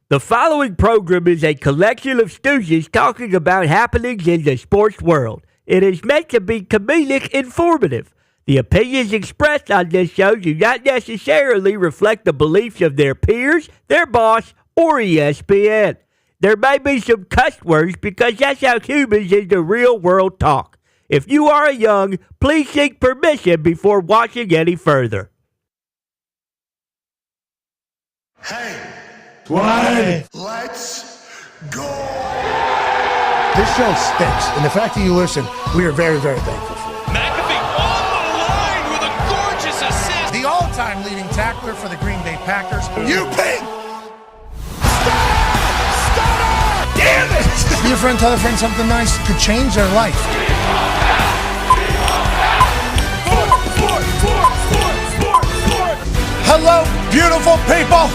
The following program is a collection of stooges talking about happenings in the sports world. It is meant to be comedic informative. The opinions expressed on this show do not necessarily reflect the beliefs of their peers, their boss, or ESPN. There may be some cuss words because that's how humans in the real world talk. If you are young, please seek permission before watching any further. Hey, 20. let's go. This show stinks, and the fact that you listen, we are very, very thankful for. McAfee on the line with a gorgeous assist. The all-time leading tackler for the Green Bay Packers. You pink. Damn it! Be a friend, tell a friend something nice could change their life. Hello, beautiful people,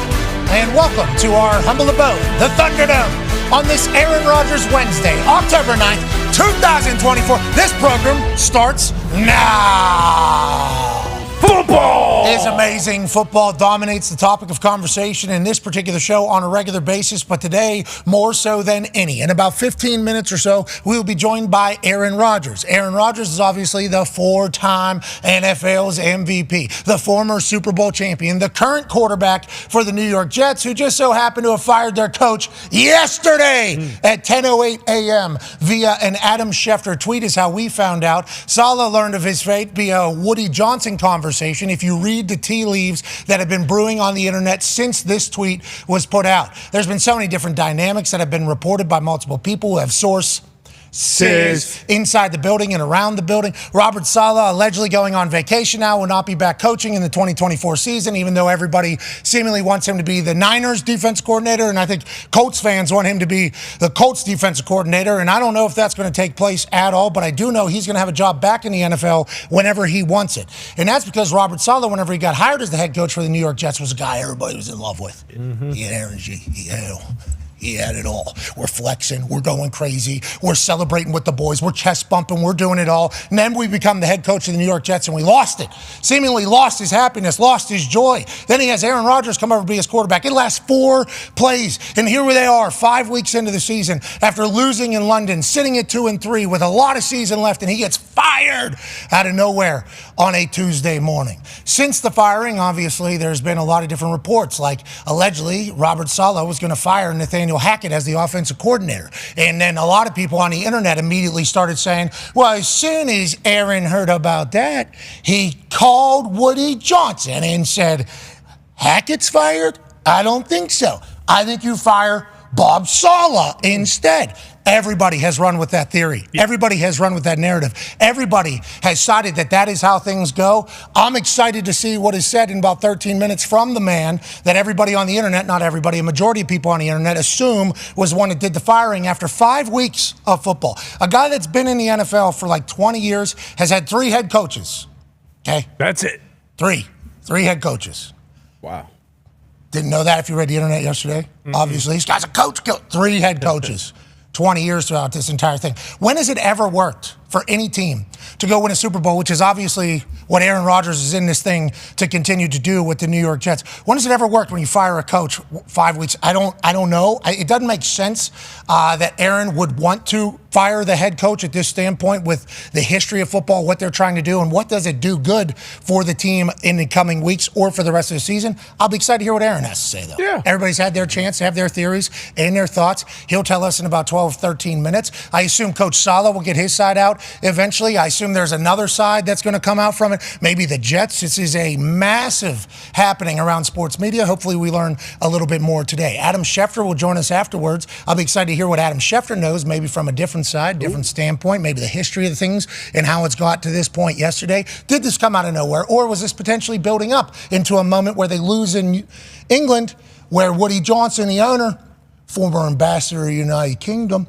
and welcome to our humble abode, the Thunderdome, on this Aaron Rodgers Wednesday, October 9th, 2024. This program starts now. Football is amazing. Football dominates the topic of conversation in this particular show on a regular basis, but today more so than any. In about 15 minutes or so, we will be joined by Aaron Rodgers. Aaron Rodgers is obviously the four-time NFL's MVP, the former Super Bowl champion, the current quarterback for the New York Jets, who just so happened to have fired their coach yesterday at 10:08 a.m. via an Adam Schefter tweet is how we found out. Saleh learned of his fate via Woody Johnson conversation. If you read the tea leaves that have been brewing on the internet since this tweet was put out, there's been so many different dynamics that have been reported by multiple people who have sources inside the building and around the building. Robert Saleh allegedly going on vacation now, will not be back coaching in the 2024 season, even though everybody seemingly wants him to be the Niners defense coordinator, and I think Colts fans want him to be the Colts defensive coordinator, and I don't know if that's going to take place at all, but I do know he's going to have a job back in the NFL whenever he wants it. And that's because Robert Saleh, whenever he got hired as the head coach for the New York Jets, was a guy everybody was in love with. He had energy. He had it all. We're flexing. We're going crazy. We're celebrating with the boys. We're chest bumping. We're doing it all. And then we become the head coach of the New York Jets, and we lost it. Seemingly lost his happiness, lost his joy. Then he has Aaron Rodgers come over to be his quarterback. It lasts 4 plays, and here they are 5 weeks into the season after losing in London, sitting at 2-3 with a lot of season left, and he gets fired out of nowhere on a Tuesday morning. Since the firing, obviously, there's been a lot of different reports, like allegedly Robert Saleh was going to fire Nathaniel Hackett as the offensive coordinator. And then a lot of people on the internet immediately started saying, well, as soon as Aaron heard about that, he called Woody Johnson and said, Hackett's fired? I don't think so. I think you fire Bob Saleh instead. Everybody has run with that theory. Everybody has run with that narrative. Everybody has cited that that is how things go. I'm excited to see what is said in about 13 minutes from the man that everybody on the internet, not everybody, a majority of people on the internet assume was the one that did the firing after 5 weeks of football. A guy that's been in the NFL for like 20 years has had 3 head coaches. Okay? That's it. 3 head coaches. Wow. Didn't know that if you read the internet yesterday. Obviously, this guy's a coach. 3 head coaches. 20 years throughout this entire thing. When has it ever worked for any team to go win a Super Bowl, which is obviously what Aaron Rodgers is in this thing to continue to do with the New York Jets? When has it ever worked when you fire a coach 5 weeks? I don't know. It doesn't make sense that Aaron would want to fire the head coach at this standpoint with the history of football, what they're trying to do, and what does it do good for the team in the coming weeks or for the rest of the season. I'll be excited to hear what Aaron has to say, though. Yeah. Everybody's had their chance to have their theories and their thoughts. He'll tell us in about 12, 13 minutes. I assume Coach Saleh will get his side out eventually. I assume there's another side that's going to come out from it. Maybe the Jets. This is a massive happening around sports media. Hopefully we learn a little bit more today. Adam Schefter will join us afterwards. I'll be excited to hear what Adam Schefter knows, maybe from a different side, different standpoint, maybe the history of the things and how it's got to this point yesterday. Did this come out of nowhere, or was this potentially building up into a moment where they lose in England, where Woody Johnson, the owner, former ambassador of the United Kingdom,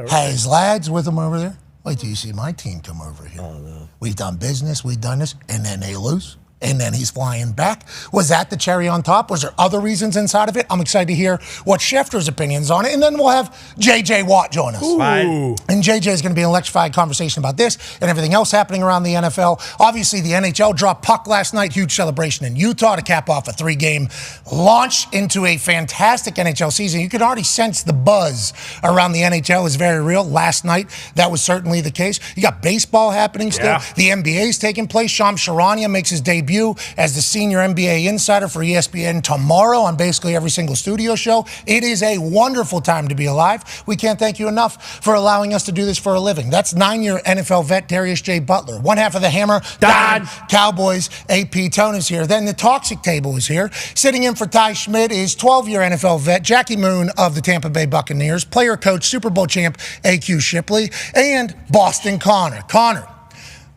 has lads with him over there? Wait till you see my team come over here. Oh, no. We've done business, we've done this, and then they lose. and then he's flying back. Was that the cherry on top? Was there other reasons inside of it? I'm excited to hear what Schefter's opinions on it, and then we'll have J.J. Watt join us. Ooh. And J.J. is going to be an electrified conversation about this and everything else happening around the NFL. Obviously, the NHL dropped puck last night. Huge celebration in Utah to cap off a 3-game launch into a fantastic NHL season. You can already sense the buzz around the NHL is very real. Last night, that was certainly the case. You got baseball happening still. Yeah. The NBA is taking place. Shams Charania makes his debut as the senior NBA insider for ESPN tomorrow on basically every single studio show. It is a wonderful time to be alive. We can't thank you enough for allowing us to do this for a living. That's 9-year NFL vet Darius J. Butler. One half of the Hammer, Dahn. Cowboys, AP Tone is here. Then the Toxic Table is here. Sitting in for Ty Schmidt is 12-year NFL vet Jackie Moon of the Tampa Bay Buccaneers, player coach, Super Bowl champ AQ Shipley, and Boston Connor. Connor.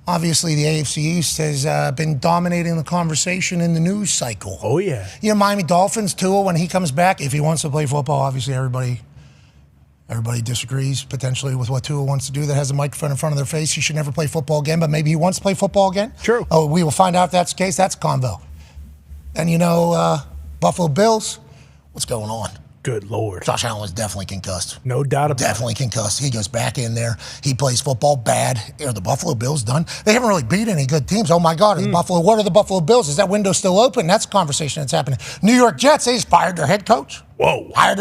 Obviously, the AFC East has been dominating the conversation in the news cycle. Oh, yeah. You know, Miami Dolphins, Tua, when he comes back, if he wants to play football, obviously everybody disagrees potentially with what Tua wants to do that has a microphone in front of their face. He should never play football again, but maybe he wants to play football again. True. Oh, we will find out if that's the case. That's a convo. And, you know, Buffalo Bills, what's going on? Good Lord. Josh Allen was definitely concussed. No doubt about it. Definitely concussed. He goes back in there. He plays football bad. Are the Buffalo Bills done? They haven't really beat any good teams. Oh, my God. What are the Buffalo Bills? Is that window still open? That's a conversation that's happening. New York Jets, they just fired their head coach. Whoa. Fired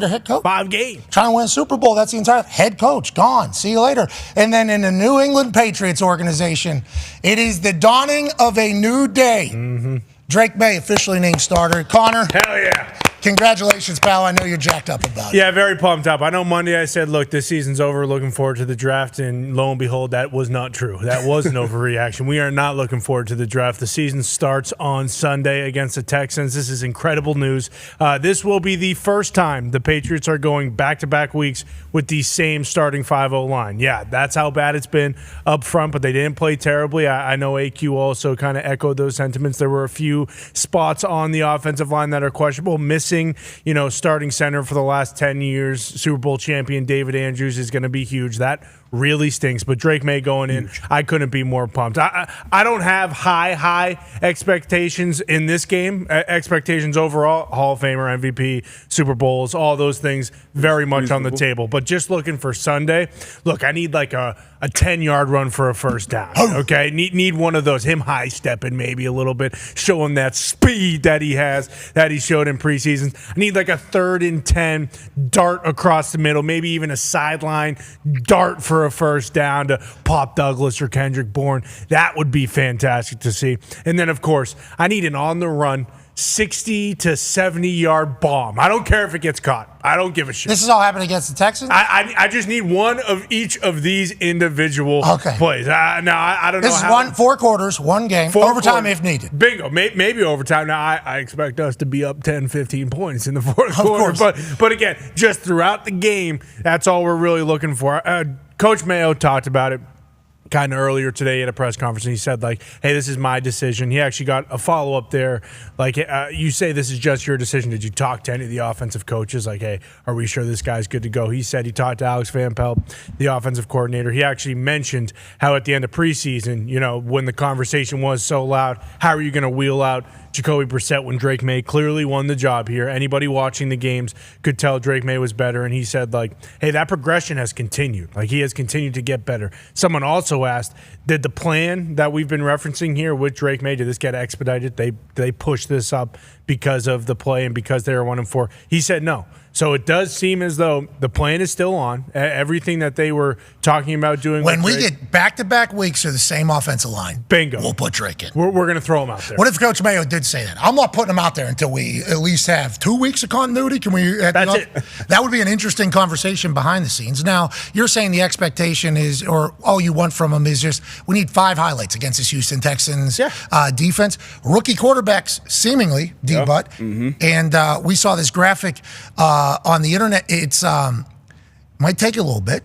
their head coach. 5 games. Trying to win a Super Bowl. That's the entire head coach. Gone. See you later. And then in the New England Patriots organization, it is the dawning of a new day. Mm-hmm. Drake May officially named starter. Connor. Hell yeah. Congratulations, pal. I know you're jacked up about it. Yeah, very pumped up. I know Monday I said, look, this season's over, looking forward to the draft, and lo and behold, that was not true. That was an overreaction. We are not looking forward to the draft. The season starts on Sunday against the Texans. This is incredible news. This will be the first time the Patriots are going back-to-back weeks with the same starting 5-0 line. Yeah, that's how bad it's been up front, but they didn't play terribly. I know AQ also kind of echoed those sentiments. There were a few spots on the offensive line that are questionable. Missing, starting center for the last 10 years, Super Bowl champion David Andrews is going to be huge. That really stinks. But Drake May going in, I couldn't be more pumped. I don't have high expectations in this game. Expectations overall, Hall of Famer, MVP, Super Bowls, all those things very much on the table. But just looking for Sunday, look, I need like a 10-yard run for a first down. Okay, need one of those. Him high stepping maybe a little bit, showing that speed that he has, that he showed in preseason. I need like a 3rd and 10 dart across the middle, maybe even a sideline dart for a first down to Pop Douglas or Kendrick Bourne. That would be fantastic to see. And then, of course, I need an on-the-run 60 to 70-yard bomb. I don't care if it gets caught. I don't give a shit. This is all happening against the Texans? I just need one of each of these individual plays. I don't know. This is 4 quarters, 1 game, overtime if needed. Bingo. Maybe overtime. Now, I expect us to be up 10, 15 points in the fourth quarter. But again, just throughout the game, that's all we're really looking for. Coach Mayo talked about it kind of earlier today at a press conference, and he said, like, hey, this is my decision. He actually got a follow-up there. Like, you say this is just your decision. Did you talk to any of the offensive coaches? Like, hey, are we sure this guy's good to go? He said he talked to Alex Van Pelt, the offensive coordinator. He actually mentioned how at the end of preseason, when the conversation was so loud, how are you going to wheel out Jacoby Brissett when Drake May clearly won the job here? Anybody watching the games could tell Drake May was better, and he said, like, hey, that progression has continued. Like, he has continued to get better. Someone also asked, did the plan that we've been referencing here with Drake May, did this get expedited? They pushed this up because of the play and because they were 1-4. He said no. So it does seem as though the plan is still on. Everything that they were talking about doing. When we get back-to-back weeks of the same offensive line, bingo, we'll put Drake in. We're going to throw him out there. What if Coach Mayo did say that? I'm not putting him out there until we at least have 2 weeks of continuity. Can we? That's it. That would be an interesting conversation behind the scenes. Now, you're saying the expectation is, or all you want from him is just, we need 5 highlights against this Houston Texans defense. Rookie quarterbacks, seemingly, D-Butt. And we saw this graphic on the internet. It's Might take a little bit.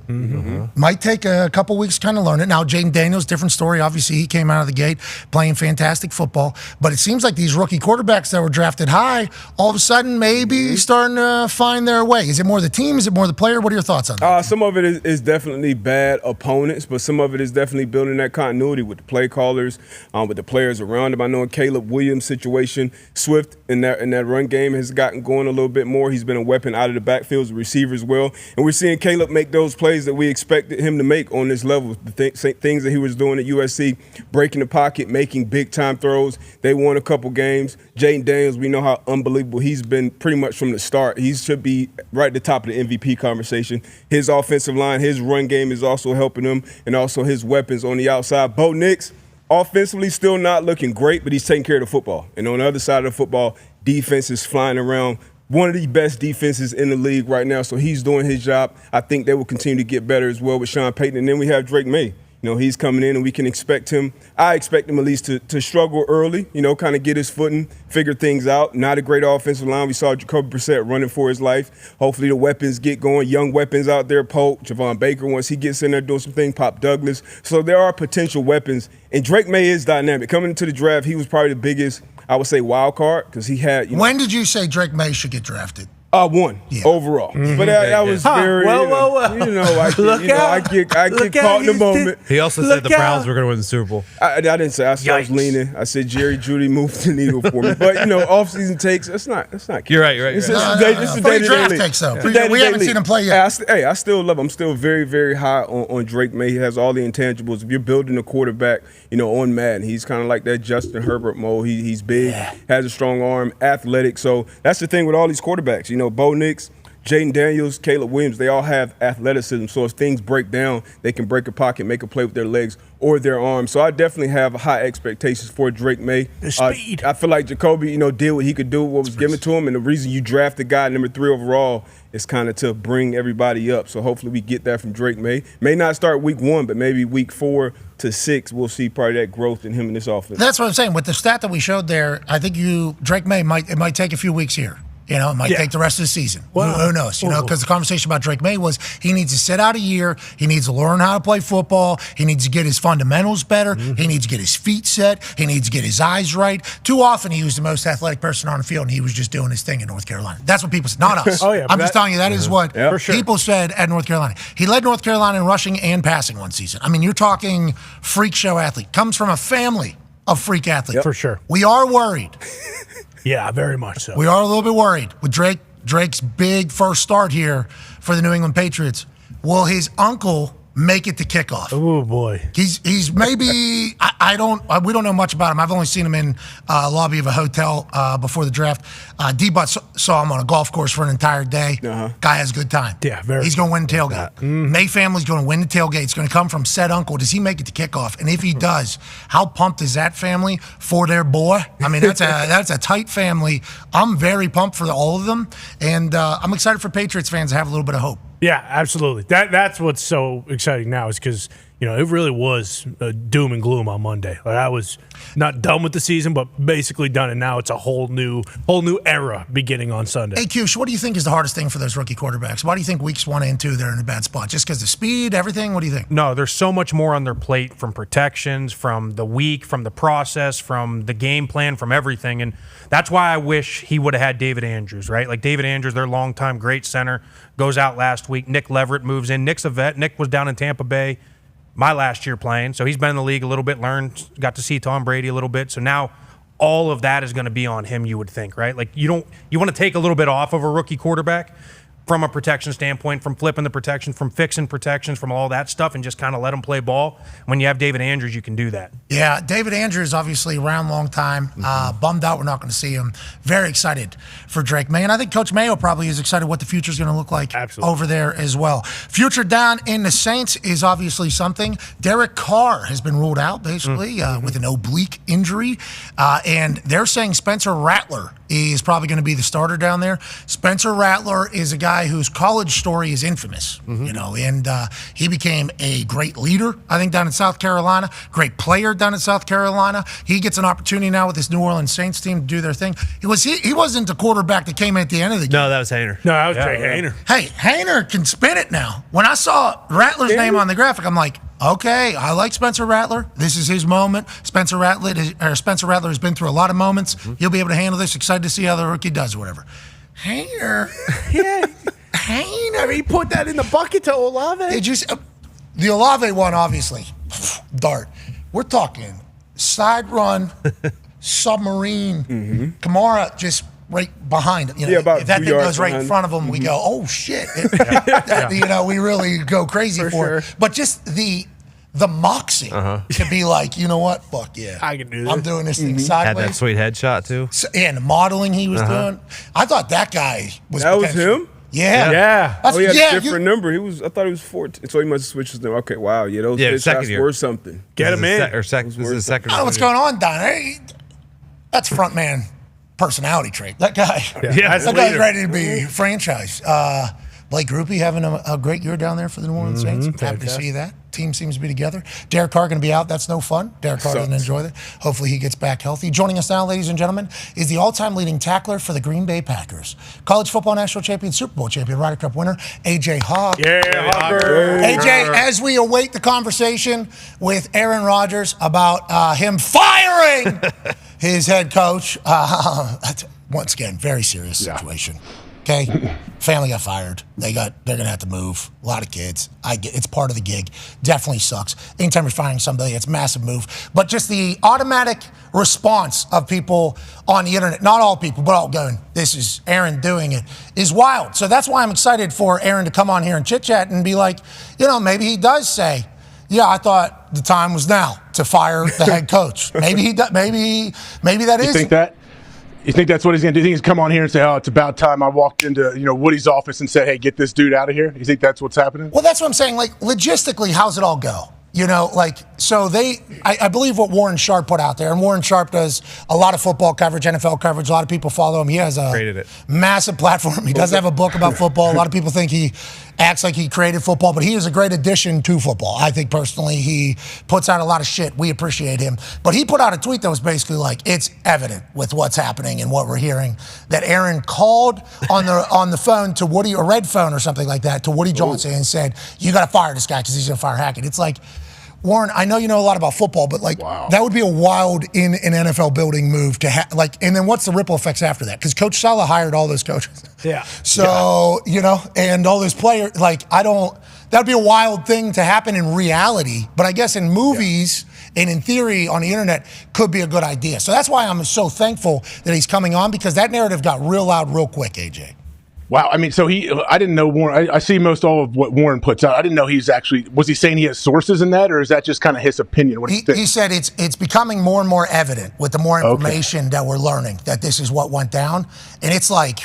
Might take a couple weeks to kind of learn it. Now, Jaden Daniels, different story. Obviously, he came out of the gate playing fantastic football. But it seems like these rookie quarterbacks that were drafted high, all of a sudden maybe starting to find their way. Is it more the team? Is it more the player? What are your thoughts on that? Some of it is definitely bad opponents, but some of it is definitely building that continuity with the play callers, with the players around him. I know in Caleb Williams' situation, Swift in that run game has gotten going a little bit more. He's been a weapon out of the backfield as a receiver as well. And we're seeing Caleb make those plays that we expected him to make on this level. The things that he was doing at USC, breaking the pocket, making big-time throws. They won a couple games. Jaden Daniels, we know how unbelievable he's been pretty much from the start. He should be right at the top of the MVP conversation. His offensive line, his run game is also helping him, and also his weapons on the outside. Bo Nix, offensively still not looking great, but he's taking care of the football. And on the other side of the football, defense is flying around. One of the best defenses in the league right now, so he's doing his job. I think they will continue to get better as well with Sean Payton. And then we have Drake May. He's coming in, and we can expect him. I expect him at least to struggle early, kind of get his footing, figure things out. Not a great offensive line. We saw Jacoby Brissett running for his life. Hopefully the weapons get going. Young weapons out there, Polk, Javon Baker, once he gets in there doing some things, Pop Douglas. So there are potential weapons. And Drake May is dynamic. Coming into the draft, he was probably the biggest, I would say, wild card because he had. When did you say Drake May should get drafted? One overall, but that was very. I get caught in the moment. He also said the Browns were going to win the Super Bowl. I didn't say. I was leaning. I said Jerry Jeudy moved the needle for me. But off-season takes. That's not. You're right. It's a day-to-day draft league. takes though. We haven't seen him play yet. I still love him. I'm still very, very high on Drake May. He has all the intangibles. If you're building a quarterback, on Madden, he's kind of like that Justin Herbert mode. He's big, has a strong arm, athletic. So that's the thing with all these quarterbacks. Bo Nix, Jaden Daniels, Caleb Williams, they all have athleticism. So if things break down, they can break a pocket, make a play with their legs or their arms. So I definitely have high expectations for Drake May. The speed. I feel like Jacoby, did what he could do, what was given to him. And the reason you draft the guy number 3 overall is kind of to bring everybody up. So hopefully we get that from Drake May. May not start week 1, but maybe week 4 to 6, we'll see probably that growth in him in this offense. That's what I'm saying. With the stat that we showed there, I think Drake May might take a few weeks here. It might take the rest of the season. Well, who knows? Because the conversation about Drake May was he needs to sit out a year. He needs to learn how to play football. He needs to get his fundamentals better. He needs to get his feet set. He needs to get his eyes right. Too often he was the most athletic person on the field, and he was just doing his thing in North Carolina. That's what people said, not us. I'm just telling you that is what people said at North Carolina. He led North Carolina in rushing and passing one season. I mean, you're talking freak show athlete. Comes from a family of freak athletes. For sure. We are worried. Yeah, very much so. We are a little bit worried with Drake's big first start here for the New England Patriots. Will his uncle make it to kickoff? Oh boy, he's maybe we don't know much about him. I've only seen him in lobby of a hotel before the draft. D-Butt saw him on a golf course for an entire day. Guy has a good time. Yeah, he's going to win the tailgate. May family's going to win the tailgate. It's going to come from said uncle. Does he make it to kickoff? And if he does, how pumped is that family for their boy? I mean, that's a tight family. I'm very pumped for all of them, and I'm excited for Patriots fans to have a little bit of hope. Yeah, absolutely. That's what's so exciting now is because, it really was doom and gloom on Monday. Like I was not done with the season, but basically done, and now it's a whole new era beginning on Sunday. Hey, Q, what do you think is the hardest thing for those rookie quarterbacks? Why do you think weeks 1 and 2 they're in a bad spot? Just because of speed, everything? What do you think? No, there's so much more on their plate from protections, from the week, from the process, from the game plan, from everything. And that's why I wish he would have had David Andrews, right? Like David Andrews, their longtime great center, goes out last week. Nick Leverett moves in. Nick's a vet. Nick was down in Tampa Bay my last year playing, so he's been in the league a little bit, got to see Tom Brady a little bit. So now all of that is going to be on him, you would think, right? Like you want to take a little bit off of a rookie quarterback from a protection standpoint, from flipping the protection, from fixing protections, from all that stuff, and just kind of let him play ball. When you have David Andrews, you can do that. Yeah, David Andrews, obviously around long time. Bummed out we're not going to see him. Very excited for Drake May. And I think Coach Mayo probably is excited what the future is going to look like over there as well. Future down in the Saints is obviously something. Derek Carr has been ruled out, basically, with an oblique injury. And they're saying Spencer Rattler is probably going to be the starter down there. Spencer Rattler is a guy guy whose college story is infamous, and he became a great leader, I think, down in South Carolina, great player down in South Carolina. He gets an opportunity now with this New Orleans Saints team to do their thing. He wasn't the quarterback that came at the end of the game. No, that was Haener. No, that was Jay Haener. Hey, Haener can spin it now. When I saw Rattler's name on the graphic, I'm like, okay, I like Spencer Rattler. This is his moment. Spencer Rattler has been through a lot of moments. He'll be able to handle this. Excited to see how the rookie does or whatever. Haener. Yeah. Haener. I mean, he put that in the bucket to Olave. The Olave one, obviously, dart. We're talking side run, submarine, Kamara just right behind him. Yeah, about if that 2 thing yards goes right in behind. front of him, we go, oh shit! We really go crazy for it. But just the moxie to be like, you know what? Fuck yeah, I can do this. I'm doing this thing Had sideways. that sweet headshot too. And the modeling he was doing, I thought that guy was. That was potential. him? Yeah. Yeah. He had a different number. I thought he was 14, so he must have switched his number. Okay, wow. Yeah, those Yeah, headshots second year. were something. Get him in. This is the second. I don't know what's going on, Don. Hey, that's front man personality trait. That guy. Yeah, That guy's ready to be franchised. Blake Grupe having a great year down there for the New Orleans Saints. Happy to see that. Team seems to be together. Derek Carr going to be out. That's no fun. Derek Carr doesn't enjoy that. Hopefully he gets back healthy. Joining us now, ladies and gentlemen, is the all-time leading tackler for the Green Bay Packers. College football national champion, Super Bowl champion, Ryder Cup winner, A.J. Hawk. Yeah, Hawker. AJ, as we await the conversation with Aaron Rodgers about him firing his head coach, once again, very serious situation. Okay, family got fired. They're gonna have to move. A lot of kids. It's part of the gig. Definitely sucks. Anytime you're firing somebody, it's a massive move. But just the automatic response of people on the internet, not all people, but all going, this is Aaron doing it, is wild. So that's why I'm excited for Aaron to come on here and chit chat and be like, maybe he does say, yeah, I thought the time was now to fire the head coach. Maybe he does. Maybe that is. You think that? You think that's what he's going to do? You think he's come on here and say, oh, it's about time I walked into Woody's office and said, hey, get this dude out of here? You think that's what's happening? Well, that's what I'm saying. Like, logistically, how's it all go? I believe what Warren Sharp put out there, and Warren Sharp does a lot of football coverage, NFL coverage. A lot of people follow him. He has a massive platform. He does have a book about football. A lot of people think he acts like he created football, but he is a great addition to football. I think personally he puts out a lot of shit. We appreciate him. But he put out a tweet that was basically like, it's evident with what's happening and what we're hearing that Aaron called on the phone to Woody, or red phone or something like that, to Woody Johnson and said, you got to fire this guy because he's going to fire Hackett. It's like, Warren, I know you know a lot about football, but that would be a wild in an NFL building move to and then what's the ripple effects after that? Because Coach Saleh hired all those coaches. Yeah. So, and all those players, that'd be a wild thing to happen in reality, but I guess in movies and in theory on the internet could be a good idea. So that's why I'm so thankful that he's coming on, because that narrative got real loud real quick, AJ. Wow. I mean, I didn't know Warren. I see most all of what Warren puts out. I didn't know was he saying he has sources in that, or is that just kind of his opinion? What he said it's becoming more and more evident with the more information that we're learning that this is what went down. And it's like,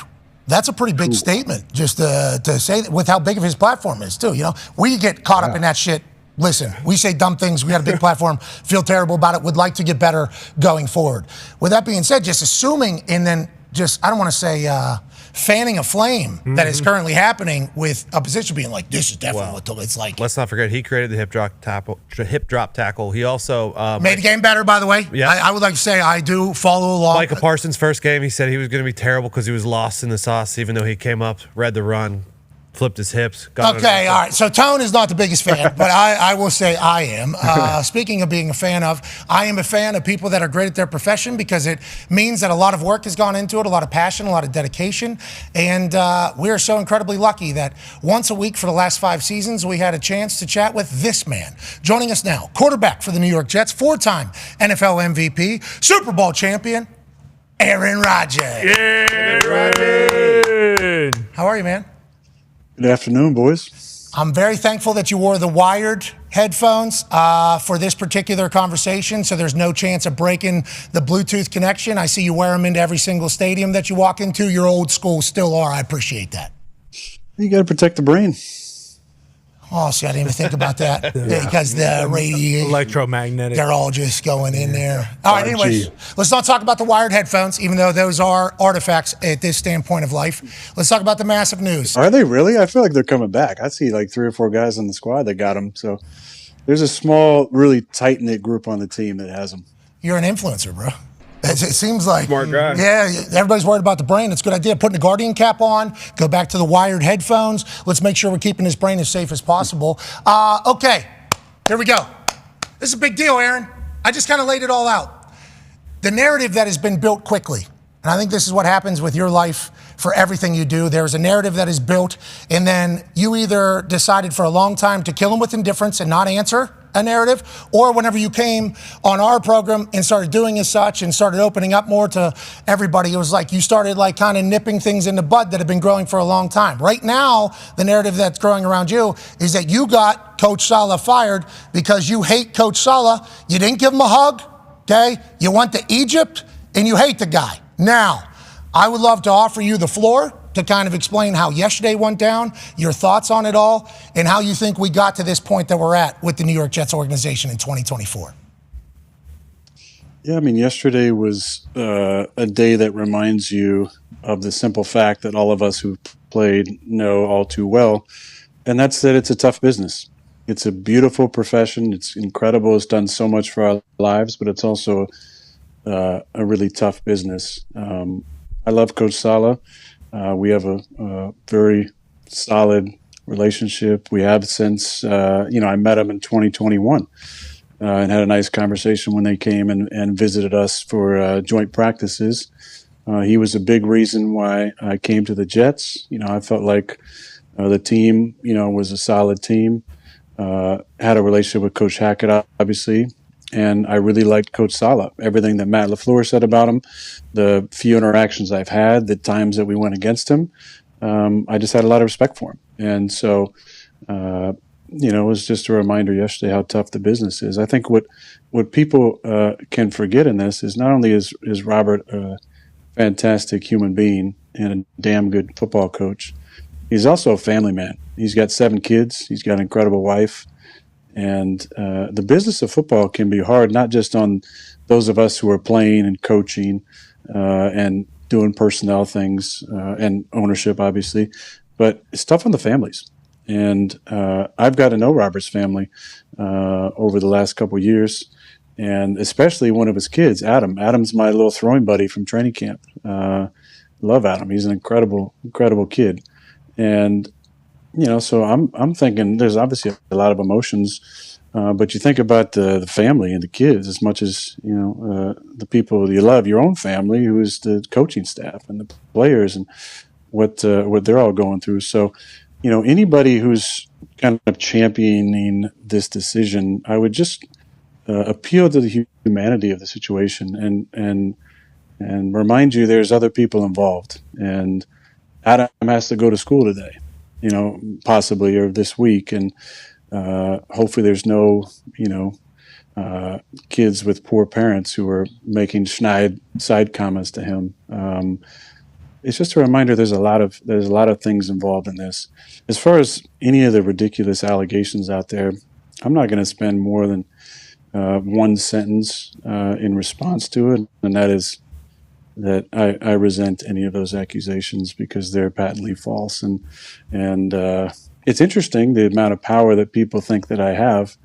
that's a pretty big statement just to say that, with how big of his platform is too. We get caught up in that shit. Listen, we say dumb things. We got a big platform, feel terrible about it, would like to get better going forward. With that being said, just assuming and then I don't want to say fanning a flame that is currently happening with a position being like, this is definitely what it's like. Let's not forget, he created the hip drop tackle. He also made the game better, by the way. Yeah. I would like to say I do follow along. Micah Parsons' first game, he said he was going to be terrible because he was lost in the sauce, even though he came up, read the run, flipped his hips. Okay, all right. So Tone is not the biggest fan, but I will say I am. Speaking of being a fan of, I am a fan of people that are great at their profession, because it means that a lot of work has gone into it, a lot of passion, a lot of dedication. And we are so incredibly lucky that once a week for the last 5 seasons, we had a chance to chat with this man. Joining us now, quarterback for the New York Jets, 4-time NFL MVP, Super Bowl champion, Aaron Rodgers. Yeah, Aaron. How are you, man? Good afternoon, boys. I'm very thankful that you wore the wired headphones for this particular conversation, so there's no chance of breaking the Bluetooth connection. I see you wear them into every single stadium that you walk into. You're old school, still are. I appreciate that. You got to protect the brain. Oh, see, I didn't even think about that because the radiation, electromagnetic, they're all just going in there. All right, anyways, let's not talk about the wired headphones, even though those are artifacts at this standpoint of life. Let's talk about the massive news. Are they really? I feel like they're coming back. I see like 3 or 4 guys on the squad that got them. So there's a small, really tight-knit group on the team that has them. You're an influencer, bro. It seems like smart guy. Yeah, everybody's worried about the brain. It's a good idea. Putting the Guardian cap on, go back to the wired headphones. Let's make sure we're keeping his brain as safe as possible. Okay, here we go. This is a big deal, Aaron. I just kind of laid it all out. The narrative that has been built quickly, and I think this is what happens with your life for everything you do. There's a narrative that is built, and then you either decided for a long time to kill him with indifference and not answer a narrative, or whenever you came on our program and started doing as such and started opening up more to everybody, it was like you started like kind of nipping things in the bud that have been growing for a long time. Right now, the narrative that's growing around you is that you got Coach Saleh fired because you hate Coach Saleh. You didn't give him a hug, okay? You went to Egypt and you hate the guy. Now, I would love to offer you the floor to kind of explain how yesterday went down, your thoughts on it all, and how you think we got to this point that we're at with the New York Jets organization in 2024. Yeah, I mean, yesterday was a day that reminds you of the simple fact that all of us who played know all too well, and that's that it's a tough business. It's a beautiful profession. It's incredible. It's done so much for our lives, but it's also a really tough business. I love Coach Saleh. We have a very solid relationship. We have since, I met him in 2021 and had a nice conversation when they came and visited us for joint practices. He was a big reason why I came to the Jets. I felt like the team, was a solid team. Had a relationship with Coach Hackett, obviously. And I really liked Coach Saleh. Everything that Matt LaFleur said about him, the few interactions I've had, the times that we went against him, I just had a lot of respect for him. And so, it was just a reminder yesterday how tough the business is. I think what people can forget in this is not only is Robert a fantastic human being and a damn good football coach, he's also a family man. He's got 7 kids. He's got an incredible wife. And the business of football can be hard, not just on those of us who are playing and coaching and doing personnel things and ownership, obviously, but it's tough on the families. And I've got to know Robert's family over the last couple of years, and especially one of his kids, Adam. Adam's my little throwing buddy from training camp. Love Adam. He's an incredible, incredible kid. And so I'm thinking there's obviously a lot of emotions, but you think about the family and the kids as much as, the people you love, your own family, who is the coaching staff and the players and what they're all going through. So, anybody who's kind of championing this decision, I would just appeal to the humanity of the situation and remind you there's other people involved. And Adam has to go to school today. Possibly, or this week. And hopefully there's no, kids with poor parents who are making snide side comments to him. It's just a reminder there's a lot of things involved in this. As far as any of the ridiculous allegations out there, I'm not going to spend more than one sentence in response to it, and that is that I resent any of those accusations because they're patently false. And it's interesting the amount of power that people think that I have,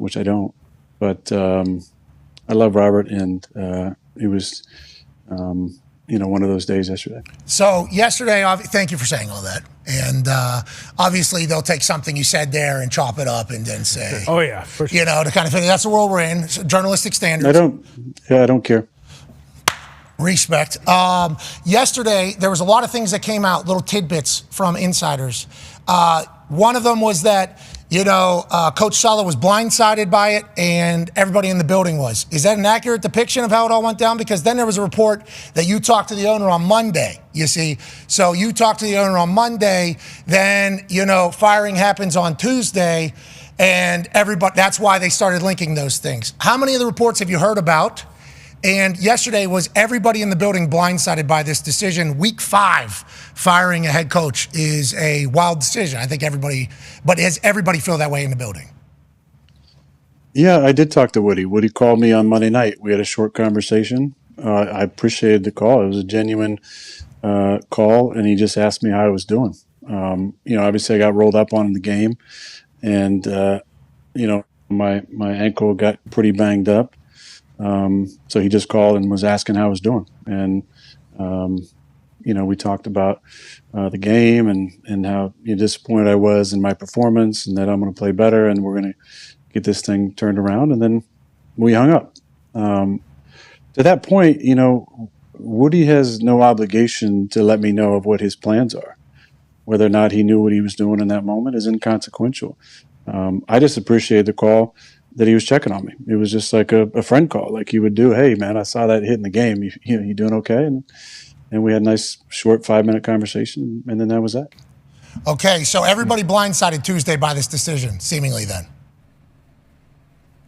which I don't. But I love Robert, and it was, one of those days yesterday. So yesterday, thank you for saying all that. And obviously, they'll take something you said there and chop it up and then say, "Oh yeah, for sure." To kind of thing. That's the world we're in. Journalistic standards. I don't care. Respect. Yesterday, there was a lot of things that came out, little tidbits from insiders. One of them was that, Coach Saleh was blindsided by it and everybody in the building was. Is that an accurate depiction of how it all went down? Because then there was a report that you talked to the owner on Monday, you see. So you talked to the owner on Monday, then, firing happens on Tuesday, and everybody, that's why they started linking those things. How many of the reports have you heard about And yesterday was everybody in the building blindsided by this decision. Week 5, firing a head coach is a wild decision. I think everybody, but does everybody feel that way in the building? Yeah, I did talk to Woody. Woody called me on Monday night. We had a short conversation. I appreciated the call. It was a genuine call, and he just asked me how I was doing. Obviously I got rolled up on in the game, and my ankle got pretty banged up. So he just called and was asking how I was doing. And, we talked about the game and how disappointed I was in my performance and that I'm going to play better and we're going to get this thing turned around. And then we hung up. To that point, Woody has no obligation to let me know of what his plans are. Whether or not he knew what he was doing in that moment is inconsequential. I just appreciate the call that he was checking on me. It was just like a friend call, like you would do. Hey, man, I saw that hit in the game. You doing okay? And we had a nice, short 5-minute conversation, and then that was that. Okay, so everybody blindsided Tuesday by this decision, seemingly then.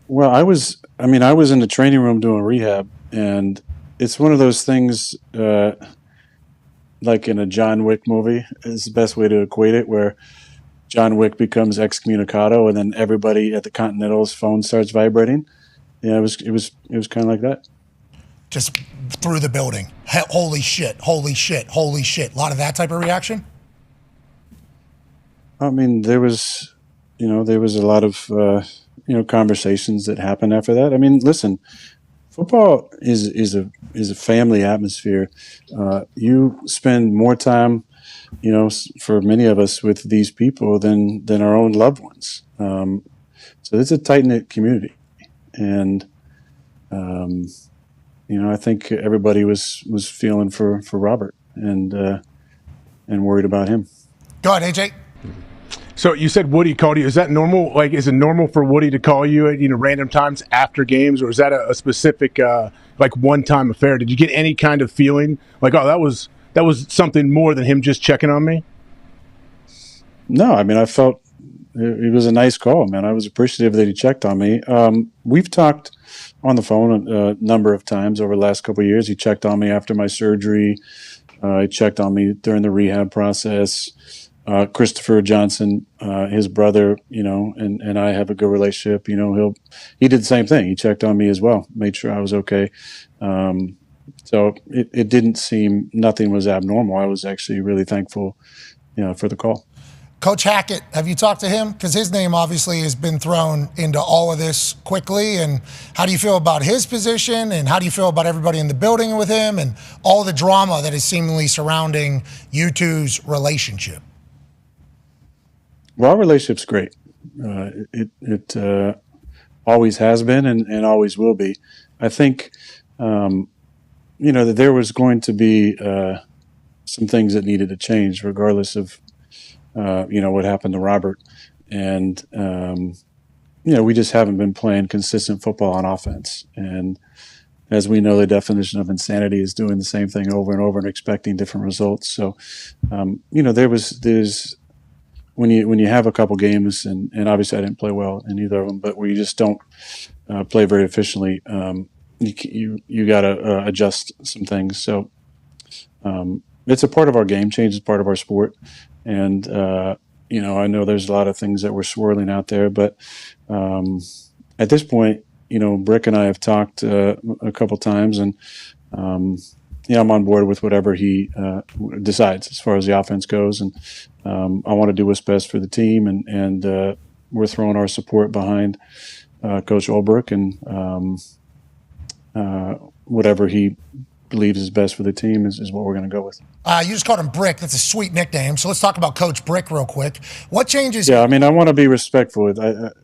Well, I was in the training room doing rehab, and it's one of those things like in a John Wick movie is the best way to equate it, where John Wick becomes excommunicado, and then everybody at the Continental's phone starts vibrating. Yeah, it was kind of like that. Just through the building. Holy shit! Holy shit! Holy shit! A lot of that type of reaction. I mean, there was a lot of conversations that happened after that. I mean, listen, football is a family atmosphere. You spend more time, for many of us with these people than our own loved ones. So it's a tight-knit community. And, I think everybody was feeling for Robert and worried about him. Go ahead, AJ. So you said Woody called you. Is that normal? Like, is it normal for Woody to call you at random times after games, or is that a specific one-time affair? Did you get any kind of feeling like, oh, that was something more than him just checking on me? No, I mean, I felt it was a nice call, man. I was appreciative that he checked on me. We've talked on the phone a number of times over the last couple of years. He checked on me after my surgery. He checked on me during the rehab process. Christopher Johnson, his brother, and I have a good relationship. He did the same thing. He checked on me as well, made sure I was okay. So it didn't seem, nothing was abnormal. I was actually really thankful, for the call. Coach Hackett, have you talked to him? Because his name obviously has been thrown into all of this quickly. And how do you feel about his position? And how do you feel about everybody in the building with him and all the drama that is seemingly surrounding you two's relationship? Well, our relationship's great. It always has been and always will be. I think, that there was going to be some things that needed to change regardless of, what happened to Robert. And, we just haven't been playing consistent football on offense. And as we know, the definition of insanity is doing the same thing over and over and expecting different results. So, there's when you have a couple games, and obviously I didn't play well in either of them, but where you just don't play very efficiently, you got to adjust some things. So it's a part of our game, change is part of our sport. And, I know there's a lot of things that were swirling out there, but at this point, Brick and I have talked a couple times, and I'm on board with whatever he decides as far as the offense goes. And I want to do what's best for the team, and we're throwing our support behind Coach Ulbrich and whatever he believes is best for the team is what we're going to go with. You just called him Brick. That's a sweet nickname. So let's talk about Coach Brick real quick. What changes? Yeah, I mean, I want to be respectful.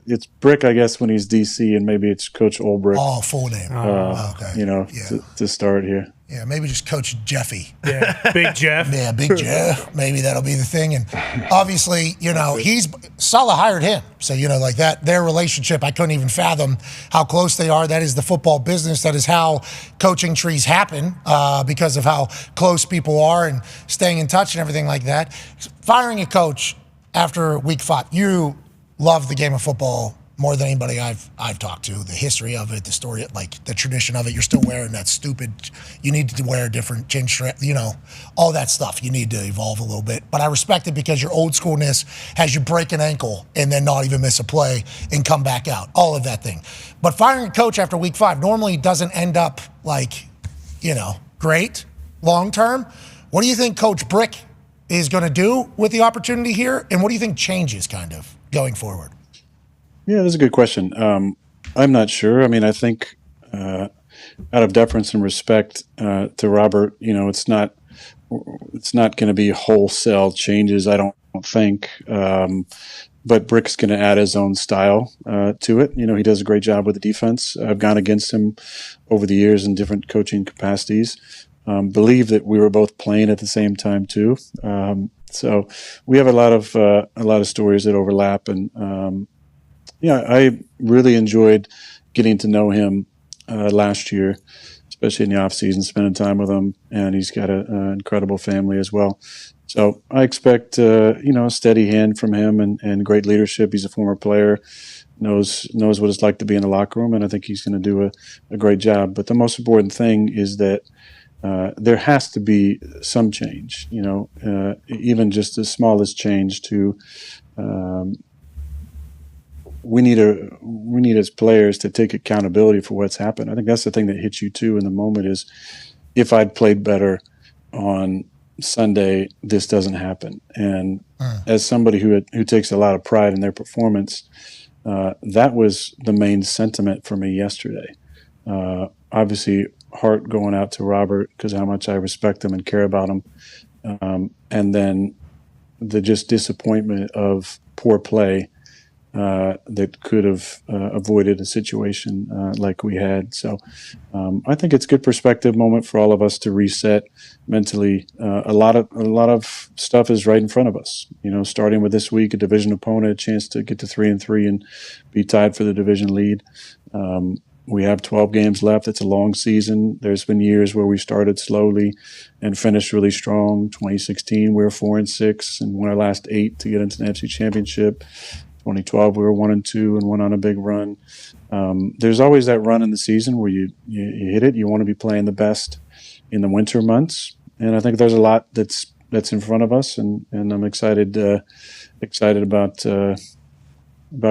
It's Brick, I guess, when he's DC, and maybe it's Coach Ulbrich. Oh, full name. Okay. To start here. Yeah, maybe just Coach Jeffy. Yeah, Big Jeff. Yeah, Big Jeff. Maybe that'll be the thing. And obviously, Saleh hired him. So, like that, their relationship, I couldn't even fathom how close they are. That is the football business. That is how coaching trees happen because of how close people are and staying in touch and everything like that. Firing a coach after week 5, you love the game of football more than anybody I've talked to. The history of it, the story, like the tradition of it. You're still wearing that stupid. You need to wear a different chin strap. All that stuff. You need to evolve a little bit. But I respect it because your old schoolness has you break an ankle and then not even miss a play and come back out. All of that thing. But firing a coach after week 5 normally doesn't end up great long term. What do you think Coach Brick is going to do with the opportunity here, and what do you think changes kind of going forward? Yeah, that's a good question. I'm not sure. I mean, I think out of deference and respect to Robert, it's not going to be wholesale changes, I don't think. But Brick's going to add his own style to it. He does a great job with the defense. I've gone against him over the years in different coaching capacities. Believe that we were both playing at the same time too. So we have a lot of stories that overlap, and I really enjoyed getting to know him last year, especially in the off season, spending time with him, and he's got an incredible family as well. So I expect a steady hand from him and great leadership. He's a former player, knows what it's like to be in the locker room, and I think he's going to do a great job. But the most important thing is that there has to be some change, even just the smallest change to we need as players to take accountability for what's happened. I think that's the thing that hits you too in the moment is if I'd played better on Sunday, this doesn't happen. And as somebody who takes a lot of pride in their performance, that was the main sentiment for me yesterday. Obviously, heart going out to Robert because how much I respect him and care about him. And then the just disappointment of poor play that could have avoided a situation like we had. So I think it's a good perspective moment for all of us to reset mentally. A lot of stuff is right in front of us. Starting with this week, a division opponent, a chance to get to 3-3 and be tied for the division lead. We have 12 games left. It's a long season. There's been years where we started slowly and finished really strong. 2016, we were 4-6 and won our last 8 to get into the NFC Championship. 2012, we were 1-2 and went on a big run. There's always that run in the season where you hit it. You want to be playing the best in the winter months, and I think there's a lot that's in front of us, and I'm excited about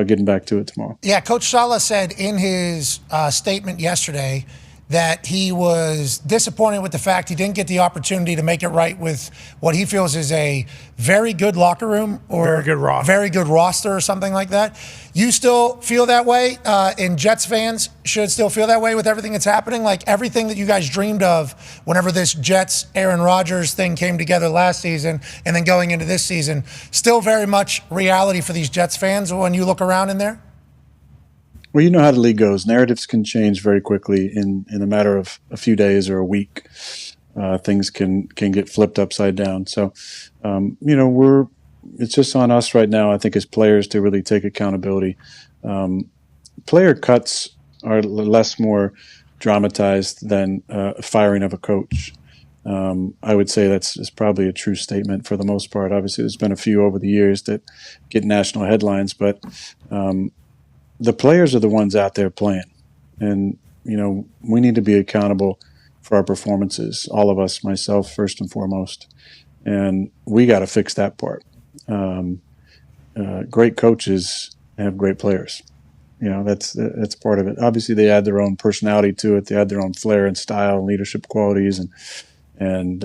getting back to it tomorrow. Yeah, Coach Saleh said in his statement yesterday that he was disappointed with the fact he didn't get the opportunity to make it right with what he feels is a very good locker room or very good roster or something like that. You still feel that way, and Jets fans should still feel that way with everything that's happening? Like everything that you guys dreamed of whenever this Jets Aaron Rodgers thing came together last season and then going into this season, still very much reality for these Jets fans when you look around in there? Well, you know how the league goes. Narratives can change very quickly in a matter of a few days or a week. Things can get flipped upside down. So, it's just on us right now, I think, as players to really take accountability. Player cuts are less more dramatized than firing of a coach. I would say that's probably a true statement for the most part. Obviously, there's been a few over the years that get national headlines, but the players are the ones out there playing. And, we need to be accountable for our performances, all of us, myself first and foremost. And we got to fix that part. Great coaches have great players. That's part of it. Obviously, they add their own personality to it. They add their own flair and style and leadership qualities and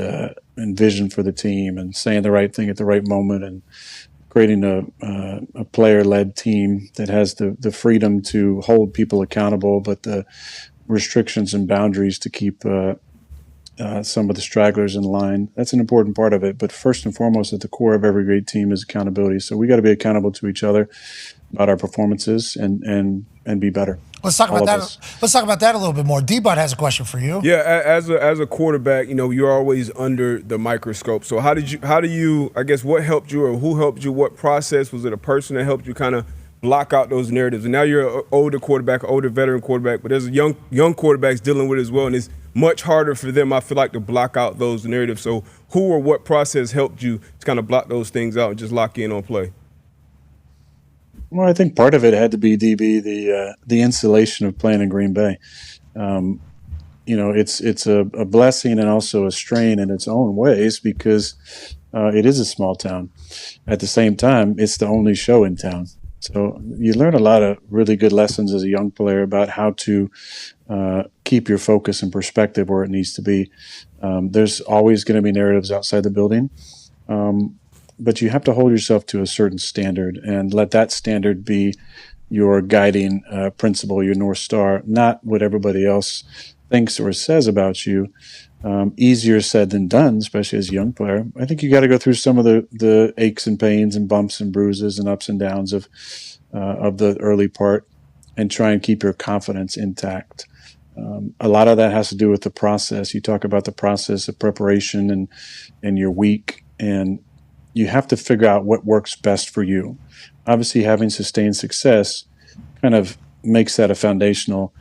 vision for the team and saying the right thing at the right moment and creating a player-led team that has the freedom to hold people accountable, but the restrictions and boundaries to keep some of the stragglers in line. That's an important part of it. But first and foremost, at the core of every great team is accountability. So we got to be accountable to each other about our performances and be better. Let's talk about that. Let's talk about that a little bit more. D-Bud has a question for you. Yeah, as a quarterback, you're always under the microscope. So how do you, I guess, what helped you or who helped you? What process? Was it a person that helped you kind of block out those narratives? And now you're an older quarterback, older veteran quarterback, but there's young quarterbacks dealing with it as well, and it's much harder for them, I feel like, to block out those narratives. So who or what process helped you to kind of block those things out and just lock in on play? Well, I think part of it had to be DB the insulation of playing in Green Bay. It's a blessing and also a strain in its own ways because it is a small town. At the same time, it's the only show in town. So you learn a lot of really good lessons as a young player about how to keep your focus and perspective where it needs to be. There's always going to be narratives outside the building, but you have to hold yourself to a certain standard and let that standard be your guiding principle, your North Star, not what everybody else thinks or says about you. Easier said than done, especially as a young player. I think you got to go through some of the aches and pains and bumps and bruises and ups and downs of the early part and try and keep your confidence intact. A lot of that has to do with the process. You talk about the process of preparation and your week, and you have to figure out what works best for you. Obviously, having sustained success kind of makes that a foundational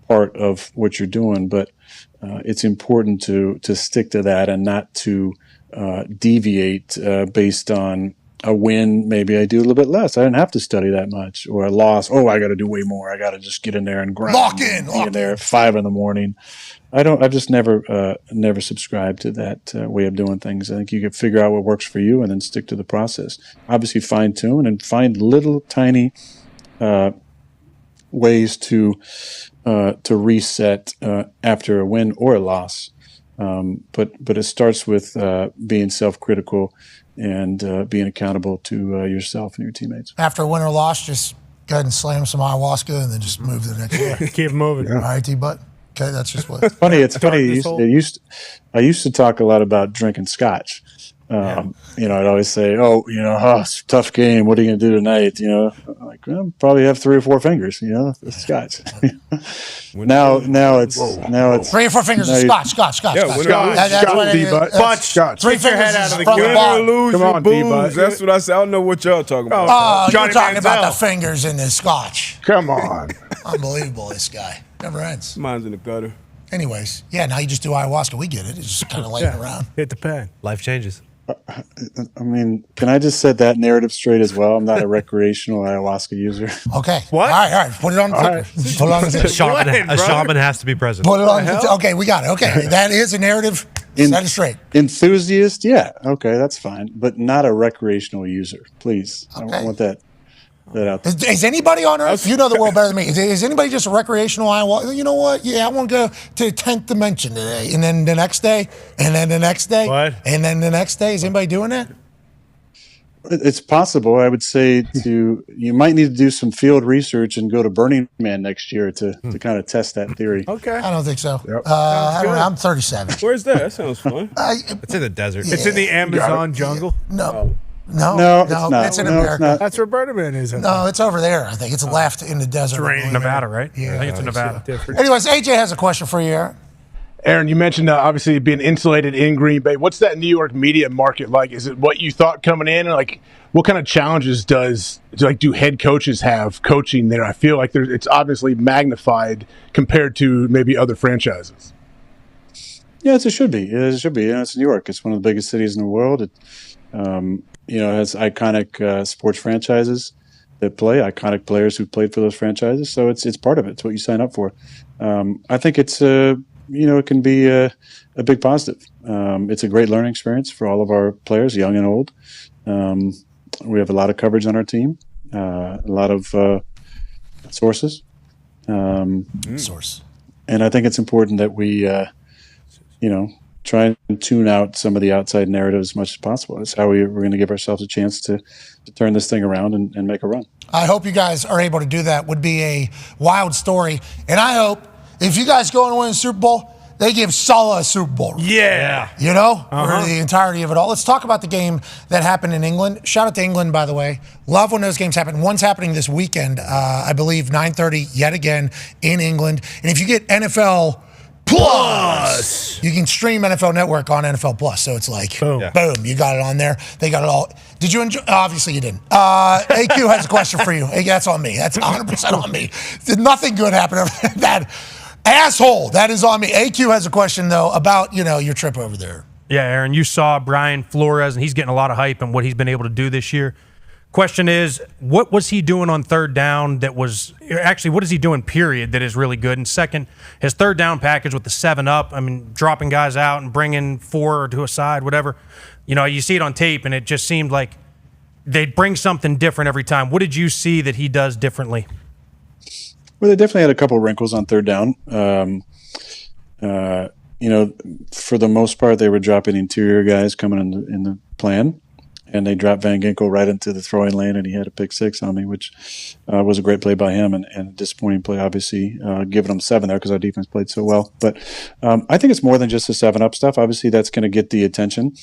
part of what you're doing, but it's important to stick to that and not to deviate based on a win. Maybe I do a little bit less. I didn't have to study that much. Or a loss. Oh, I got to do way more. I got to just get in there and grind. Lock in there at 5 a.m. I've just never subscribed to that way of doing things. I think you can figure out what works for you and then stick to the process. Obviously, fine tune and find little tiny ways to reset after a win or a loss. But it starts with being self-critical and being accountable to yourself and your teammates. After a win or loss, just go ahead and slam some ayahuasca and then just move to the next day. Keep moving. All right, T-Butt. Okay, that's just what. It's funny. I used to talk a lot about drinking scotch. I'd always say, it's a tough game. What are you going to do tonight? Probably have 3 or 4 fingers, it's scotch. now it's 3 or 4 fingers of scotch. Yeah, Scotch. 3 fingers head out of the from Win or lose, Come you on, booze. D-Bud. That's what I said. I don't know what y'all talking about. Oh, you're Johnny talking about Manziel. the fingers in the scotch. Come on. Unbelievable, this guy. Never ends. Mine's in the gutter. Anyways, now you just do ayahuasca. We get it. It's just kind of laying around. Hit the pen. Life changes. I mean, can I just set that narrative straight as well? I'm not a recreational ayahuasca user. Okay. What? All right. Put it on the ticker. Put it on the A ticker. shaman has to be present. Put it on the ticker. Okay, we got it. Okay, that is a narrative. Set it straight. Enthusiast, yeah, okay, that's fine, but not a recreational user, please. Okay. I want that out there. Is anybody on Earth, you know the world better than me, is anybody just a recreational ayahuasca? You know what? Yeah, I want to go to the 10th dimension today. And then the next day, and then the next day. What? And then the next day. Is anybody doing that? It's possible. I would say you might need to do some field research and go to Burning Man next year to kind of test that theory. Okay. I don't think so. Yep. I don't know. I'm 37. Where's that? That sounds fun. It's in the desert. It's in the Amazon jungle. No, it's not. It's in No, America. it's not. That's where Burning Man is. No, it's over there. I think it's left in the desert. Nevada, right? Yeah, I think it's in Nevada. Anyways, AJ has a question for you, Aaron. Aaron, you mentioned obviously being insulated in Green Bay. What's that New York media market like? Is it what you thought coming in? And what kind of challenges do head coaches have coaching there? I feel like it's obviously magnified compared to maybe other franchises. Yes, it should be. It should be. It's New York. It's one of the biggest cities in the world. It has iconic sports franchises that play, iconic players who played for those franchises. So it's part of it. It's what you sign up for. I think it's it can be a big positive. It's a great learning experience for all of our players, young and old. We have a lot of coverage on our team, a lot of sources. Source. And I think it's important that we, try and tune out some of the outside narratives as much as possible. That's how we're going to give ourselves a chance to turn this thing around and make a run. I hope you guys are able to do that. Would be a wild story. And I hope if you guys go and win the Super Bowl, they give Saleh a Super Bowl. Yeah. For the entirety of it all. Let's talk about the game that happened in England. Shout out to England, by the way. Love when those games happen. One's happening this weekend, I believe, 9:30 yet again in England. And if you get NFL Plus, you can stream NFL Network on NFL Plus. So it's like, boom, you got it on there. They got it all. Did you enjoy? Obviously you didn't. AQ has a question for you. That's on me. That's 100% on me. Did nothing good happen over that? Asshole, that is on me. AQ has a question, though, about, your trip over there. Yeah, Aaron, you saw Brian Flores, and he's getting a lot of hype and what he's been able to do this year. Question is, what was he doing on third down that was actually, what is he doing, period, that is really good? And second, his third down package with the 7-up, I mean, dropping guys out and bringing 4 to a side, whatever. You see it on tape, and it just seemed like they'd bring something different every time. What did you see that he does differently? Well, they definitely had a couple of wrinkles on third down. For the most part, they were dropping interior guys coming in the plan. And they dropped Van Ginkel right into the throwing lane, and he had a pick 6 on me, which was a great play by him and a disappointing play, obviously, giving them 7 there because our defense played so well. But I think it's more than just the 7-up stuff. Obviously, that's going to get the attention.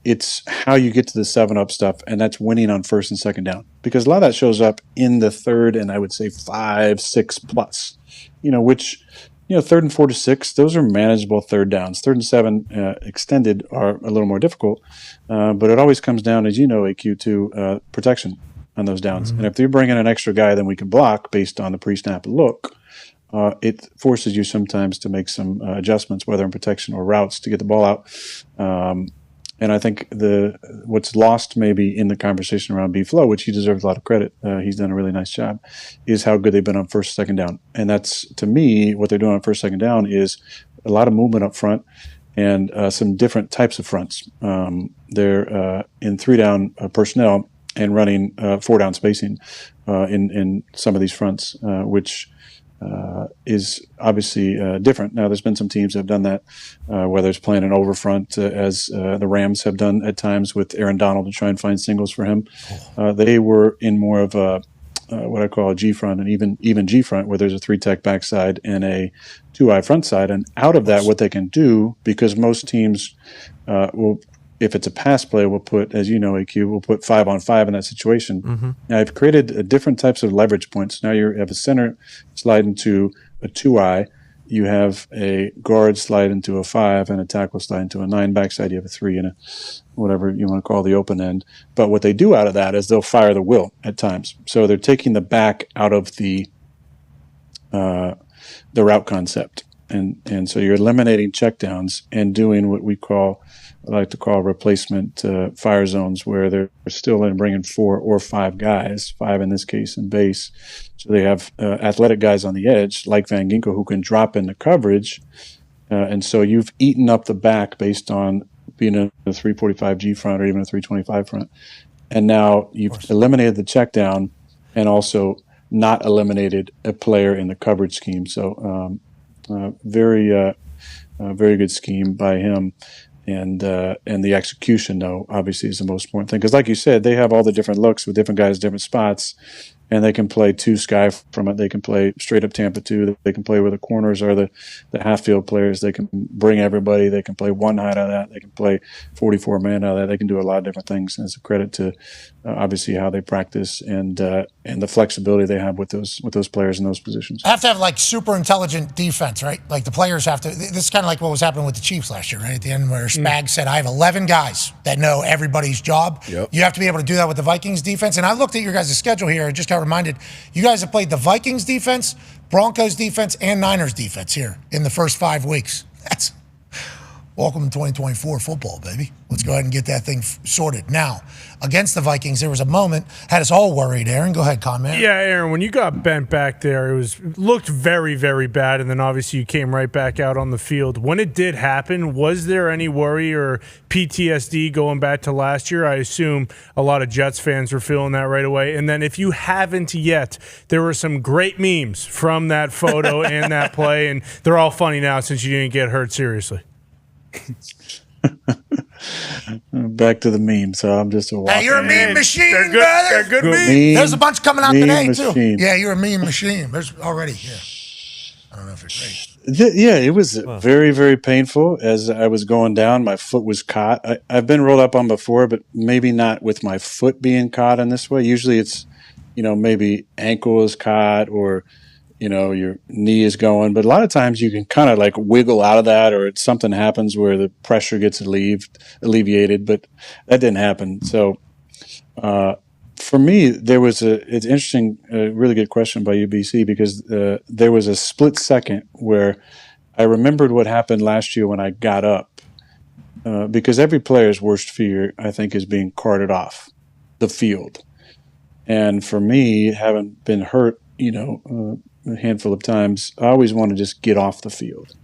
It's how you get to the 7-up stuff, and that's winning on first and second down. Because a lot of that shows up in the third and I would say 5, 6 plus, which – 3rd and 4 to 6, those are manageable third downs. 3rd and 7 extended are a little more difficult, but it always comes down, as you know, AQ, to protection on those downs. And if you're bringing an extra guy than we can block based on the pre-snap look, it forces you sometimes to make some adjustments, whether in protection or routes, to get the ball out. And I think what's lost maybe in the conversation around B-Flow, which he deserves a lot of credit, he's done a really nice job, is how good they've been on first, second down. And that's, to me, what they're doing on first, second down is a lot of movement up front and some different types of fronts. They're in 3-down personnel and running 4-down spacing in some of these fronts, which is obviously different. Now, there's been some teams that have done that, whether it's playing an overfront, as the Rams have done at times with Aaron Donald to try and find singles for him. They were in more of a what I call a G front, and even G front, where there's a 3-tech backside and a 2-eye front side. And out of that, what they can do, because most teams will, if it's a pass play, we'll put, as you know, AQ, we'll put 5-on-5 in that situation. Now, I've created different types of leverage points. Now you have a center slide into a 2-eye. You have a guard slide into a 5 and a tackle slide into a 9. Backside, you have a 3 and a whatever you want to call the open end. But what they do out of that is they'll fire the will at times. So they're taking the back out of the route concept. And so you're eliminating checkdowns and doing what I like to call replacement fire zones, where they're still in bringing 4 or 5 guys, 5 in this case in base. So they have athletic guys on the edge, like Van Ginkel, who can drop into coverage. And so you've eaten up the back based on being a 345 G front or even a 325 front. And now you've eliminated the check down and also not eliminated a player in the coverage scheme. So very good scheme by him. And the execution, though, obviously is the most important thing. Because like you said, they have all the different looks with different guys, different spots. And they can play 2 sky from it. They can play straight up Tampa 2. They can play where the corners are the half field players. They can bring everybody. They can play 1 height out of that. They can play 44 man out of that. They can do a lot of different things. And it's a credit to obviously how they practice and the flexibility they have with those players in those positions. Have to have like super intelligent defense, right? Like the players have to. This is kind of like what was happening with the Chiefs last year, right? At the end, where Spags said, "I have 11 guys that know everybody's job." Yep. You have to be able to do that with the Vikings defense. And I looked at your guys' schedule here and just got reminded, you guys have played the Vikings defense, Broncos defense, and Niners defense here in the first 5 weeks. That's welcome to 2024 football, baby. Let's go ahead and get that thing sorted. Now, against the Vikings, there was a moment, had us all worried. Aaron, go ahead, comment. Yeah, Aaron, when you got bent back there, it looked very, very bad, and then obviously you came right back out on the field. When it did happen, was there any worry or PTSD going back to last year? I assume a lot of Jets fans were feeling that right away. And then if you haven't yet, there were some great memes from that photo and that play, and they're all funny now since you didn't get hurt seriously. Back to the meme, so I'm just a walker. Hey, you're a meme machine, they're good, brother. They're good memes. There's a bunch coming out today, machine. too. Yeah, you're a meme machine. There's already, I don't know if it's great. Yeah, it was very, very painful as I was going down. My foot was caught. I've been rolled up on before, but maybe not with my foot being caught in this way. Usually it's, maybe ankle is caught or your knee is going, but a lot of times you can kind of like wiggle out of that, or something happens where the pressure gets alleviated, but that didn't happen. So, for me, it's interesting, really good question by UBC, because there was a split second where I remembered what happened last year when I got up, because every player's worst fear, I think, is being carted off the field. And for me, having been hurt, a handful of times, I always want to just get off the field.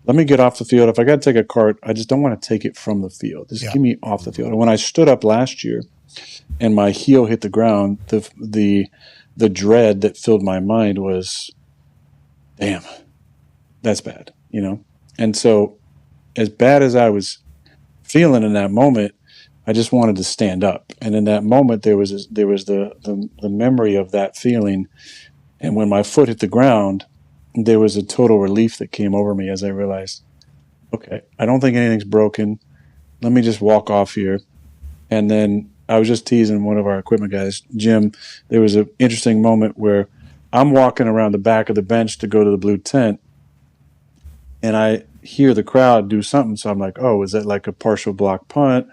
Let me get off the field. If I got to take a cart, I just don't want to take it from the field. Just give me off the field. And when I stood up last year and my heel hit the ground, the dread that filled my mind was, damn, that's bad, And so as bad as I was feeling in that moment, I just wanted to stand up. And in that moment, there was the memory of that feeling. And when my foot hit the ground, there was a total relief that came over me as I realized, okay, I don't think anything's broken. Let me just walk off here. And then I was just teasing one of our equipment guys, Jim. There was an interesting moment where I'm walking around the back of the bench to go to the blue tent, and I hear the crowd do something. So I'm like, oh, is that like a partial block punt,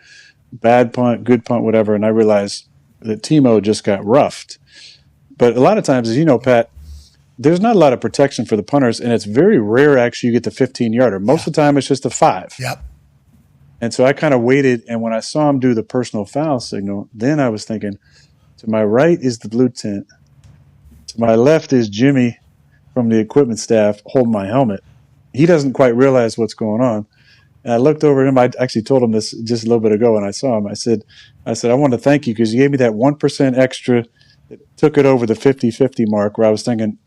bad punt, good punt, whatever? And I realized that Timo just got roughed. But a lot of times, as you know, Pat, there's not a lot of protection for the punters, and it's very rare actually you get the 15-yarder. Most of the time, it's just a 5. Yep. And so I kind of waited, and when I saw him do the personal foul signal, then I was thinking, to my right is the blue tent. To my left is Jimmy from the equipment staff holding my helmet. He doesn't quite realize what's going on. And I looked over at him. I actually told him this just a little bit ago, and I saw him. I said, I want to thank you because you gave me that 1% extra that took it over the 50-50 mark where I was thinking,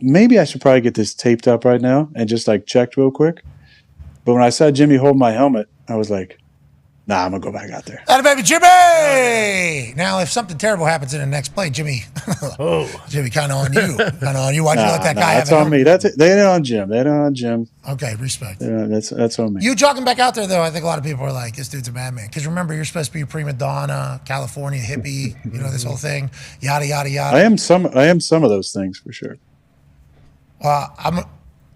maybe I should probably get this taped up right now and just like checked real quick. But when I saw Jimmy hold my helmet, I was like, nah, I'm going to go back out there. Atta baby, Jimmy! Now, if something terrible happens in the next play, Jimmy, Jimmy, kind of on you. Why'd you let that guy have it? That's on me. They did it on Jim. They did it on Jim. Okay, respect. Yeah, that's on me. You jogging back out there, though, I think a lot of people are like, this dude's a madman. Because remember, you're supposed to be a prima donna, California hippie, this whole thing, yada, yada, yada. I am some of those things for sure.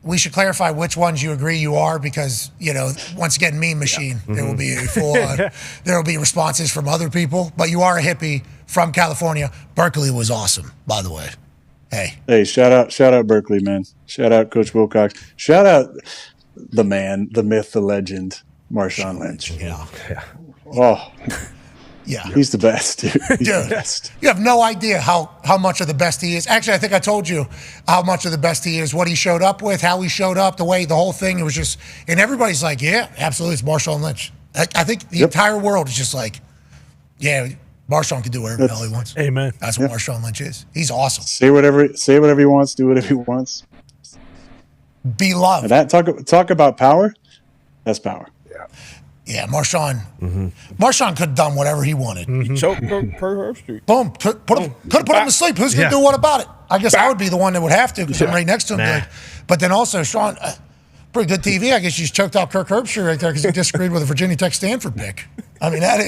We should clarify which ones you agree you are because, once again, meme machine. Yeah. There will be there will be responses from other people. But you are a hippie from California. Berkeley was awesome, by the way. Hey, shout out Berkeley, man. Shout out Coach Wilcox. Shout out the man, the myth, the legend, Marshawn Lynch. Yeah. Oh. Yeah. He's the best, dude. He's the best. You have no idea how much of the best he is. Actually, I think I told you how much of the best he is, what he showed up with, how he showed up, the whole thing. It was just, and everybody's like, yeah, absolutely, it's Marshawn Lynch. I think the entire world is just like, yeah, Marshawn can do whatever the hell he wants. Amen. That's what Marshawn Lynch is. He's awesome. Say whatever he wants, do whatever he wants. Be loved. And that talk about power, that's power. Yeah, Marshawn. Mm-hmm. Marshawn could have done whatever he wanted. Mm-hmm. Choked per Herb Street. Boom. Could have put him to sleep. Who's going to do what about it? I guess I would be the one that would have to because I'm right next to him. But then also, Sean, pretty good TV. I guess you just choked out Kirk Herbstreit right there because he disagreed with a Virginia Tech Stanford pick. I mean, that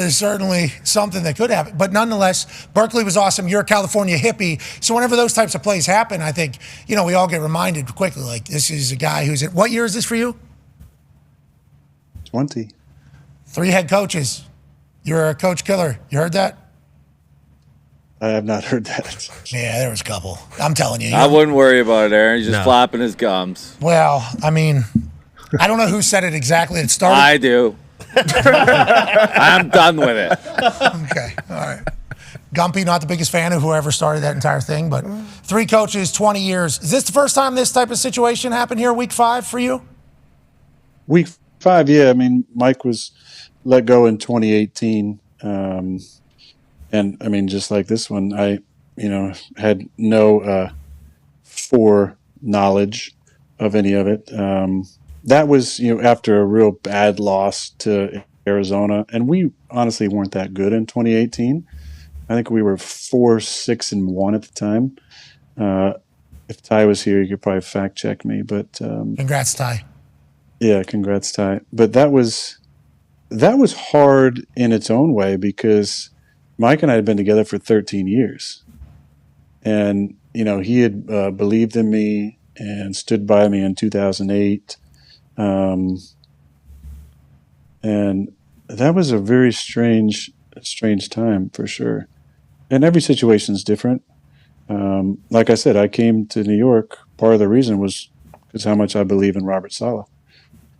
is certainly something that could happen. But nonetheless, Berkeley was awesome. You're a California hippie. So whenever those types of plays happen, I think, we all get reminded quickly, like, this is a guy who's in. What year is this for you? 20. 3 head coaches. You're a coach killer. You heard that? I have not heard that. Yeah, there was a couple. I'm telling you. I wouldn't worry about it, Aaron. He's just flapping his gums. Well, I mean, I don't know who said it exactly. It started. I do. I'm done with it. Okay, all right. Gumpy, not the biggest fan of whoever started that entire thing, but 3 coaches, 20 years. Is this the first time this type of situation happened here, week 5 for you? Week 5, yeah. I mean, Mike was let go in 2018. And I mean, just like this one, I, had no foreknowledge of any of it. That was, after a real bad loss to Arizona. And we honestly weren't that good in 2018. I think we were 4-6-1 at the time. If Ty was here, you could probably fact check me. But congrats, Ty. Yeah, congrats, Ty. But that was hard in its own way because Mike and I had been together for 13 years. And, he had believed in me and stood by me in 2008. And that was a very strange time for sure. And every situation is different. Like I said, I came to New York. Part of the reason was because how much I believe in Robert Saleh.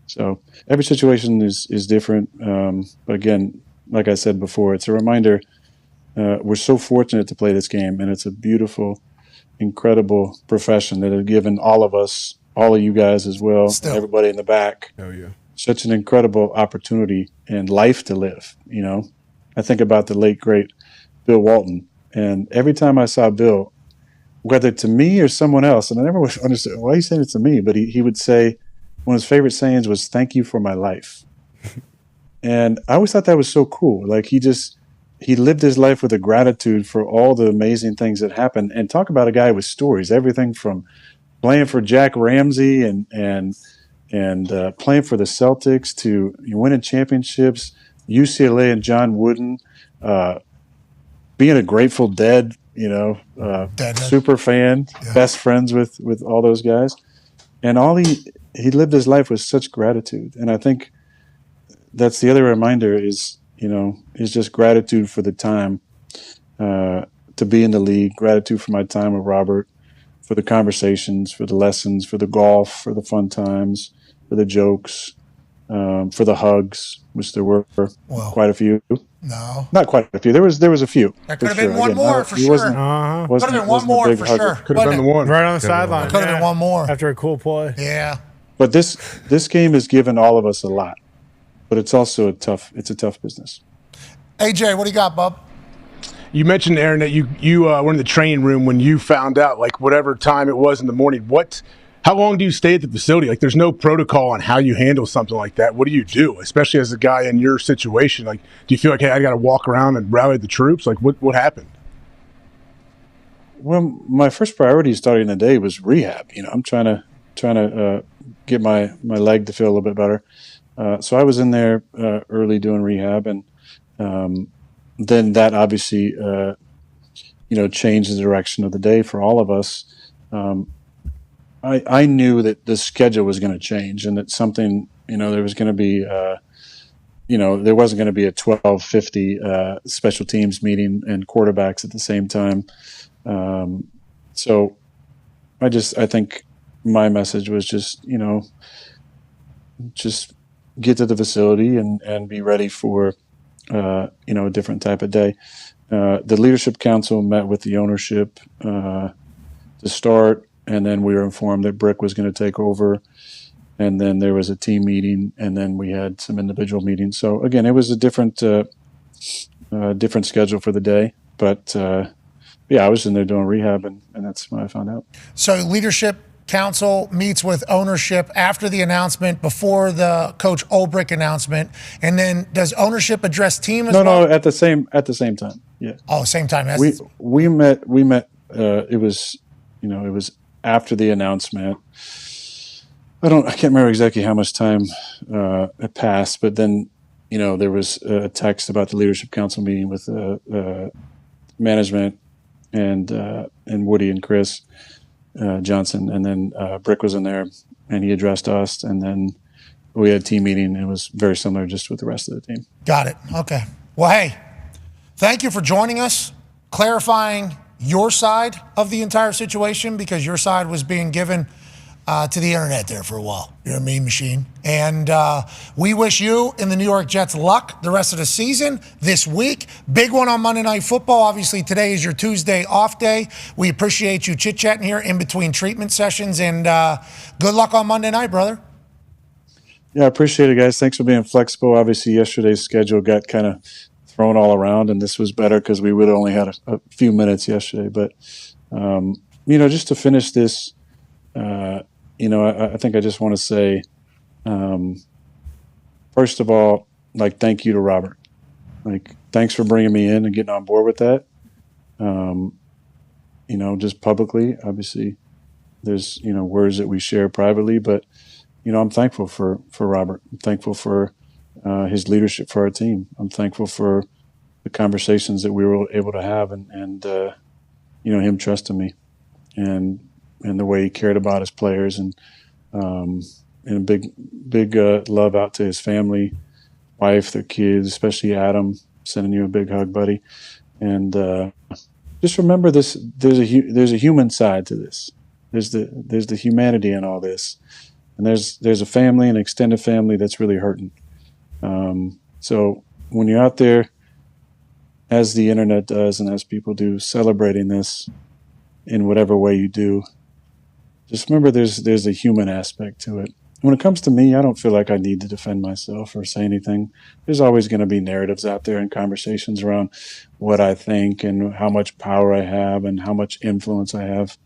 So every situation is different. But again, like I said before, it's a reminder we're so fortunate to play this game, and it's a beautiful, incredible profession that has given all of us, all of you guys as well, everybody in the back, such an incredible opportunity and life to live. You know, I think about the late great Bill Walton, and every time I saw Bill, whether to me or someone else, and I never understood why he's saying it to me, but he would say one of his favorite sayings was "Thank you for my life," and I always thought that was so cool. Like he lived his life with a gratitude for all the amazing things that happened. And talk about a guy with stories, everything from playing for Jack Ramsey and playing for the Celtics to winning championships, UCLA and John Wooden, being a Grateful Dead, super fan, best friends with all those guys. And he lived his life with such gratitude. And I think that's the other reminder is just gratitude for the time to be in the league, gratitude for my time with Robert, for the conversations, for the lessons, for the golf, for the fun times, for the jokes, for the hugs, which there were quite a few. No. Not quite a few. There was a few. There could have been one more for sure. Could have been one more for sure. Could have been the one. Right on the sideline. Could have been one more. After a cool play. Yeah. But this game has given all of us a lot. But it's also a tough business. AJ, what do you got, bub? You mentioned, Aaron, that you were in the training room when you found out, like whatever time it was in the morning. How long do you stay at the facility? Like, there's no protocol on how you handle something like that. What do you do, especially as a guy in your situation? Like, do you feel like, hey, I got to walk around and rally the troops? Like, what happened? Well, my first priority starting the day was rehab. I'm trying to get my leg to feel a little bit better. So I was in there early doing rehab, and then that obviously, changed the direction of the day for all of us. I knew that the schedule was going to change, and that something, there was going to be, there wasn't going to be a 12:50 special teams meeting and quarterbacks at the same time. So I think my message was just get to the facility and be ready for, a different type of day. The leadership council met with the ownership to start, and then we were informed that Brick was going to take over, and then there was a team meeting, and then we had some individual meetings. So again, it was a different schedule for the day, but I was in there doing rehab, and that's when I found out. So leadership council meets with ownership after the announcement, before the Coach Ulbrich announcement, and then does ownership address team as well? No, at the same time. Yeah. Oh, same time. We met. It was after the announcement. I can't remember exactly how much time had passed, but then there was a text about the leadership council meeting with management and Woody and Chris Johnson, and then Brick was in there, and he addressed us, and then we had a team meeting, and it was very similar just with the rest of the team. Got it. Okay. Well, hey, thank you for joining us, clarifying your side of the entire situation, because your side was being given to the internet there for a while. You're a mean machine. And we wish you and the New York Jets luck the rest of the season this week. Big one on Monday Night Football. Obviously, today is your Tuesday off day. We appreciate you chit-chatting here in between treatment sessions, and good luck on Monday night, brother. Yeah, I appreciate it, guys. Thanks for being flexible. Obviously, yesterday's schedule got kind of thrown all around, and this was better because we would have only had a few minutes yesterday. But, just to finish this, I think I just want to say, first of all, thank you to Robert. Thanks for bringing me in and getting on board with that. Just publicly, obviously, there's, words that we share privately, but, I'm thankful for Robert. I'm thankful for his leadership for our team. I'm thankful for the conversations that we were able to have, and him trusting me, and the way he cared about his players, and a big love out to his family, wife, their kids, especially Adam. Sending you a big hug, buddy. And just remember this: there's a human side to this. There's the humanity in all this, and there's a family, an extended family that's really hurting. So when you're out there, as the internet does and as people do, celebrating this in whatever way you do, just remember there's a human aspect to it. When it comes to me, I don't feel like I need to defend myself or say anything. There's always going to be narratives out there and conversations around what I think and how much power I have and how much influence I have.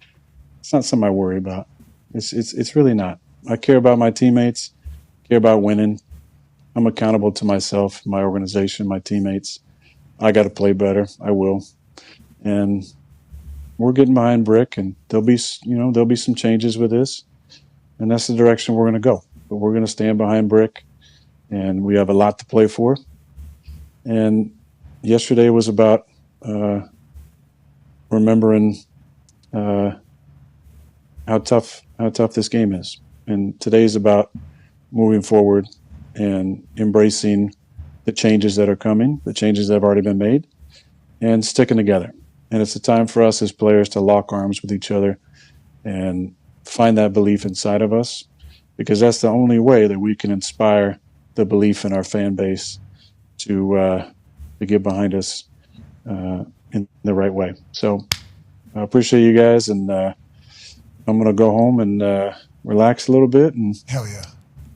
It's not something I worry about. It's really not. I care about my teammates, care about winning. I'm accountable to myself, my organization, my teammates. I got to play better. I will. And we're getting behind Brick, and there'll be some changes with this. And that's the direction we're going to go. But we're going to stand behind Brick, and we have a lot to play for. And yesterday was about remembering how tough this game is. And today's about moving forward and embracing the changes that are coming, the changes that have already been made, and sticking together. And it's a time for us as players to lock arms with each other and find that belief inside of us, because that's the only way that we can inspire the belief in our fan base to get behind us in the right way. So I appreciate you guys, and I'm going to go home and relax a little bit and hell yeah,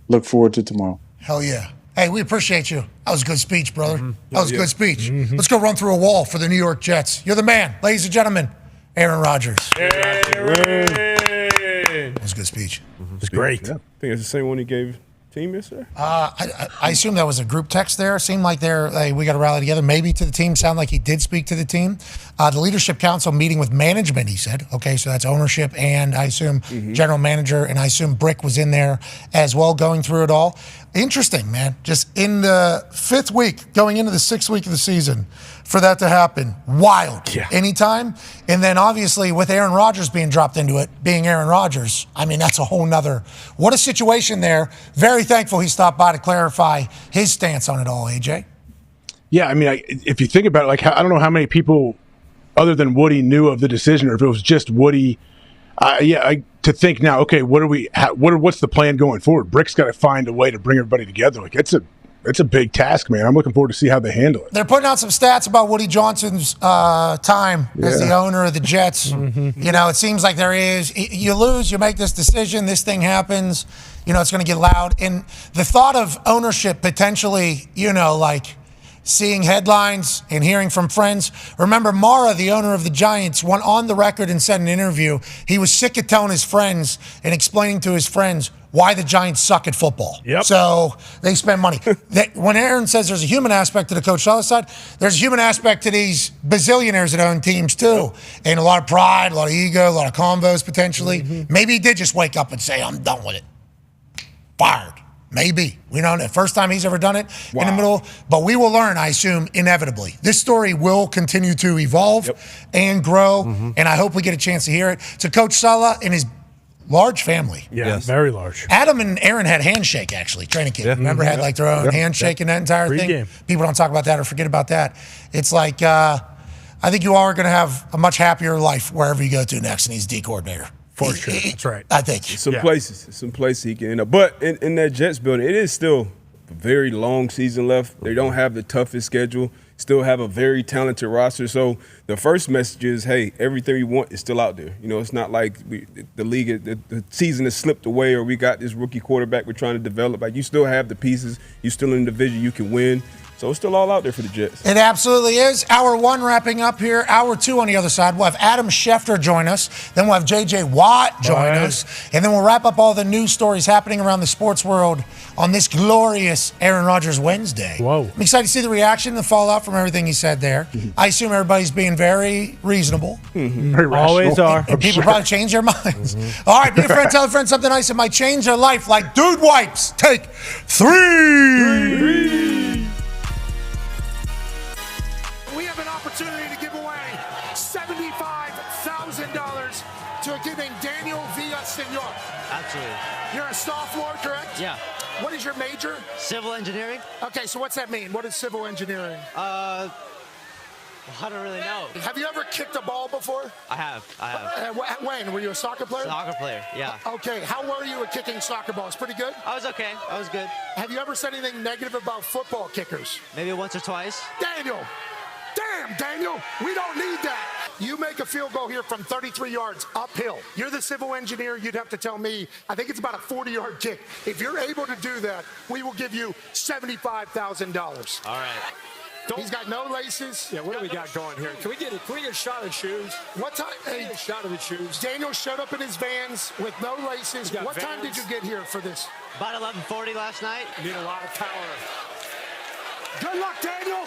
look forward to tomorrow. Hell yeah. Hey, we appreciate you. That was a good speech, brother. That was a good speech. Let's go run through a wall for the New York Jets. You're the man, ladies and gentlemen. Aaron Rodgers. That was a good speech. It was great. Yeah. I think it's the same one he gave team yesterday. I assume that was a group text there. Seemed like we got to rally together. Maybe to the team. Sound like he did speak to the team. The Leadership Council meeting with management, he said. Okay, so that's ownership and I assume general manager, and I assume Brick was in there as well going through it all. Interesting, man. Just in the 5th week, going into the 6th week of the season, for that to happen. Wild. Yeah. Anytime. And then obviously with Aaron Rodgers being dropped into it, being Aaron Rodgers, I mean, that's a whole nother, what a situation there. Very thankful he stopped by to clarify his stance on it all, AJ. Yeah, I mean, if you think about it, like, I don't know how many people other than Woody knew of the decision, or if it was just Woody. To think now, okay, what's the plan going forward? Brick's got to find a way to bring everybody together. Like, it's a big task, man. I'm looking forward to see how they handle it. They're putting out some stats about Woody Johnson's time as the owner of the Jets. You know, it seems like there is. You lose, you make this decision, this thing happens. You know, it's going to get loud. And the thought of ownership potentially, like seeing headlines and hearing from friends. Remember, Mara, the owner of the Giants, went on the record and said in an interview he was sick of telling his friends and explaining to his friends why the Giants suck at football. Yep. So they spend money. When Aaron says there's a human aspect to the Coach Saleh side, there's a human aspect to these bazillionaires that own teams too. And a lot of pride, a lot of ego, a lot of combos potentially. Maybe he did just wake up and say, I'm done with it. Fired. Maybe. We don't know. First time he's ever done it in the middle. But we will learn, I assume, inevitably. This story will continue to evolve and grow, and I hope we get a chance to hear it. To Coach Saleh and his large family. Yeah, very large. Adam and Aaron had handshake, actually, training camp. Remember, had like their own handshake and that entire thing? People don't talk about that or forget about that. It's like, I think you all are going to have a much happier life wherever you go to next, and he's D coordinator. For sure. That's right. I think. Some places he can end up. But in that Jets building, it is still a very long season left. They don't have the toughest schedule, still have a very talented roster. So the first message is, hey, everything we want is still out there. You know, it's not like the league, the season has slipped away, or we got this rookie quarterback we're trying to develop. Like, you still have the pieces. You're still in the division. You can win. So it's still all out there for the Jets. It absolutely is. Hour 1 wrapping up here. Hour 2 on the other side. We'll have Adam Schefter join us. Then we'll have J.J. Watt join us. And then we'll wrap up all the news stories happening around the sports world on this glorious Aaron Rodgers Wednesday. Whoa. I'm excited to see the reaction and the fallout from everything he said there. I assume everybody's being very reasonable. Very Always are. And people probably change their minds. All right, be a friend, tell a friend something nice that might change their life, like Dude Wipes. Take 3. Opportunity to give away $75,000 to a kid named Daniel Villasenor. Absolutely. You're a sophomore, correct? Yeah. What is your major? Civil engineering. Okay, so what's that mean? What is civil engineering? I don't really know. Have you ever kicked a ball before? I have. When? Were you a soccer player? Soccer player, yeah. Okay, how were you at kicking soccer balls? Pretty good? I was okay. I was good. Have you ever said anything negative about football kickers? Maybe once or twice. Daniel! Damn! Damn, Daniel, we don't need that. You make a field goal here from 33 yards uphill. You're the civil engineer. You'd have to tell me, I think it's about a 40-yard kick. If you're able to do that, we will give you $75,000. All right. He's got no laces. Yeah, what do we got going here? Can we get a shot of shoes? What time? Hey, a shot of the shoes. Daniel showed up in his Vans with no laces. What time did you get here for this? About 11:40 last night. You need a lot of power. Good luck, Daniel.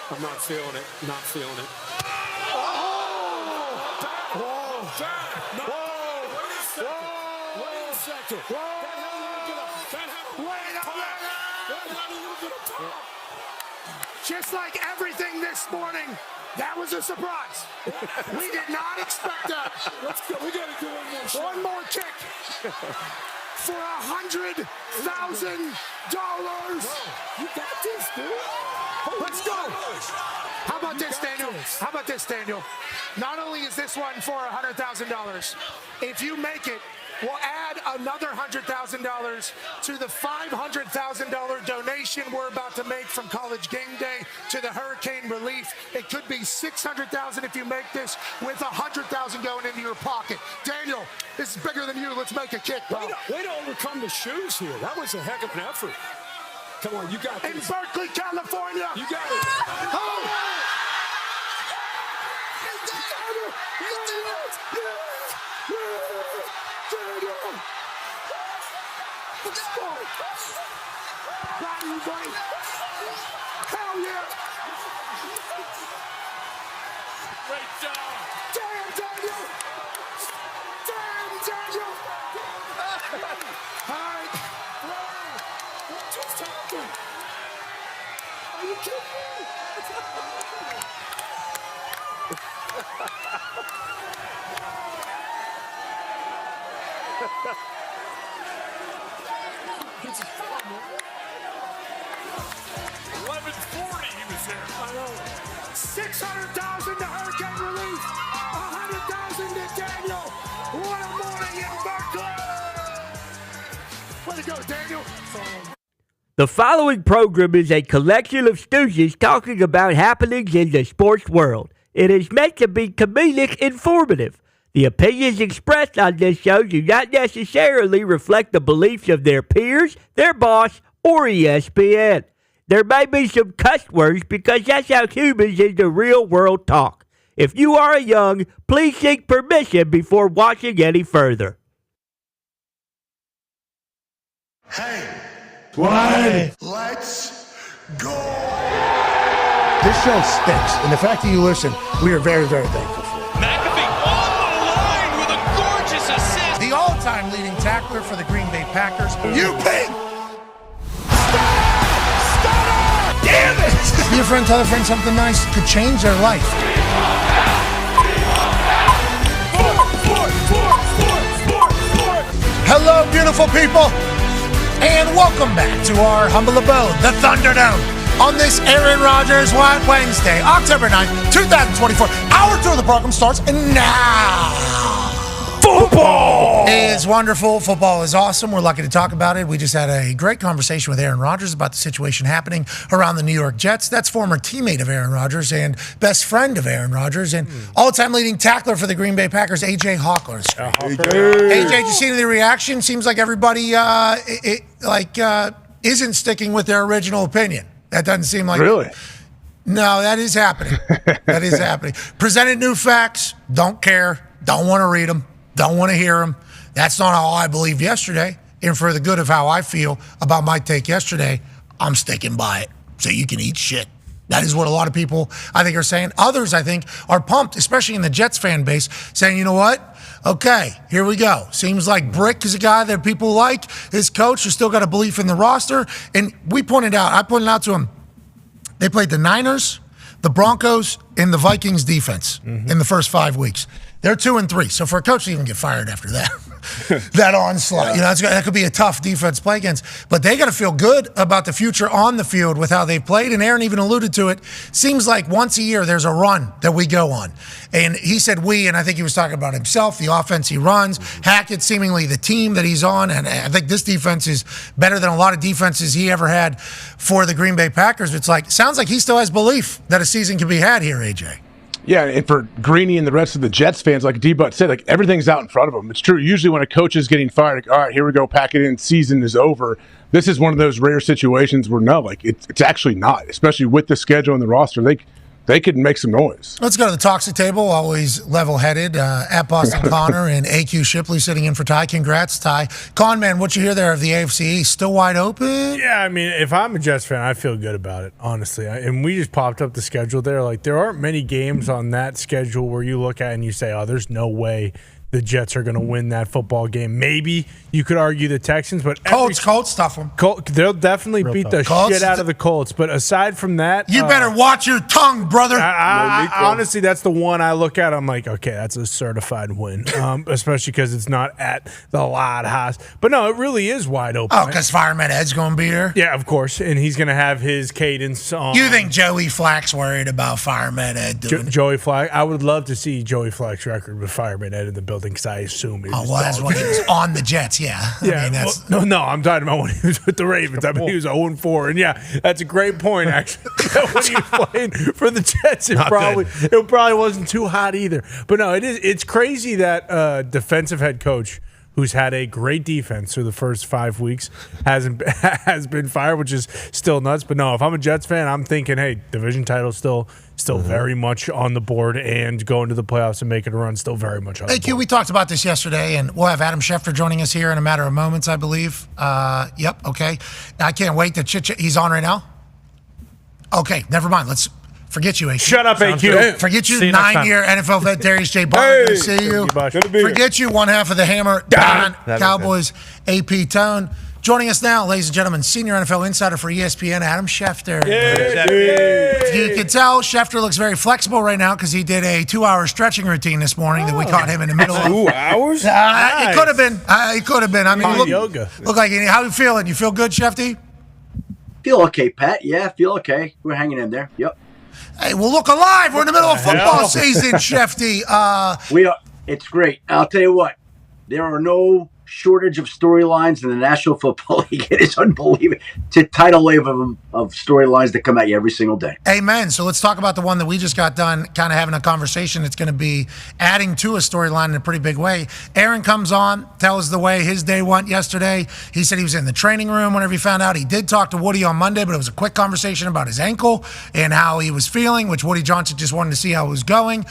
I'm not feeling it. Not feeling it. Wait a second. Just like everything this morning, that was a surprise. We did not expect that. Let's go. We got to do one more shot. One more kick for $100,000. You got this, dude. Let's go. How about this, Daniel? How about this, Daniel? Not only is this one for $100,000, if you make it, we'll add another $100,000 to the $500,000 donation we're about to make from College Game Day to the hurricane relief. It could be $600,000 if you make this, with $100,000 going into your pocket. Daniel, this is bigger than you. Let's make a kick, bro. Way to overcome the shoes here. That was a heck of an effort. Come on, you got this. In Berkeley, California. You got it. Oh! Hell yeah! Great job. Damn, Daniel! Damn, Daniel! All right. What just happened? Are you kidding me? It's fun, man. 11:40 he was there. I know. $600,000 to hurricane relief. $100,000 to Daniel. What a morning in Berkeley. Way to go, Daniel. The following program is a collection of stooges talking about happenings in the sports world. It is meant to be comedic informative. The opinions expressed on this show do not necessarily reflect the beliefs of their peers, their boss, or ESPN. There may be some cuss words because that's how humans in the real world talk. If you are young, please seek permission before watching any further. Hey, Why? let's go. This show stinks, and the fact that you listen, we are very, very thankful for. McAfee on the line with a gorgeous assist. The all-time leading tackler for the Green Bay Packers. You pink. Damn it! Be a friend, tell a friend something nice could change their life. Hello, beautiful people, and welcome back to our humble abode, the Thunderdome, on this Aaron Rodgers Wednesday, October 9th, 2024. Hour 2 of the program starts now. Football is wonderful. Football is awesome. We're lucky to talk about it. We just had a great conversation with Aaron Rodgers about the situation happening around the New York Jets. That's former teammate of Aaron Rodgers and best friend of Aaron Rodgers and all-time leading tackler for the Green Bay Packers, A.J. Hawker. AJ, did you see the reaction? Seems like everybody isn't sticking with their original opinion. That doesn't seem like... Really? No, that is happening. That is happening. Presented new facts. Don't care. Don't want to read them. Don't want to hear them. That's not how I believed yesterday. And for the good of how I feel about my take yesterday, I'm sticking by it. So you can eat shit. That is what a lot of people, I think, are saying. Others, I think, are pumped, especially in the Jets fan base, saying, you know what? Okay, here we go. Seems like Brick is a guy that people like. His coach has still got a belief in the roster. And I pointed out to him, they played the Niners, the Broncos, and the Vikings defense in the first 5 weeks. They're 2-3. So for a coach to even get fired after that, that onslaught, that could be a tough defense to play against. But they got to feel good about the future on the field with how they've played. And Aaron even alluded to it. Seems like once a year there's a run that we go on. And he said we, and I think he was talking about himself, the offense he runs, Hackett, seemingly the team that he's on. And I think this defense is better than a lot of defenses he ever had for the Green Bay Packers. It's like, sounds like he still has belief that a season can be had here, AJ. Yeah, and for Greeny and the rest of the Jets fans, like D-Butt said, like everything's out in front of them. It's true. Usually when a coach is getting fired, like, all right, here we go, pack it in, season is over. This is one of those rare situations where no, like it's actually not, especially with the schedule and the roster. They could make some noise. Let's go to the toxic table, always level-headed, at Boston Connor and AQ Shipley sitting in for Ty. Congrats, Ty. Con man, what you hear there of the AFC East? Still wide open? Yeah, I mean, if I'm a Jets fan, I feel good about it, honestly. And we just popped up the schedule there. Like, there aren't many games on that schedule where you look at and you say, oh, there's no way the Jets are going to win that football game. Maybe you could argue the Texans, but Colts stuff them. They'll definitely beat the shit out of the Colts. But aside from that, you better watch your tongue, brother. Honestly, that's the one I look at. I'm like, okay, that's a certified win, especially because it's not at the Loud House. But no, it really is wide open. Oh, because Fireman Ed's going to be here? Yeah, of course, and he's going to have his cadence on. You think Joey Flack's worried about Fireman Ed doing Joey Flack? I would love to see Joey Flack's record with Fireman Ed in the building because I assume he was that's when he was on the Jets, yeah. Yeah, I mean, no, I'm talking about when he was with the Ravens. I mean, he was 0-4, and yeah, that's a great point, actually. When he was playing for the Jets, it probably wasn't too hot either. But no, it's crazy that defensive head coach who's had a great defense through the first 5 weeks has been fired, which is still nuts. But no, if I'm a Jets fan, I'm thinking, hey, division title still very much on the board, and going to the playoffs and making a run still very much on the board. Q, we talked about this yesterday, and we'll have Adam Schefter joining us here in a matter of moments, I believe. Yep, okay. I can't wait to chit-chat. He's on right now? Okay, never mind. Let's forget you, AQ. Shut up, AQ. Forget you, 9-year NFL vet Darius J. Barber. Good to see you. Forget you, one half of the Hammer, Dahn, Cowboys, AP Tone. Joining us now, ladies and gentlemen, senior NFL insider for ESPN, Adam Schefter. You can tell Schefter looks very flexible right now because he did a 2-hour stretching routine this morning that we caught him in the middle of. 2 hours? Nice. It could have been. It could have been. I mean, yoga. Look like how you feeling? You feel good, Shefty? Feel okay, Pat. Yeah, feel okay. We're hanging in there. Yep. Hey, well, look alive. We're in the middle of football season, Shefty. We are. It's great. I'll tell you what. There are no shortage of storylines in the National Football League. It is unbelievable. It's a tidal wave of storylines that come at you every single day. Amen. So let's talk about the one that we just got done kind of having a conversation. It's going to be adding to a storyline in a pretty big way. Aaron comes on, tells the way his day went yesterday. He said he was in the training room whenever he found out. He did talk to Woody on Monday, but it was a quick conversation about his ankle and how he was feeling, which Woody Johnson just wanted to see how it was going.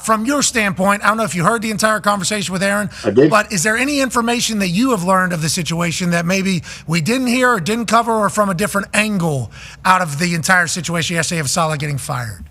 From your standpoint, I don't know if you heard the entire conversation with Aaron, I did. But is there any information that you have learned of the situation that maybe we didn't hear or didn't cover, or from a different angle out of the entire situation yesterday of Saleh getting fired?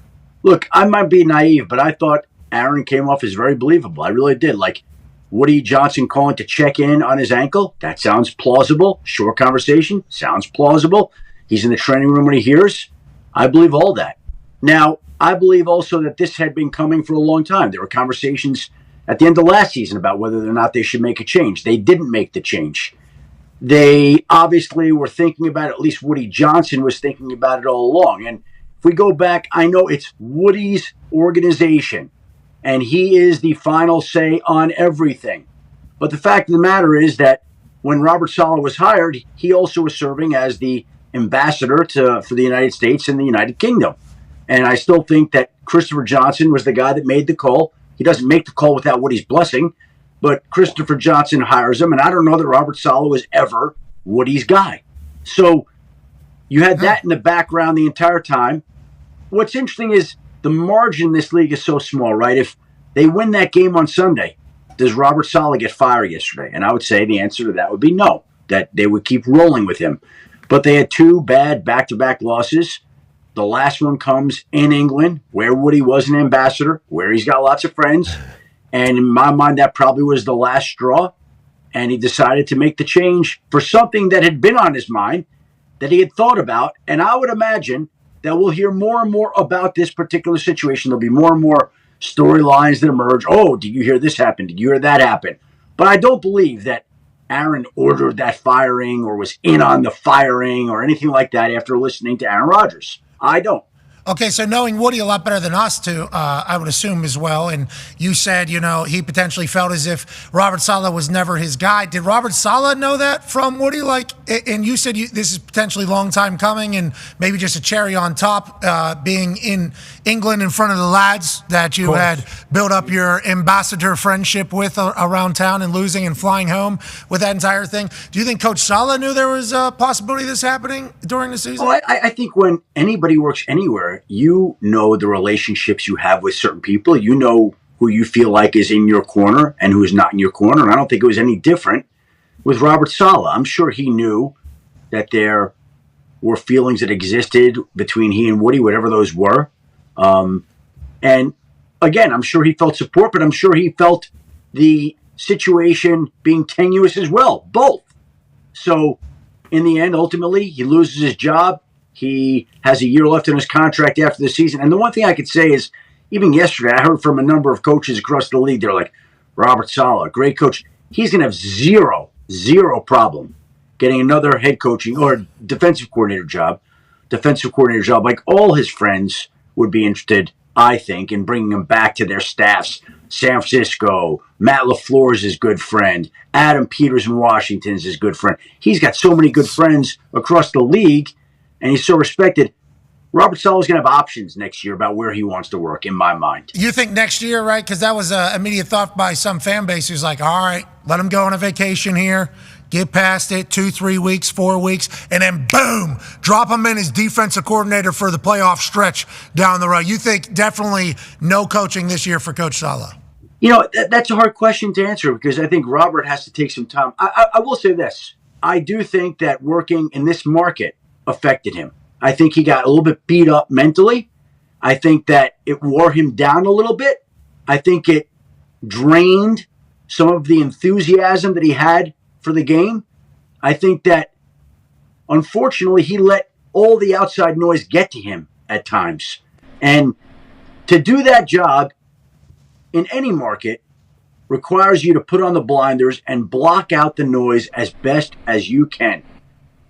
Look, I might be naive, but I thought Aaron came off as very believable. I really did. Like Woody Johnson calling to check in on his ankle, that sounds plausible. Short conversation, sounds plausible. He's in the training room when he hears. I believe all that. Now, I believe also that this had been coming for a long time. There were conversations at the end of last season about whether or not they should make a change. They didn't make the change. They obviously were thinking about it. At least Woody Johnson was thinking about it all along. And if we go back, I know it's Woody's organization, and he is the final say on everything. But the fact of the matter is that when Robert Saleh was hired, he also was serving as the ambassador for the United States and the United Kingdom. And I still think that Christopher Johnson was the guy that made the call. He doesn't make the call without Woody's blessing, but Christopher Johnson hires him, and I don't know that Robert Saleh was ever Woody's guy. So you had that in the background the entire time. What's interesting is the margin in this league is so small, right? If they win that game on Sunday, does Robert Saleh get fired yesterday? And I would say the answer to that would be no, that they would keep rolling with him. But they had 2 bad back-to-back losses. The last one comes in England, where Woody was an ambassador, where he's got lots of friends. And in my mind, that probably was the last straw. And he decided to make the change for something that had been on his mind, that he had thought about. And I would imagine that we'll hear more and more about this particular situation. There'll be more and more storylines that emerge. Oh, did you hear this happen? Did you hear that happen? But I don't believe that Aaron ordered that firing or was in on the firing or anything like that after listening to Aaron Rodgers. I don't. Okay, so knowing Woody a lot better than us too, I would assume as well. And you said, he potentially felt as if Robert Saleh was never his guy. Did Robert Saleh know that from Woody? And you said this is potentially a long time coming, and maybe just a cherry on top, being in England in front of the lads that you had built up your ambassador friendship with around town, and losing and flying home with that entire thing. Do you think Coach Saleh knew there was a possibility of this happening during the season? Well, I think when anybody works anywhere, you know the relationships you have with certain people. You know who you feel like is in your corner and who is not in your corner. And I don't think it was any different with Robert Saleh. I'm sure he knew that there were feelings that existed between he and Woody, whatever those were. And again, I'm sure he felt support, but I'm sure he felt the situation being tenuous as well, both. So in the end, ultimately, he loses his job. He has a year left in his contract after the season. And the one thing I could say is, even yesterday, I heard from a number of coaches across the league. They're like, Robert Saleh, great coach. He's going to have zero problem getting another head coaching or defensive coordinator job. Like all his friends would be interested, I think, in bringing him back to their staffs. San Francisco, Matt LaFleur is his good friend. Adam Peters in Washington is his good friend. He's got so many good friends across the league, and he's so respected. Robert Saleh is going to have options next year about where he wants to work, in my mind. You think next year, right? Because that was an immediate thought by some fan base who's like, all right, let him go on a vacation here, get past it, 2, 3 weeks, 4 weeks, and then boom, drop him in as defensive coordinator for the playoff stretch down the road. You think definitely no coaching this year for Coach Saleh? That's a hard question to answer because I think Robert has to take some time. I will say this. I do think that working in this market affected him. I think he got a little bit beat up mentally. I think that it wore him down a little bit. I think it drained some of the enthusiasm that he had for the game. I think that, unfortunately, he let all the outside noise get to him at times. And to do that job in any market requires you to put on the blinders and block out the noise as best as you can.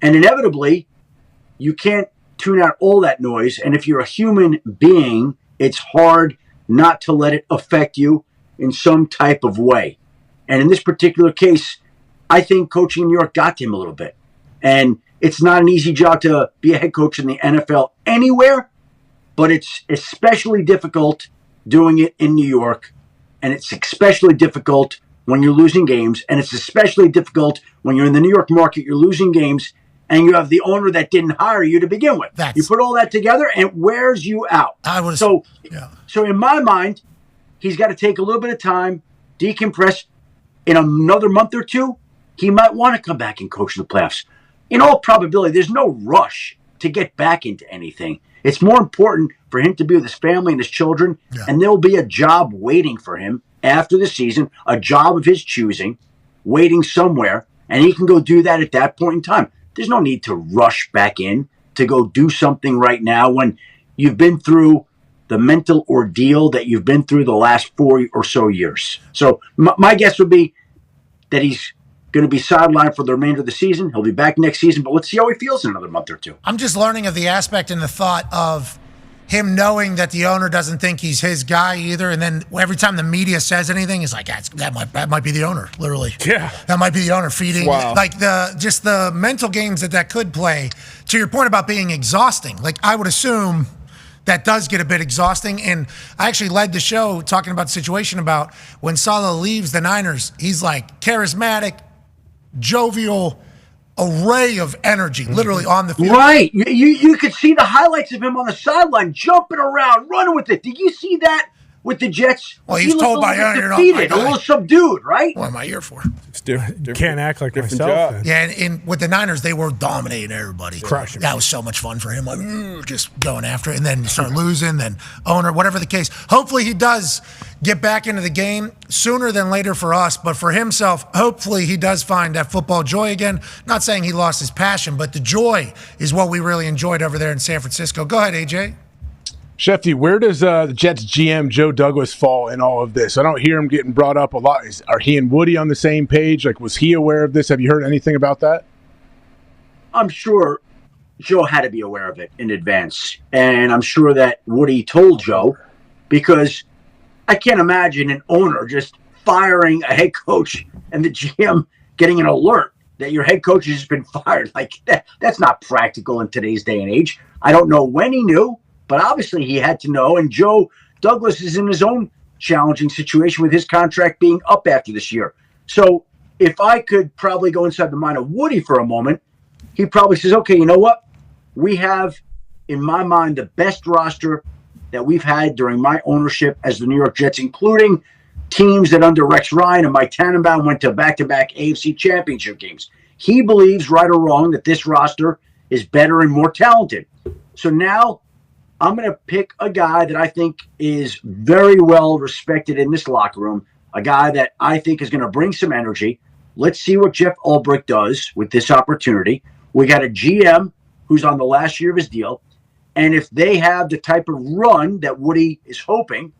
And inevitably, you can't tune out all that noise. And if you're a human being, it's hard not to let it affect you in some type of way. And in this particular case, I think coaching in New York got to him a little bit. And it's not an easy job to be a head coach in the NFL anywhere, but it's especially difficult doing it in New York. And it's especially difficult when you're losing games. And it's especially difficult when you're in the New York market, you're losing games, and you have the owner that didn't hire you to begin with. You put all that together, and it wears you out. So in my mind, he's got to take a little bit of time, decompress. In another month or two, he might want to come back and coach in the playoffs. In all probability, there's no rush to get back into anything. It's more important for him to be with his family and his children, and there'll be a job waiting for him after the season, a job of his choosing, waiting somewhere, and he can go do that at that point in time. There's no need to rush back in to go do something right now when you've been through the mental ordeal that you've been through the last 4 or so years. So my guess would be that he's going to be sidelined for the remainder of the season. He'll be back next season, but let's see how he feels in another month or two. I'm just learning of the aspect and the thought of him knowing that the owner doesn't think he's his guy either. And then every time the media says anything, he's like, that might be the owner, literally. Yeah. That might be the owner feeding. Wow. Like the mental games that could play. To your point about being exhausting, like I would assume that does get a bit exhausting. And I actually led the show talking about the situation about when Saleh leaves the Niners, he's like charismatic, jovial, array of energy, literally on the field. Right. You could see the highlights of him on the sideline, jumping around, running with it. Did you see that with the Jets? Well, he's told by Aaron, defeated, a little subdued, right? What am I here for? Can't act like myself. Yeah, and with the Niners, they were dominating everybody. Crushing. That was so much fun for him. Like, just going after it. And then you start losing, then owner, whatever the case. Hopefully he does get back into the game sooner than later for us. But for himself, hopefully he does find that football joy again. Not saying he lost his passion, but the joy is what we really enjoyed over there in San Francisco. Go ahead, AJ. Shefty, where does the Jets GM Joe Douglas fall in all of this? I don't hear him getting brought up a lot. Are he and Woody on the same page? Like, was he aware of this? Have you heard anything about that? I'm sure Joe had to be aware of it in advance. And I'm sure that Woody told Joe, because I can't imagine an owner just firing a head coach and the GM getting an alert that your head coach has been fired. Like, that's not practical in today's day and age. I don't know when he knew, but obviously he had to know. And Joe Douglas is in his own challenging situation with his contract being up after this year. So if I could probably go inside the mind of Woody for a moment, he probably says, okay, you know what? We have, in my mind, the best roster that we've had during my ownership as the New York Jets, including teams that under Rex Ryan and Mike Tannenbaum went to back-to-back AFC championship games. He believes, right or wrong, that this roster is better and more talented. So now I'm going to pick a guy that I think is very well respected in this locker room, a guy that I think is going to bring some energy. Let's see what Jeff Ulbrich does with this opportunity. We got a GM who's on the last year of his deal. And if they have the type of run that Woody is hoping,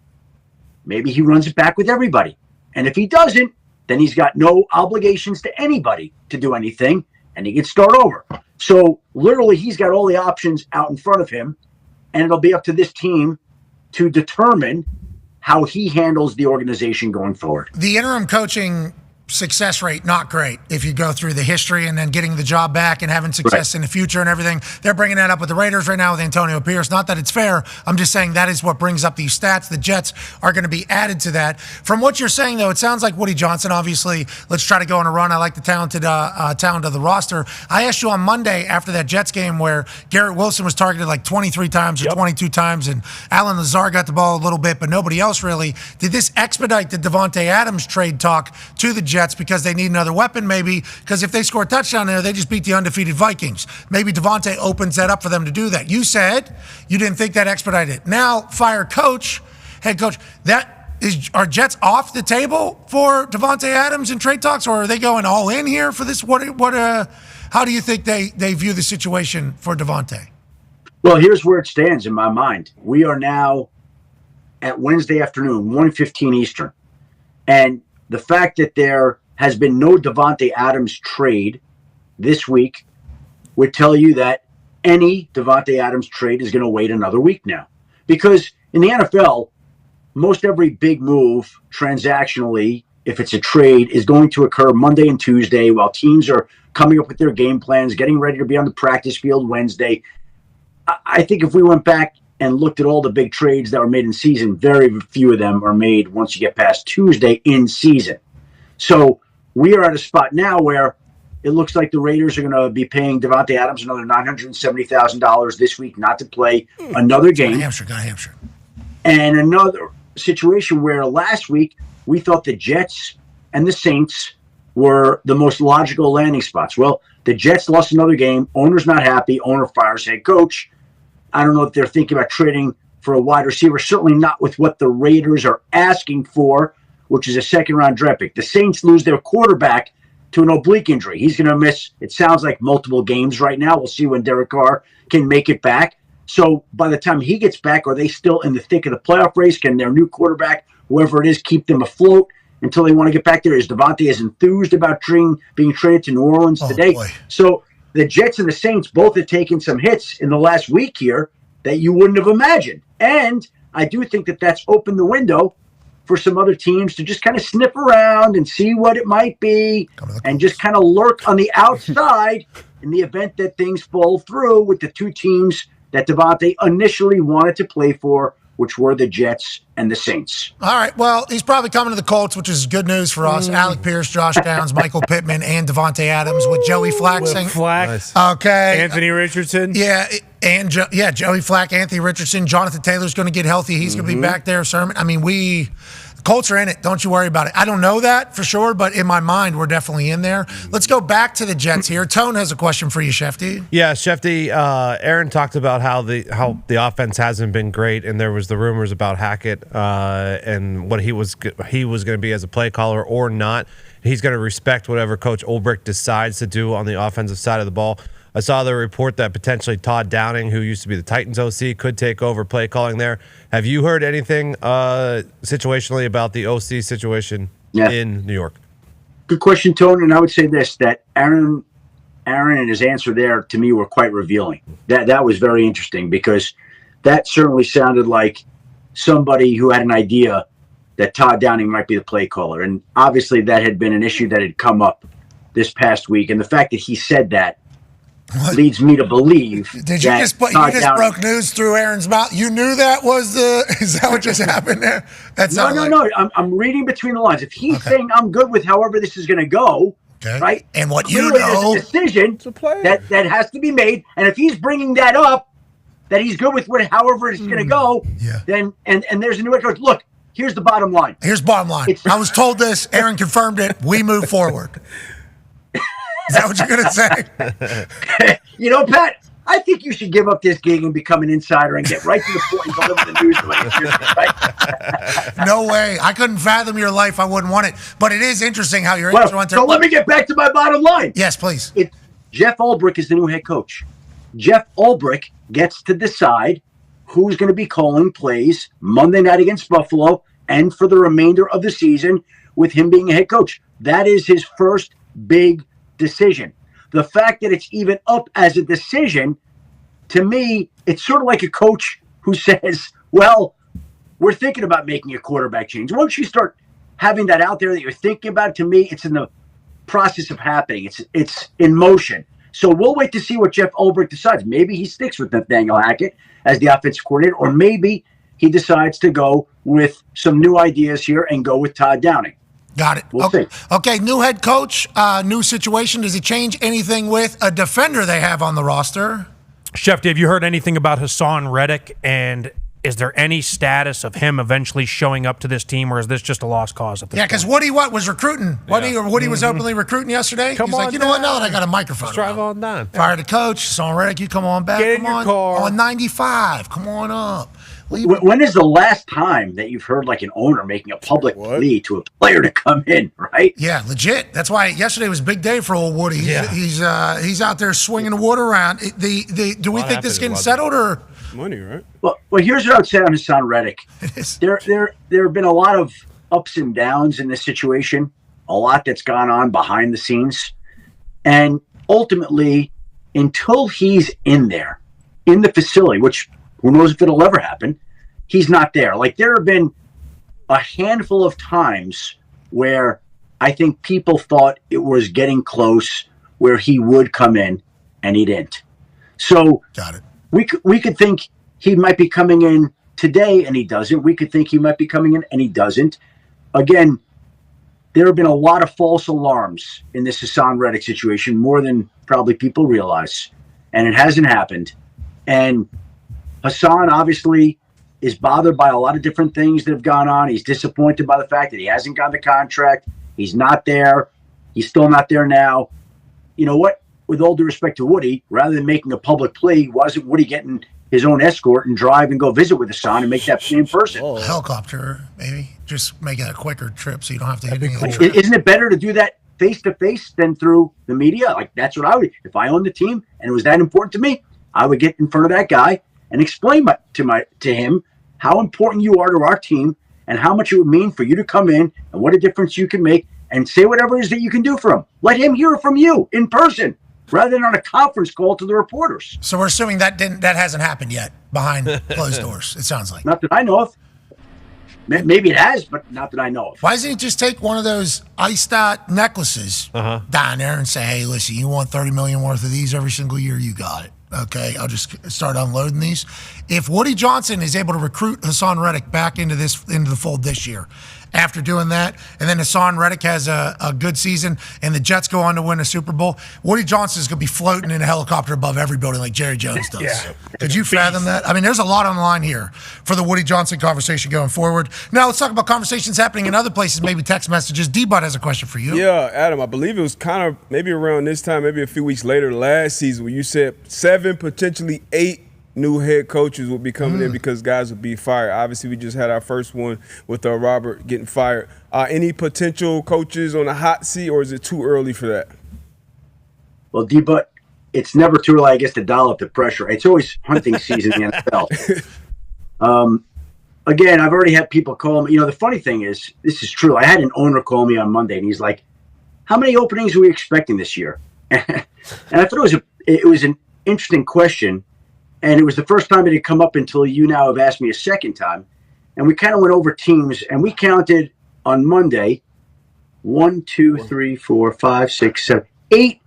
maybe he runs it back with everybody. And if he doesn't, then he's got no obligations to anybody to do anything, and he can start over. So literally he's got all the options out in front of him, and it'll be up to this team to determine how he handles the organization going forward. The interim coaching success rate, not great if you go through the history and then getting the job back and having success in the future and everything. They're bringing that up with the Raiders right now with Antonio Pierce. Not that it's fair. I'm just saying that is what brings up these stats. The Jets are going to be added to that. From what you're saying, though, it sounds like Woody Johnson, obviously, let's try to go on a run. I like the talented talent of the roster. I asked you on Monday after that Jets game where Garrett Wilson was targeted like 23 times or 22 times, and Alan Lazar got the ball a little bit, but nobody else really. Did this expedite the Davante Adams trade talk to the Jets because they need another weapon, maybe? Because if they score a touchdown there, they just beat the undefeated Vikings. Maybe Davante opens that up for them to do that. You said you didn't think that expedited it. Now, fire coach, head coach. Are Jets off the table for Davante Adams in trade talks, or are they going all in here for this? How do you think they view the situation for Davante? Well, here's where it stands in my mind. We are now at Wednesday afternoon, 1:15 Eastern. And the fact that there has been no Davante Adams trade this week would tell you that any Davante Adams trade is going to wait another week now. Because in the NFL, most every big move transactionally, if it's a trade, is going to occur Monday and Tuesday while teams are coming up with their game plans, getting ready to be on the practice field Wednesday. I think if we went back and looked at all the big trades that were made in season, very few of them are made once you get past Tuesday in season. So we are at a spot now where it looks like the Raiders are going to be paying Davante Adams another $970,000 this week not to play another game. Got Hampshire. And another situation where last week we thought the Jets and the Saints were the most logical landing spots. Well, the Jets lost another game. Owner's not happy. Owner fires head coach. I don't know if they're thinking about trading for a wide receiver, certainly not with what the Raiders are asking for, which is a second-round draft pick. The Saints lose their quarterback to an oblique injury. He's going to miss, it sounds like, multiple games right now. We'll see when Derek Carr can make it back. So by the time he gets back, are they still in the thick of the playoff race? Can their new quarterback, whoever it is, keep them afloat until they want to get back there? Is Davante as enthused about being traded to New Orleans today? Boy. So the Jets and the Saints both have taken some hits in the last week here that you wouldn't have imagined. And I do think that that's opened the window for some other teams to just kind of sniff around and see what it might be and just kind of lurk on the outside in the event that things fall through with the two teams that Davante initially wanted to play for, which were the Jets and the Saints. All right, well, he's probably coming to the Colts, which is good news for us. Alec Pierce, Josh Downs, Michael Pittman, and Davante Adams with Joey Flack. Nice. Okay. Anthony Richardson. Yeah, and Joey Flack, Anthony Richardson. Jonathan Taylor's going to get healthy. He's going to be back there. Sermon. I mean, Colts are in it. Don't you worry about it. I don't know that for sure, but in my mind, we're definitely in there. Let's go back to the Jets here. Tone has a question for you, Shefty. Yeah, Shefty. Aaron talked about how the offense hasn't been great, and there was the rumors about Hackett and what he was going to be as a play caller or not. He's going to respect whatever Coach Ulbrich decides to do on the offensive side of the ball. I saw the report that potentially Todd Downing, who used to be the Titans OC, could take over play calling there. Have you heard anything situationally about the OC situation in New York? Good question, Tone. And I would say this, that Aaron and his answer there to me were quite revealing. That was very interesting because that certainly sounded like somebody who had an idea that Todd Downing might be the play caller. And obviously that had been an issue that had come up this past week. And the fact that he said that leads me to believe Did you just broke news through Aaron's mouth? You knew that was is that what just happened there? No. I'm reading between the lines. If he's saying I'm good with however this is going to go, right? And what clearly you know, there's a decision that has to be made. And if he's bringing that up, that he's good with however it's going to go, then and there's a new head coach. Look, here's the bottom line. Here's bottom line. I was told this. Aaron confirmed it. We move forward. Is that what you're going to say? You know, Pat, I think you should give up this gig and become an insider and get right to the point and deliver the news the way it should be, right? No way. I couldn't fathom your life. I wouldn't want it. But it is interesting how your answer went there. So let me get back to my bottom line. Yes, please. Jeff Ulbrich is the new head coach. Jeff Ulbrich gets to decide who's going to be calling plays Monday night against Buffalo and for the remainder of the season with him being a head coach. That is his first big decision. The fact that it's even up as a decision, to me, it's sort of like a coach who says, well, we're thinking about making a quarterback change. Once you start having that out there that you're thinking about, to me, it's in the process of happening. It's in motion. So we'll wait to see what Jeff Ulbrich decides. Maybe he sticks with Nathaniel Hackett as the offensive coordinator, or maybe he decides to go with some new ideas here and go with Todd Downing. Got it. We'll see. Okay, new head coach, new situation. Does it change anything with a defender they have on the roster? Schefter, have you heard anything about Hassan Reddick? And is there any status of him eventually showing up to this team, or is this just a lost cause at this point? Because Woody was recruiting. Woody was openly recruiting yesterday. He's like, you know what? Now that I got a microphone, drive on down. Fire the coach. Hassan Reddick, you come on back. Get in your car. On 95. Come on up. When is the last time that you've heard like an owner making a public plea to a player to come in, right? Yeah, legit. That's why yesterday was a big day for old Woody. He's out there swinging the wood around. Do we think this is getting settled or money, right? Well, here's what I would say on Hassan Reddick. There have been a lot of ups and downs in this situation, a lot that's gone on behind the scenes. And ultimately, until he's in there, in the facility, which who knows if it'll ever happen, he's not there. Like, there have been a handful of times where I think people thought it was getting close where he would come in, and he didn't. So got it. We could think he might be coming in today, and he doesn't. We could think he might be coming in, and he doesn't. Again, there have been a lot of false alarms in this Hassan Reddick situation, more than probably people realize, and it hasn't happened. And Hassan obviously is bothered by a lot of different things that have gone on. He's disappointed by the fact that he hasn't gotten the contract. He's not there. He's still not there now. You know what? With all due respect to Woody, rather than making a public plea, why isn't Woody getting his own escort and drive and go visit with Hassan and make that plea in person? A helicopter, maybe. Just making a quicker trip so you don't have to hit any of the trip. Isn't it better to do that face-to-face than through the media? Like, that's what I would. If I owned the team and it was that important to me, I would get in front of that guy and explain to him how important you are to our team and how much it would mean for you to come in and what a difference you can make, and say whatever it is that you can do for him. Let him hear from you in person rather than on a conference call to the reporters. So we're assuming that hasn't happened yet behind closed doors, it sounds like. Not that I know of. Maybe it has, but not that I know of. Why doesn't he just take one of those iced out necklaces down there and say, hey, listen, you want $30 million worth of these every single year? You got it. Okay, I'll just start unloading these. If Woody Johnson is able to recruit Hassan Reddick back into the fold this year, after doing that, and then Hassan Reddick has a good season, and the Jets go on to win a Super Bowl, Woody Johnson is going to be floating in a helicopter above every building like Jerry Jones does. Yeah. Could you fathom that? I mean, there's a lot on the line here for the Woody Johnson conversation going forward. Now, let's talk about conversations happening in other places, maybe text messages. D-Bud has a question for you. Yeah, Adam, I believe it was kind of maybe around this time, maybe a few weeks later last season, where you said 7, potentially 8 new head coaches will be coming in because guys will be fired. Obviously, we just had our first one with Robert getting fired. Any potential coaches on the hot seat, or is it too early for that? Well, D-But, it's never too early, I guess, to dial up the pressure. It's always hunting season in the NFL. Again, I've already had people call me. The funny thing is, this is true. I had an owner call me on Monday, and he's like, "How many openings are we expecting this year?" And I thought it was an interesting question, and it was the first time it had come up until you now have asked me a second time. And we kind of went over teams, and we counted on Monday 1, 2, 3, 4, 5, 6, 7, 8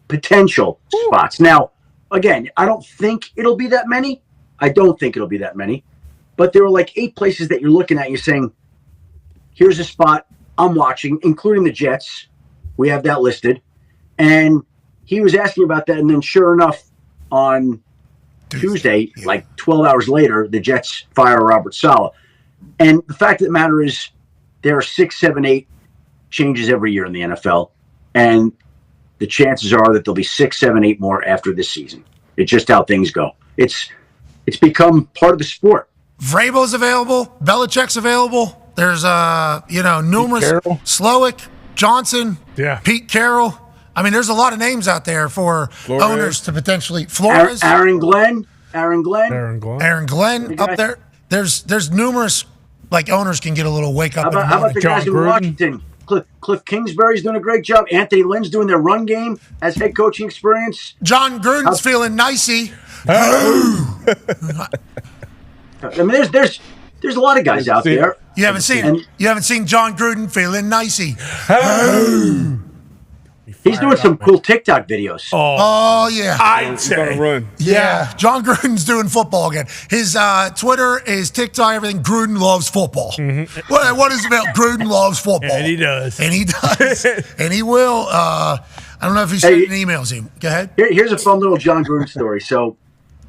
potential spots. Now, again, I don't think it'll be that many. But there were like 8 places that you're looking at. You're saying, here's a spot I'm watching, including the Jets. We have that listed. And he was asking about that. And then sure enough, on Tuesday, like 12 hours later, the Jets fire Robert Saleh. And the fact of the matter is there are 6, 7, 8 changes every year in the NFL. And the chances are that there'll be 6, 7, 8 more after this season. It's just how things go. It's become part of the sport. Vrabel's available. Belichick's available. There's numerous Slowick, Johnson, Pete Carroll. I mean, there's a lot of names out there for owners to potentially Flores. Aaron Glenn up there. There's numerous owners can get a little wake up. How about the guys in Washington? Cliff Kingsbury's doing a great job. Anthony Lynn's doing their run game, has head coaching experience. John Gruden's feeling nicey. I mean, there's a lot of guys out there. You haven't seen John Gruden feeling nicey. He's doing some cool TikTok videos. Oh yeah, I'd say. Run. Yeah, John Gruden's doing football again. His Twitter, his TikTok, everything. Gruden loves football. Mm-hmm. What is it about? Gruden loves football, and he does, and he will. I don't know if he's sending emails in. Go ahead. Here's a fun little John Gruden story. So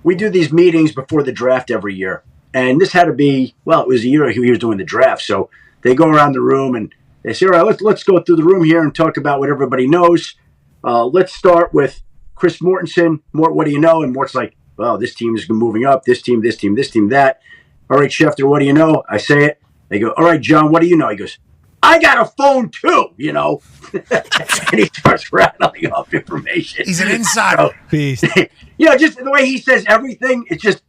we do these meetings before the draft every year, and this had to be it was a year he was doing the draft. So they go around the room and they say, all right, let's go through the room here and talk about what everybody knows. Let's start with Chris Mortensen. Mort, what do you know? And Mort's like, well, this team is moving up. This team, that. All right, Schefter, what do you know? I say it. They go, all right, John, what do you know? He goes, I got a phone too, and he starts rattling off information. He's an insider. Beast. Just the way he says everything, it's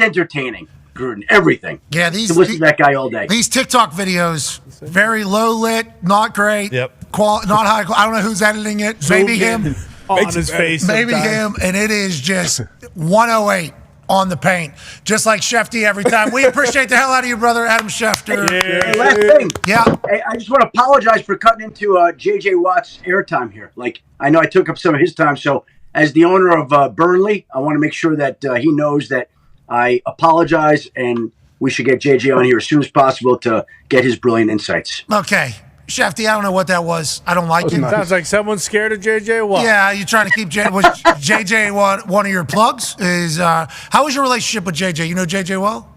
entertaining. Gruden, everything. Yeah, listen to that guy all day. These TikTok videos, very low lit, not great. Yep. Not high. I don't know who's editing it. Maybe him. On his face. Maybe him. And it is just 108 on the paint, just like Schefty every time. We appreciate the hell out of you, brother, Adam Schefter. Hey, last thing. Yeah. Hey, I just want to apologize for cutting into J.J. Watt's airtime here. I know I took up some of his time, so as the owner of Burnley, I want to make sure that he knows that I apologize, and we should get JJ on here as soon as possible to get his brilliant insights. Okay. Shefty, I don't know what that was. I don't like it. Sounds like someone's scared of JJ Watt. Yeah, you're trying to keep was JJ one of your plugs? How is your relationship with JJ? You know JJ well?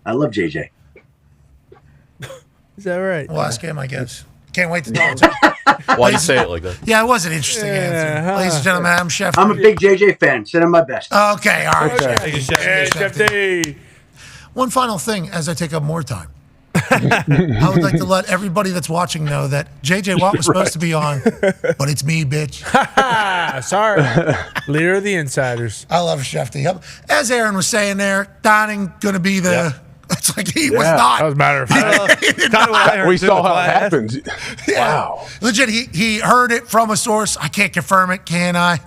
I love JJ. Is that right? Well, ask him, I guess. Can't wait to talk to him. Why do you say it like that? Yeah, it was an interesting answer. Ladies and gentlemen, Adam Schefter. I'm a big JJ fan. Send him my best. Okay, all right. Shefty. One final thing as I take up more time. I would like to let everybody that's watching know that JJ Watt was supposed to be on, but it's me, bitch. Sorry. Leader of the insiders. I love Shefty. As Aaron was saying there, Dahn going to be the... Yep. It's like he was not. That was a matter of fact. We saw how it happens. Yeah. Wow. Legit, he heard it from a source. I can't confirm it, can I?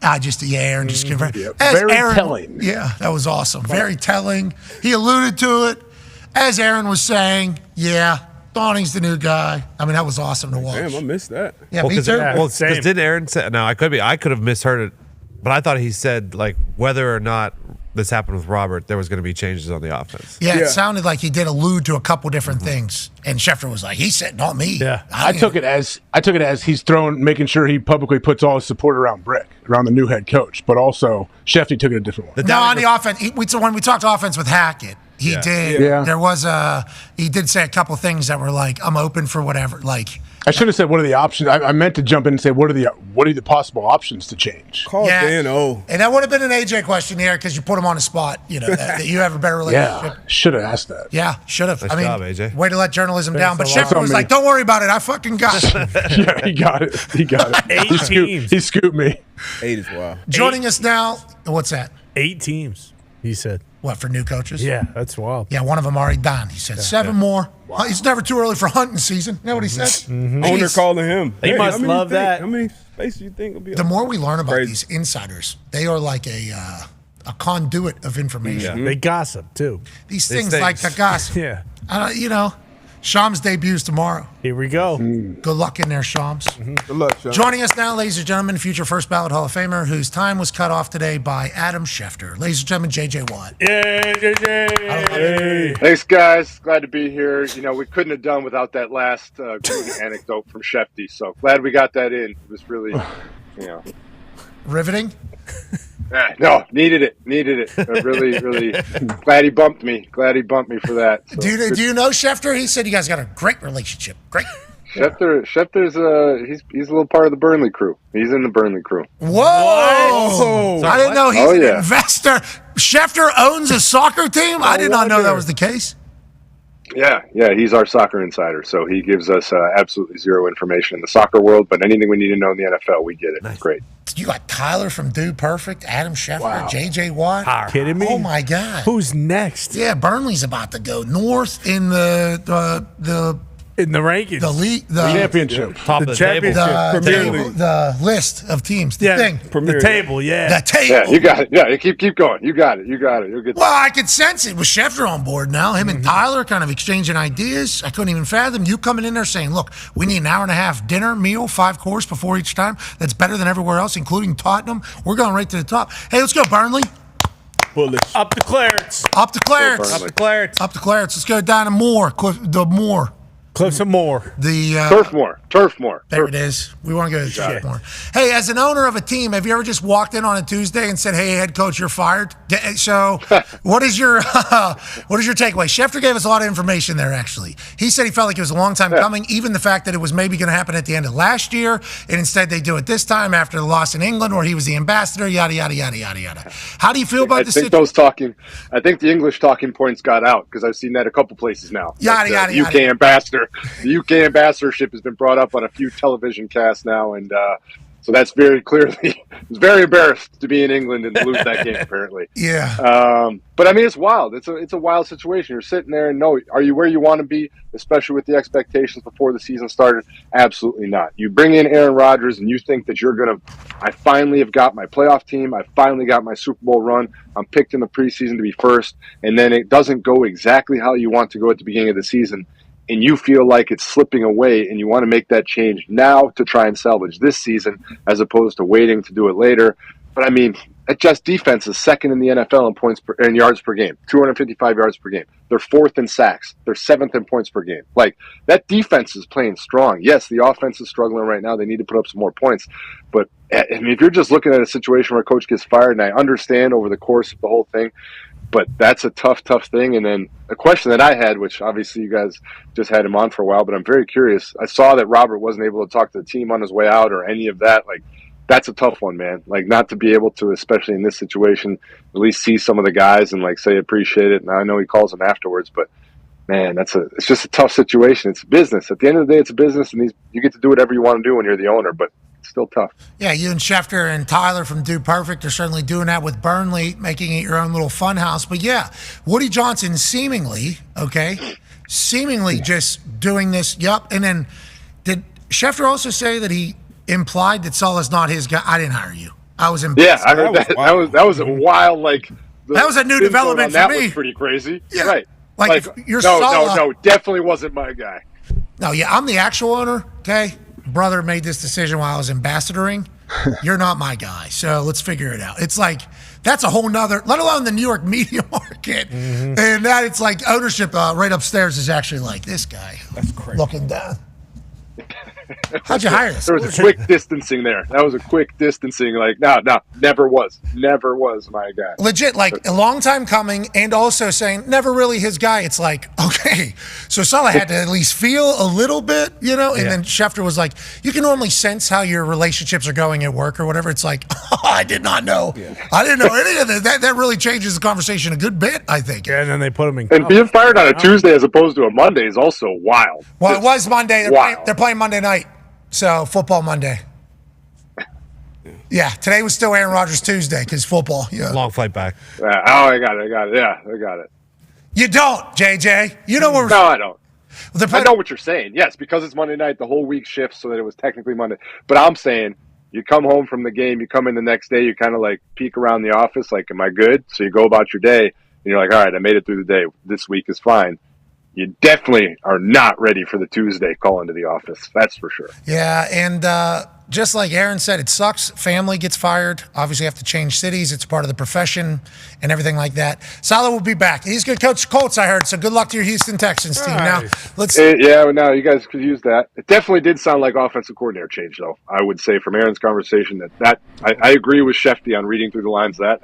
Aaron just confirmed. Yep. Very telling. Yeah, that was awesome. Very telling. He alluded to it. As Aaron was saying, Dawning's the new guy. I mean, that was awesome to watch. Damn, I missed that. Yeah, me too. Because did Aaron say? No, I could have misheard it, but I thought he said whether or not this happened with Robert, there was going to be changes on the offense. Yeah, it sounded like he did allude to a couple different things, and Schefter was like, "He's sitting on me." Yeah, I took it as he's making sure he publicly puts all his support around the new head coach, but also Schefter took it a different way. On the offense, when we talked offense with Hackett, He did. Yeah. There was he did say a couple things that were like, I'm open for whatever. Like, I should have said, what are the options? I meant to jump in and say, what are the possible options to change? Call Dan-O. And that would have been an AJ question here because you put him on the spot. You know, that you have a better relationship. Yeah, should have asked that. Yeah, should have. Nice job, AJ. Way to let journalism down. But Thanks a Schefter lot. was like, don't worry about it. I fucking got it. Yeah, he got it. He got it. He scooped me. 8 is wild. Joining us now, what's that? 8 teams, he said. What, for new coaches? Yeah, that's wild. Yeah, one of them already done. He said 7 more. Wow. It's never too early for hunting season. You know what he said? Owner calling him. He must love that. How many spaces do you think will be? The more we learn about these insiders, they are like a conduit of information. Yeah. They gossip too. These things like the gossip. Yeah. You know, Shams debuts tomorrow. Here we go. Good luck in there, Shams. Good luck, Shams. Joining us now, ladies and gentlemen, future first ballot Hall of Famer, whose time was cut off today by Adam Schefter. Ladies and gentlemen, J.J. Watt. Yay, JJ. Thanks, guys. Glad to be here. You know, we couldn't have done without that last groovy anecdote from Shefty, so glad we got that in. It was really, Riveting? No, needed it. Really, really glad he bumped me. Glad he bumped me for that. So. Do you know Schefter? He said you guys got a great relationship. Great. Schefter's he's a little part of the Burnley crew. He's in the Burnley crew. Whoa! I didn't know he's an investor. Schefter owns a soccer team? I did not know that was the case. Yeah, he's our soccer insider, so he gives us absolutely zero information in the soccer world, but anything we need to know in the NFL, we get it. Nice. It's great. You got Tyler from Dude Perfect, Adam Schefter, J.J. Watt. Are you kidding me? Oh, my God. Who's next? Yeah, Burnley's about to go north in the rankings. The league. The championship. Top of the championship. The list of teams. The thing. The table, The table. Yeah, you got it. Yeah, keep going. You got it. You'll get Well, I could sense it with Schefter on board now. Him and Tyler kind of exchanging ideas. I couldn't even fathom you coming in there saying, look, we need an hour and a half dinner meal, 5 course before each time. That's better than everywhere else, including Tottenham. We're going right to the top. Hey, let's go, Burnley. Bullish. Up the Clarets. Up the Clarets. Up the Clarets. Up the Clarets. Let's go down to Moore. The Moore. Cliffs and Moore. Turfmore. There it is. We want to go to Turfmore. Hey, as an owner of a team, have you ever just walked in on a Tuesday and said, "Hey, head coach, you're fired"? So, what is your takeaway? Schefter gave us a lot of information there. Actually, he said he felt like it was a long time coming. Even the fact that it was maybe going to happen at the end of last year, and instead they do it this time after the loss in England, where he was the ambassador. Yada yada yada yada yada. How do you feel about this? I think the English talking points got out because I've seen that a couple places now. Yada yada UK yada. ambassador. The UK ambassadorship has been brought up on a few television casts now, and so that's very clearly. It's very embarrassed to be in England and lose that game. Apparently, yeah. But I mean, it's wild. It's a wild situation. You're sitting there and are you where you want to be, especially with the expectations before the season started? Absolutely not. You bring in Aaron Rodgers and you think that I finally have got my playoff team. I finally got my Super Bowl run. I'm picked in the preseason to be first, and then it doesn't go exactly how you want to go at the beginning of the season. And you feel like it's slipping away and you want to make that change now to try and salvage this season as opposed to waiting to do it later. But I mean, that just defense is second in the NFL in yards per game, 255 yards per game. They're 4th in sacks. They're 7th in points per game. Like, that defense is playing strong. Yes, the offense is struggling right now. They need to put up some more points. But I mean, if you're just looking at a situation where a coach gets fired, and I understand over the course of the whole thing, but that's a tough thing. And then a question that I had, which obviously you guys just had him on for a while, but I'm very curious. I saw that Robert wasn't able to talk to the team on his way out or any of that. Like, that's a tough one, man. Like, not to be able to, especially in this situation, at least see some of the guys and like say appreciate it. And I know he calls them afterwards, but man, it's just a tough situation. It's business. At the end of the day, it's a business, and you get to do whatever you want to do when you're the owner, but it's still tough. Yeah, you and Schefter and Tyler from Dude Perfect are certainly doing that with Burnley, making it your own little fun house. But yeah, Woody Johnson seemingly just doing this. Yep. And then did Schefter also say that he implied that Saleh's not his guy? I didn't hire you. I was in. Yeah, I heard that. That was a wild, like. That was a new development for me. That was pretty crazy. Yeah. Right. Like if you're Saleh. No, definitely wasn't my guy. No, yeah, I'm the actual owner, okay? Brother made this decision while I was ambassadoring. You're not my guy, so let's figure it out. It's like, that's a whole nother, let alone the New York media market. Mm-hmm. And that it's like ownership right upstairs is actually like this guy. That's crazy. Looking down. How'd you hire this? There was a quick distancing there. That was a quick distancing. Like, no, never was my guy. Legit, like a long time coming, and also saying never really his guy. It's like, okay, so Saleh had to at least feel a little bit, you know. And then Schefter was like, you can normally sense how your relationships are going at work or whatever. It's like, oh, I did not know. Yeah. I didn't know any of that. That really changes the conversation a good bit, I think. Yeah, and then they put him in. And being fired on a Tuesday as opposed to a Monday is also wild. Well, it was Monday. They're playing Monday night, so football Monday. Yeah, today was still Aaron Rodgers Tuesday because football. Yeah, long flight back. I got it. Yeah, I got it. You don't, JJ. You know where? No, I don't. I know what you're saying. Yes, because it's Monday night, the whole week shifts so that it was technically Monday. But I'm saying you come home from the game, you come in the next day, you kind of like peek around the office, like, am I good? So you go about your day, and you're like, all right, I made it through the day. This week is fine. You definitely are not ready for the Tuesday call into the office. That's for sure. Yeah, and just like Aaron said, it sucks. Family gets fired. Obviously, you have to change cities. It's part of the profession and everything like that. Saleh will be back. He's going to coach Colts, I heard. So good luck to your Houston Texans team. Now, let's. No, you guys could use that. It definitely did sound like offensive coordinator change, though. I would say from Aaron's conversation that I agree with Schefter on reading through the lines. That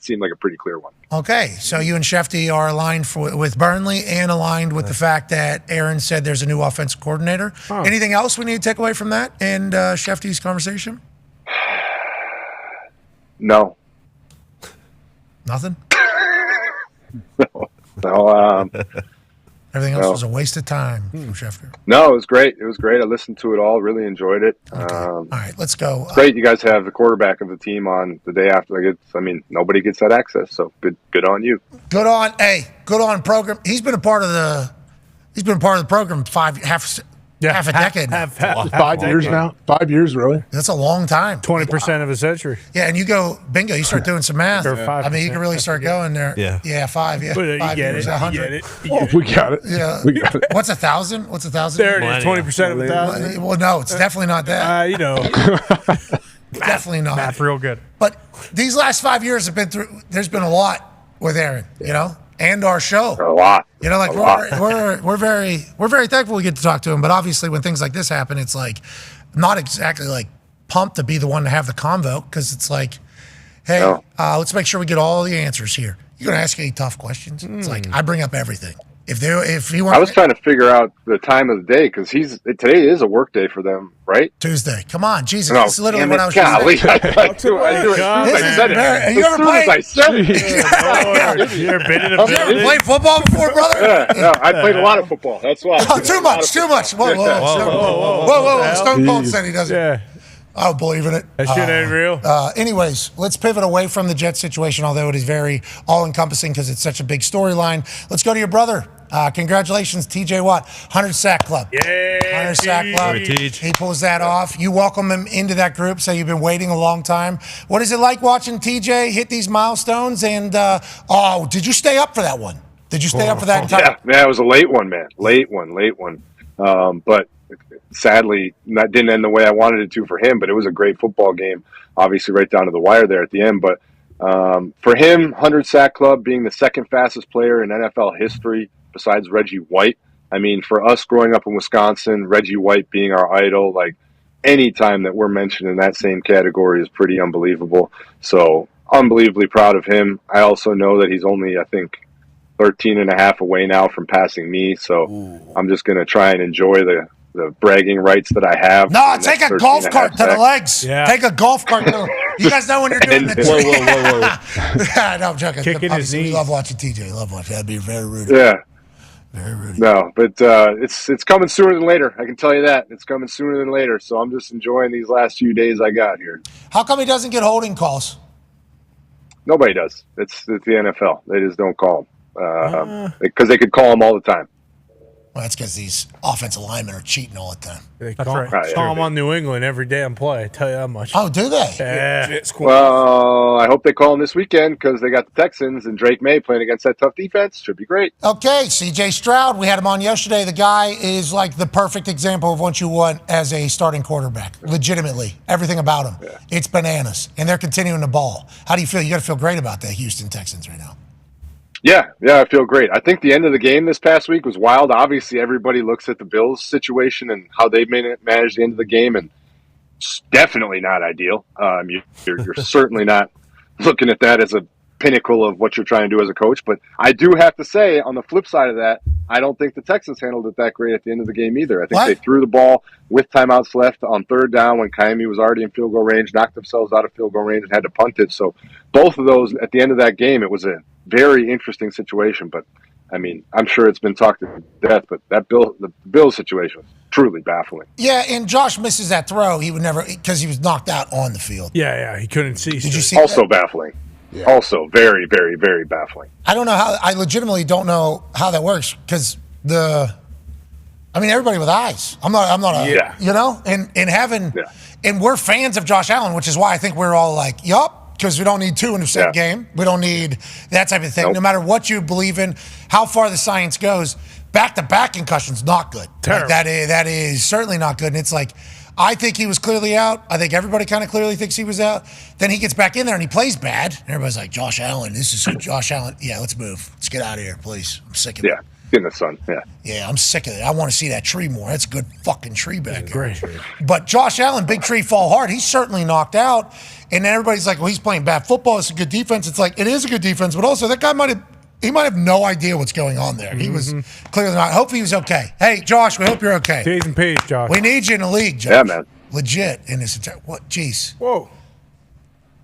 seemed like a pretty clear one. Okay, so you and Schefter are aligned with Burnley and aligned with the fact that Aaron said there's a new offensive coordinator. Huh. Anything else we need to take away from that and Schefter's conversation? No. Nothing? No. Everything else was a waste of time from Schefter. No, it was great. It was great. I listened to it all. Really enjoyed it. Okay. All right, let's go. Great. You guys have the quarterback of the team on the day after. Nobody gets that access. So good on you. Good on program. He's been a part of the program half a decade. Half 5 years now. 5 years, really? That's a long time. 20% of a century. Yeah, and you go bingo. You start doing some math. Or I mean, you can really start going there. Yeah, 5. Yeah, you 5 get years, it. 100. We got it. Yeah, we got it. What's 1,000? What's 1,000? There it is. 20% of 1,000. Well, no, it's definitely not that. Definitely not. Math real good. But these last 5 years have been through. There's been a lot with Aaron. You know. And our show. A lot. You know, like we're very thankful we get to talk to him. But obviously, when things like this happen, it's like not exactly like pumped to be the one to have the convo because it's like, hey, let's make sure we get all the answers here. You're gonna ask any tough questions. It's like I bring up everything. If he were, I was trying to figure out the time of the day because today is a work day for them, right? Tuesday. Come on, Jesus! No, this is literally what I was. Golly, saying. You ever played football before, brother? Yeah, no, I played a lot of football. That's why. Oh, too much. Whoa! Stone Cold said he doesn't. Yeah. I don't believe in it. That shit ain't real. Anyways, let's pivot away from the Jets situation, although it is very all-encompassing because it's such a big storyline. Let's go to your brother. Congratulations, TJ Watt, 100 Sack Club. Yeah, 100 Sack Club. He pulls that off. You welcome him into that group, so you've been waiting a long time. What is it like watching TJ hit these milestones? And, did you stay up for that one? Did you stay up for that entire? Yeah, it was a late one, man. Late one. But sadly, that didn't end the way I wanted it to for him, but it was a great football game, obviously right down to the wire there at the end. But for him, 100 Sack Club being the second fastest player in NFL history besides Reggie White. I mean, for us growing up in Wisconsin, Reggie White being our idol, like any time that we're mentioned in that same category is pretty unbelievable. So unbelievably proud of him. I also know that he's only, I think, 13 and a half away now from passing me. So I'm just going to try and enjoy the bragging rights that I have. No, take a golf cart to the legs. Yeah. Take a golf cart. You guys know when you're doing this. Whoa. No, I'm joking. Kicking his knees. We love watching TJ. Love watching. That'd be very rude. Yeah. Very rude. No, but it's coming sooner than later. I can tell you that. It's coming sooner than later. So I'm just enjoying these last few days I got here. How come he doesn't get holding calls? Nobody does. It's the NFL. They just don't call him. Because they could call him all the time. Well, that's because these offensive linemen are cheating all the time. They call them on New England every damn play. I tell you that much. Oh, do they? Yeah. Well, I hope they call him this weekend because they got the Texans and Drake May playing against that tough defense. Should be great. Okay, C.J. Stroud. We had him on yesterday. The guy is like the perfect example of what you want as a starting quarterback. Legitimately. Everything about him. Yeah. It's bananas. And they're continuing to ball. How do you feel? You got to feel great about the Houston Texans right now. Yeah, I feel great. I think the end of the game this past week was wild. Obviously, everybody looks at the Bills' situation and how they managed the end of the game, and it's definitely not ideal. You're certainly not looking at that as a pinnacle of what you're trying to do as a coach. But I do have to say, on the flip side of that, I don't think the Texans handled it that great at the end of the game either. I think they threw the ball with timeouts left on third down when Kaimi was already in field goal range, knocked themselves out of field goal range, and had to punt it. So both of those, at the end of that game, it was a very interesting situation. But, I mean, I'm sure it's been talked to death, but the Bills situation was truly baffling. Yeah, and Josh misses that throw. He would never, because he was knocked out on the field. Yeah, he couldn't see. Did you see Also that? baffling. Yeah. Also very, very, very baffling. I don't know how. I legitimately don't know how that works because everybody with eyes. I'm not. You know, and having, and we're fans of Josh Allen, which is why I think we're all like, yup, because we don't need 2 in the same game. We don't need that type of thing. Nope. No matter what you believe in, how far the science goes, back-to-back concussions not good. Like that is certainly not good. And it's like, I think he was clearly out. I think everybody kind of clearly thinks he was out. Then he gets back in there and he plays bad. And everybody's like, Josh Allen, this is Josh Allen. Yeah, let's move. Let's get out of here, please. I'm sick of it. Yeah, get in the sun. Yeah. Yeah, I'm sick of it. I want to see that tree more. That's a good fucking tree back there. Great. But Josh Allen, big tree fall hard. He's certainly knocked out. And then everybody's like, well, he's playing bad football. It's a good defense. It's like, it is a good defense. But also, that guy might have no idea what's going on there. He was clearly not. I hope he was okay. Hey, Josh, we hope you're okay. T's and P's, Josh. We need you in the league, Josh. Yeah, man. Legit in this entire. What? Jeez. Whoa.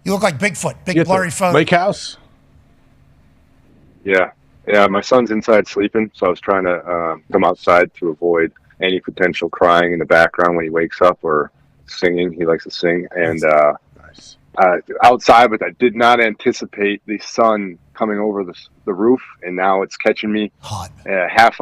You look like Bigfoot. Big blurry photo. Lake house. Yeah. My son's inside sleeping, so I was trying to come outside to avoid any potential crying in the background when he wakes up or singing. He likes to sing, and outside, but I did not anticipate the sun coming over the roof, and now it's catching me hot, half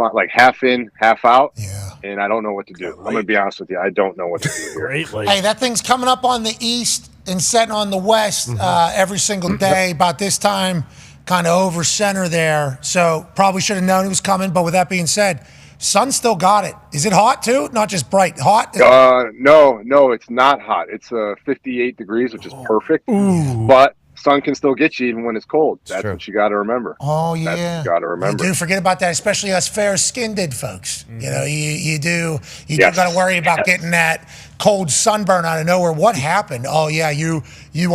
in, half out. Yeah, and I don't know what to do. I'm gonna be honest with you, I don't know what to do here. Hey, that thing's coming up on the east and setting on the west every single day about this time, kind of over center there. So probably should have known it was coming. But with that being said, sun still got it. Is it hot too? Not just bright. Hot? No, it's not hot. It's 58 degrees, which is perfect. Ooh. But sun can still get you even when it's cold. That's what you got to remember. Oh, yeah. That's what you got to remember. You do forget about that, especially us fair-skinned folks. You know, you do got to worry about getting that cold sunburn out of nowhere. What happened? Oh, yeah, you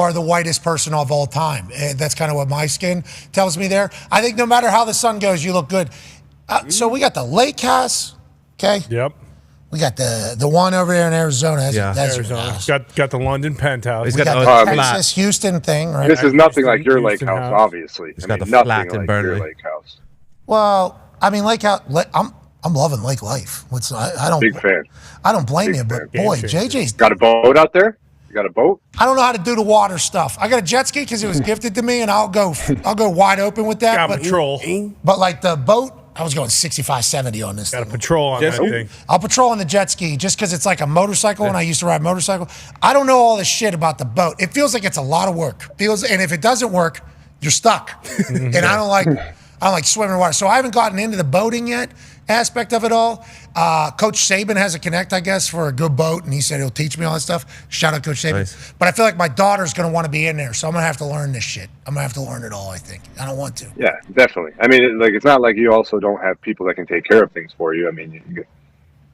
are the whitest person of all time. That's kind of what my skin tells me there. I think no matter how the sun goes, you look good. So we got the lake house, okay? Yep. We got the one over there in Arizona. That's Arizona. Got the London penthouse. We got the Texas, Houston thing, right? This is nothing like your lake house, obviously. It's got the nothing flat in like Burnley. your lake house. Well, I mean, lake house. I'm loving lake life. I don't. Big fan. I don't blame you, but boy, JJ's got a boat out there. You got a boat? I don't know how to do the water stuff. I got a jet ski because it was gifted to me, and I'll go wide open with that. Got patrol. But like the boat, I was going 65, 70 on this. Got a patrol on that thing. I'll patrol on the jet ski just because it's like a motorcycle, and I used to ride motorcycle. I don't know all this shit about the boat. It feels like it's a lot of work. And if it doesn't work, you're stuck. And I don't like swimming in water. So I haven't gotten into the boating yet aspect of it all. Coach Saban has a connect, I guess, for a good boat, and he said he'll teach me all that stuff. Shout out Coach Saban. Nice. But I feel like my daughter's going to want to be in there, so I'm going to have to learn this shit. I'm going to have to learn it all, I think. I don't want to. Yeah, definitely. I mean, it's not like you also don't have people that can take care of things for you. I mean, you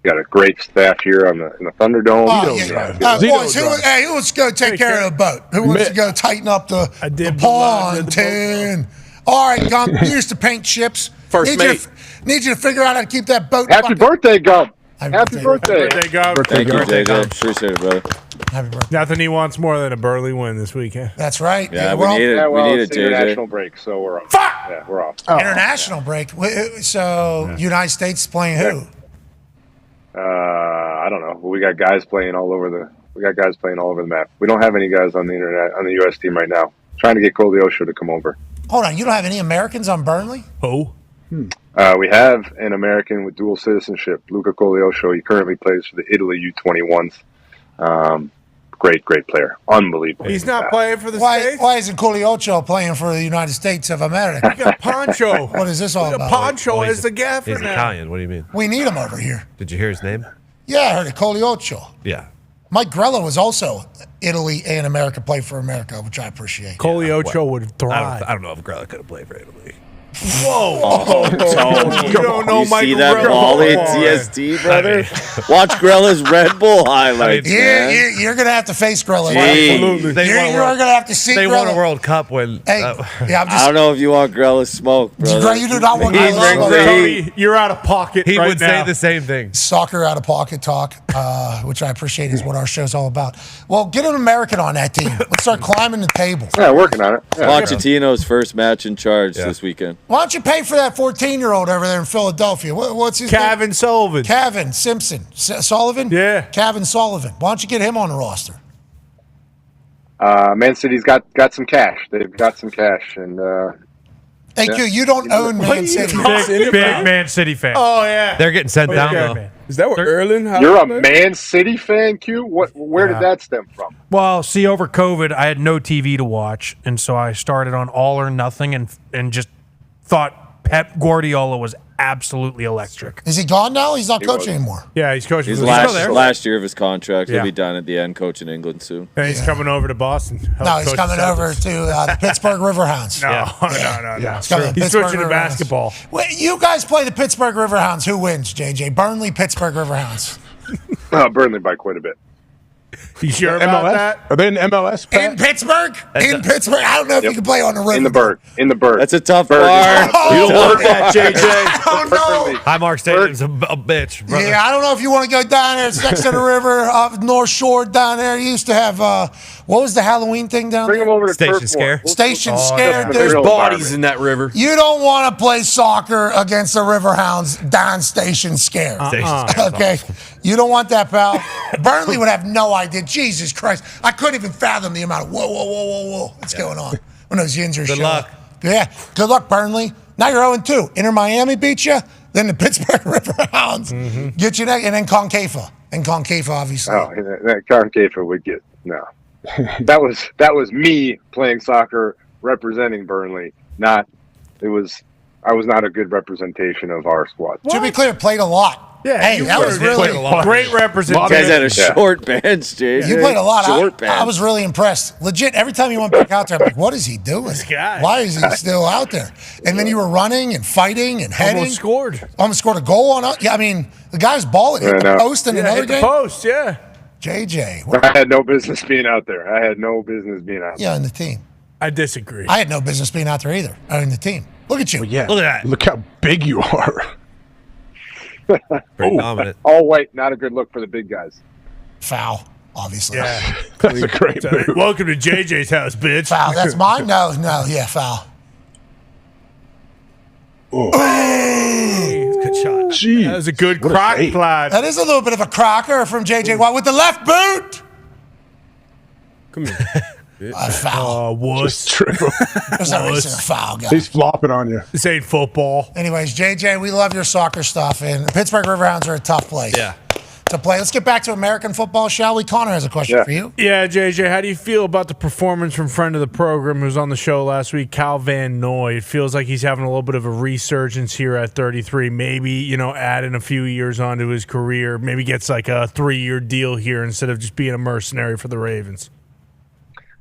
got a great staff here in the Thunderdome. Boys, who wants to go take care of the boat? Who wants to go tighten up the pond? All right, Gump, you used to paint ships. First mate. Need you to figure out how to keep that boat. Happy birthday, Gump. Happy birthday. Gump. Thank you, JJ. Appreciate it, brother. Happy birthday. Nothing he wants more than a Burley win this weekend. That's right. Yeah, we need it. We need it, JJ. International break, so we're off. Fuck! Yeah, we're off. International break. So United States playing who? I don't know. We got guys playing all over the map. We don't have any guys on the internet on the U.S. team right now. Trying to get Koleosho to come over. Hold on, you don't have any Americans on Burnley? Oh. We have an American with dual citizenship, Luca Koleosho. He currently plays for the Italy U21s. Great player. Unbelievable. He's not playing for the States? Why isn't Koleosho playing for the United States of America? We got Poncho. What is this all about? Poncho is the gaffer He's now. Italian. What do you mean? We need him over here. Did you hear his name? Yeah, I heard it. Koleosho. Yeah. Mike Grella was also Italy and America, played for America, which I appreciate. Koleosho would thrive. I don't know if Grella could have played for Italy. Whoa. Tony, You don't know you Mike see that Grella. ball in TST, brother? Watch Grella's Red Bull highlights, man. You're going to have to face Grella. Absolutely. You're going to have to see They Grella. won a World Cup when. Hey, I don't know if you want Grella's smoke, brother. You do not want He's Grella's Tony, you're out of pocket He right would now. say the same thing. Soccer out of pocket talk, which I appreciate is what our show's all about. Well, get an American on that team. Let's start climbing the table. Yeah, working on it. Yeah. Pochettino's first match in charge this weekend. Why don't you pay for that 14-year-old over there in Philadelphia? What's his name? Kevin Sullivan. Kevin Simpson. Sullivan? Yeah. Kevin Sullivan. Why don't you get him on the roster? Man City's got some cash. They've got some cash, and Hey, Q, you don't own Man City. Big Man City fan. Oh, yeah. They're getting sent down, yeah, though. man. Is that what Erling? You're a Man City fan, Q? Where did that stem from? Well, see, over COVID, I had no TV to watch, and so I started on All or Nothing and just thought Pep Guardiola was absolutely electric. Is he gone now? He's not coaching anymore. Yeah, he's coaching. He's for the last year of his contract. Yeah. He'll be done at the end, coaching England soon. And he's coming over to Boston. No, he's coming over to the Pittsburgh Riverhounds. No. Yeah. He's coming to He's Pittsburgh switching to Riverhounds. basketball. Wait, you guys play the Pittsburgh Riverhounds. Who wins, JJ? Burnley, Pittsburgh Riverhounds. Burnley by quite a bit. You sure about MLS? that? Are they in MLS? Pat? In Pittsburgh? In Pittsburgh? I don't know if you can play on the river. In the Berg. That's a tough Berg. bar. You don't want that, JJ. I don't know. Highmark Stadium's a bitch, brother. Yeah, I don't know if you want to go down there. It's next to the river, up North Shore down there. You used to have, what was the Halloween thing down Bring there? them over to Station Turf Scare. Moor. Station Scare. There's There's bodies in that river. You don't want to play soccer against the Riverhounds Dahn Station Scare. Okay? You don't want that, pal. Burnley would have no idea. Jesus Christ. I couldn't even fathom the amount of whoa. What's going on when those yins Good luck. Yeah. Good luck, Burnley. Now you're 0-2. Inter Miami beat you. Then the Pittsburgh Riverhounds get you next. And then Concava. And Concava, obviously. Oh, that Concava would get no. That was me playing soccer representing Burnley. I was not a good representation of our squad. To be clear, played a lot. Yeah, hey, that was really great representation. You guys had a short bench, JJ. You played a lot. Short bench. I was really impressed. Legit, every time you went back out there, I'm like, what is he doing? This guy. Why is he still out there? And then you were running and fighting and heading. Almost scored a goal on us. Yeah, I mean, the guy's balling. Hit the post in another hit game. The post, yeah. JJ. I had no business being out there. I had no business being out there. Yeah, in the team. I disagree. I had no business being out there either. In the team. Look at you. Well, yeah. Look at that. Look how big you are. Very dominant. All white, not a good look for the big guys. Foul, obviously. Yeah. That's a great move. Welcome to JJ's house, bitch. Foul. That's mine? No, yeah, foul. Oh. Good shot. Jeez. That was a good What a crock save. slide. That is a little bit of a crocker from JJ Watt with the left boot. Come here. Foul. Wuss. Just trip him. There's no reason to foul, guy. He's flopping on you. This ain't football. Anyways, JJ, we love your soccer stuff, and the Pittsburgh Riverhounds are a tough place to play. Let's get back to American football, shall we? Connor has a question for you. Yeah, JJ, how do you feel about the performance from friend of the program who was on the show last week, Cal Van Noy? It feels like he's having a little bit of a resurgence here at 33. Maybe, adding a few years onto his career. Maybe gets like a 3-year deal here instead of just being a mercenary for the Ravens.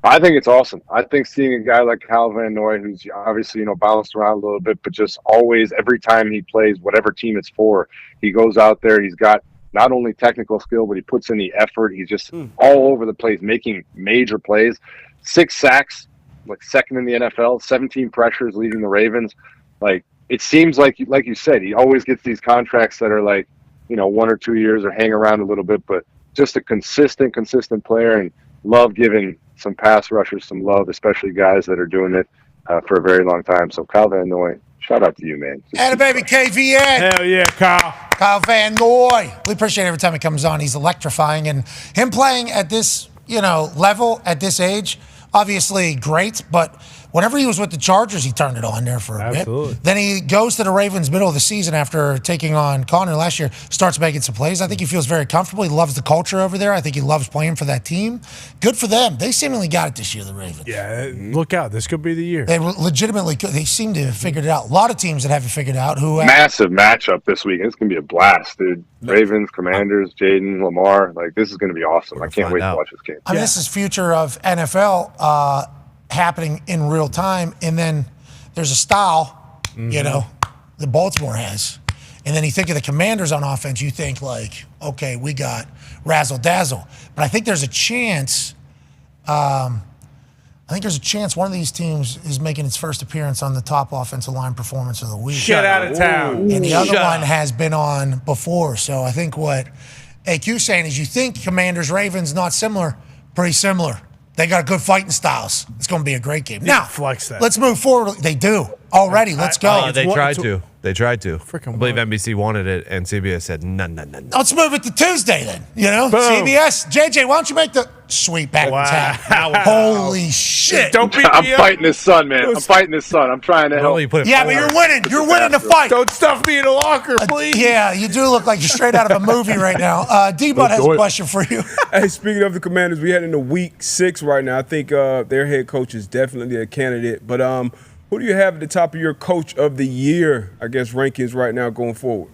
I think it's awesome. I think seeing a guy like Cal Van Noy, who's obviously, bounced around a little bit, but just always, every time he plays, whatever team it's for, he goes out there. He's got not only technical skill, but he puts in the effort. He's just all over the place, making major plays. 6 sacks, like second in the NFL, 17 pressures leading the Ravens. Like, it seems like you said, he always gets these contracts that are like, 1 or 2 years or hang around a little bit, but just a consistent player, and love giving some pass rushers some love, especially guys that are doing it for a very long time. So Kyle Van Noy, shout out to you, man. And a baby KVN. Hell yeah, Kyle. Kyle Van Noy. We appreciate every time he comes on. He's electrifying. And him playing at this, level, at this age, obviously great, but whenever he was with the Chargers, he turned it on there for a bit. Then he goes to the Ravens middle of the season after taking on Connor last year, starts making some plays. I think he feels very comfortable. He loves the culture over there. I think he loves playing for that team. Good for them. They seemingly got it this year, the Ravens. Yeah, look out. This could be the year. They legitimately could. They seem to have figured it out. A lot of teams that haven't figured it out. Massive matchup this week. It's going to be a blast, dude. Ravens, Commanders, Jaden, Lamar. Like, this is going to be awesome. I can't wait to watch this game. I mean, this is future of NFL happening in real time, and then there's a style that Baltimore has. And then you think of the Commanders on offense, you think like, okay, we got razzle-dazzle. But I think there's a chance one of these teams is making its first appearance on the top offensive line performance of the week. Shut out of town. And the other one has been on before. So I think what AQ's saying is you think Commanders-Ravens not similar, pretty similar. They got good fighting styles. It's going to be a great game. Now, flex that. Let's move forward. They do already. Let's go. They tried to. I Freaking believe NBC wanted it, and CBS said, no. Let's move it to Tuesday then. CBS. JJ, why don't you make the sweet backwards hat? Holy shit. Don't beat I'm me up. fighting his son, man. I'm fighting his son. I'm trying to help. But you're winning. You're winning the fight. Don't stuff me in a locker, please. Yeah, you do look like you're straight out of a movie right now. D-Bud has a question for you. Hey, speaking of the Commanders, we head into week 6 right now. I think their head coach is definitely a candidate. But who do you have at the top of your coach of the year, I guess, rankings right now going forward?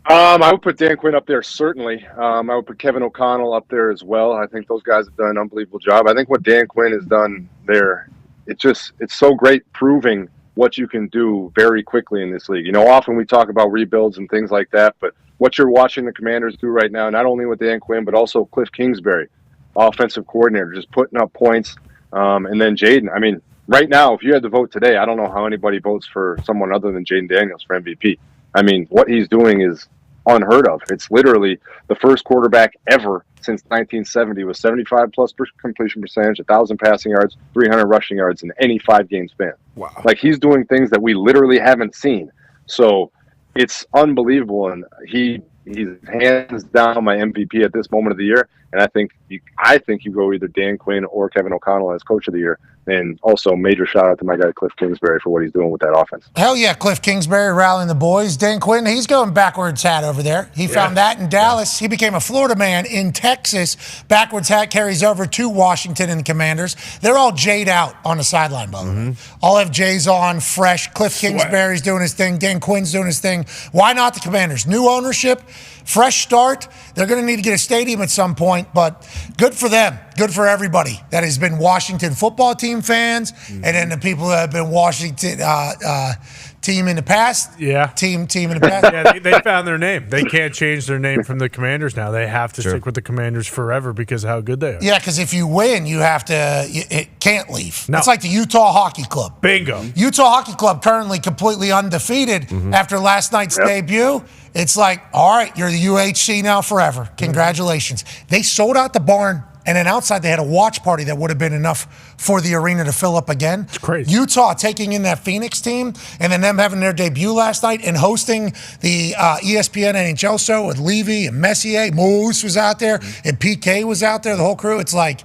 I would put Dan Quinn up there, certainly. I would put Kevin O'Connell up there as well. I think those guys have done an unbelievable job. I think what Dan Quinn has done there, it's so great proving what you can do very quickly in this league. Often we talk about rebuilds and things like that, but what you're watching the Commanders do right now, not only with Dan Quinn, but also Cliff Kingsbury, offensive coordinator, just putting up points. And then Jaden, I mean, right now, if you had to vote today, I don't know how anybody votes for someone other than Jaden Daniels for MVP. I mean, what he's doing is unheard of. It's literally the first quarterback ever since 1970 with 75+ completion percentage, 1,000 passing yards, 300 rushing yards in any 5-game span. Wow. Like, he's doing things that we literally haven't seen. So it's unbelievable. And he's hands down my MVP at this moment of the year. And I think you go either Dan Quinn or Kevin O'Connell as coach of the year. And also major shout out to my guy Cliff Kingsbury for what he's doing with that offense. Hell yeah, Cliff Kingsbury rallying the boys. Dan Quinn, he's going backwards hat over there. He found that in Dallas. He became a Florida man in Texas. Backwards hat carries over to Washington and the Commanders. They're all J'd out on the sideline, by the way. All have J's on, fresh. Cliff Kingsbury's doing his thing. Dan Quinn's doing his thing. Why not the Commanders? New ownership, fresh start. They're going to need to get a stadium at some point, but good for them. Good for everybody that has been Washington football team fans, and then the people that have been Washington team in the past. Yeah. Team in the past. Yeah, they found their name. They can't change their name from the Commanders now. They have to stick with the Commanders forever because of how good they are. Yeah, because if you win, you have to. It can't leave. No. It's like the Utah Hockey Club. Bingo. Utah Hockey Club currently completely undefeated after last night's debut. It's like, all right, you're the UHC now forever. Congratulations. They sold out the barn. And then outside, they had a watch party that would have been enough for the arena to fill up again. It's crazy. Utah taking in that Phoenix team and then them having their debut last night and hosting the ESPN NHL show with Levy and Messier. Moose was out there and PK was out there, the whole crew. It's like,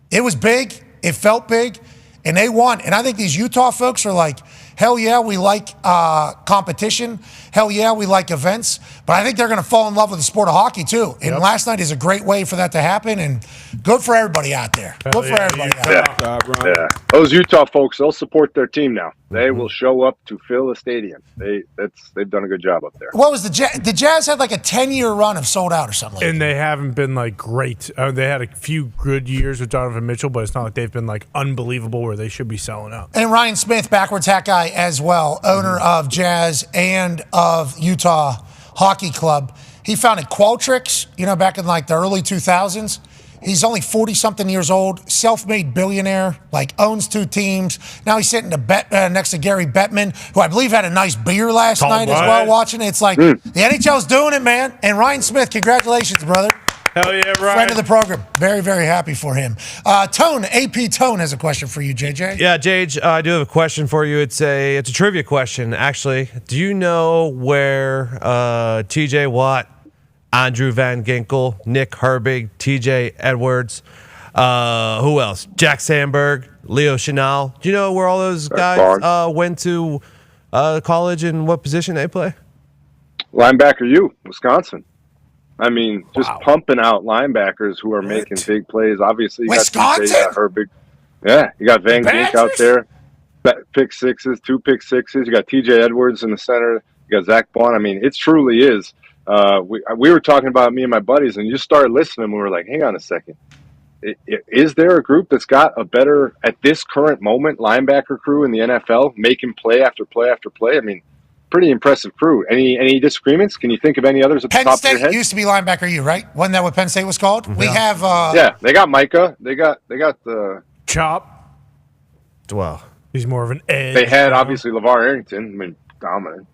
it was big. It felt big. And they won. And I think these Utah folks are like, hell yeah, we like competition. Hell yeah, we like events. But I think they're going to fall in love with the sport of hockey, too. And last night is a great way for that to happen. And good for everybody out there. Good for everybody out there. Yeah. Those Utah folks, they'll support their team now. They will show up to fill the stadium. They've done a good job up there. What was the Jazz had like a 10-year run of sold out or something like and they haven't been like great. They had a few good years with Donovan Mitchell, but it's not like they've been like unbelievable where they should be selling out. And Ryan Smith, backwards hat guy as well, owner of Jazz and of Utah Hockey Club. He founded Qualtrics, back in like the early 2000s. He's only 40-something years old, self-made billionaire, owns 2 teams. Now he's sitting next to Gary Bettman, who I believe had a nice beer last night as well watching it. It's like the NHL's doing it, man. And Ryan Smith, congratulations, brother. Hell yeah, Ryan. Friend of the program. Very, very happy for him. Tone, AP Tone has a question for you, JJ. Yeah, Jage, I do have a question for you. It's a trivia question, actually. Do you know where TJ Watt, Andrew Van Ginkel, Nick Herbig, TJ Edwards, who else? Jack Sandberg, Leo Chenal. Do you know where all those guys went to college and what position they play? Linebacker Wisconsin. I mean, just pumping out linebackers who are making big plays. Obviously, you got TJ Herbig. Yeah, you got Van Gink out there. Pick sixes, 2 pick sixes. You got TJ Edwards in the center. You got Zach Bond. I mean, it truly is. We were talking about me and my buddies, and you started listening, and we were like, hang on a second. is there a group that's got a better, at this current moment, linebacker crew in the NFL making play after play after play? I mean, pretty impressive crew. Any disagreements? Can you think of any others at the Penn top State of your head? used to be linebacker U, right? Wasn't that what Penn State was called? We have they got Micah. They got the Chop. Well, he's more of an edge. They had obviously LeVar Arrington. I mean, dominant.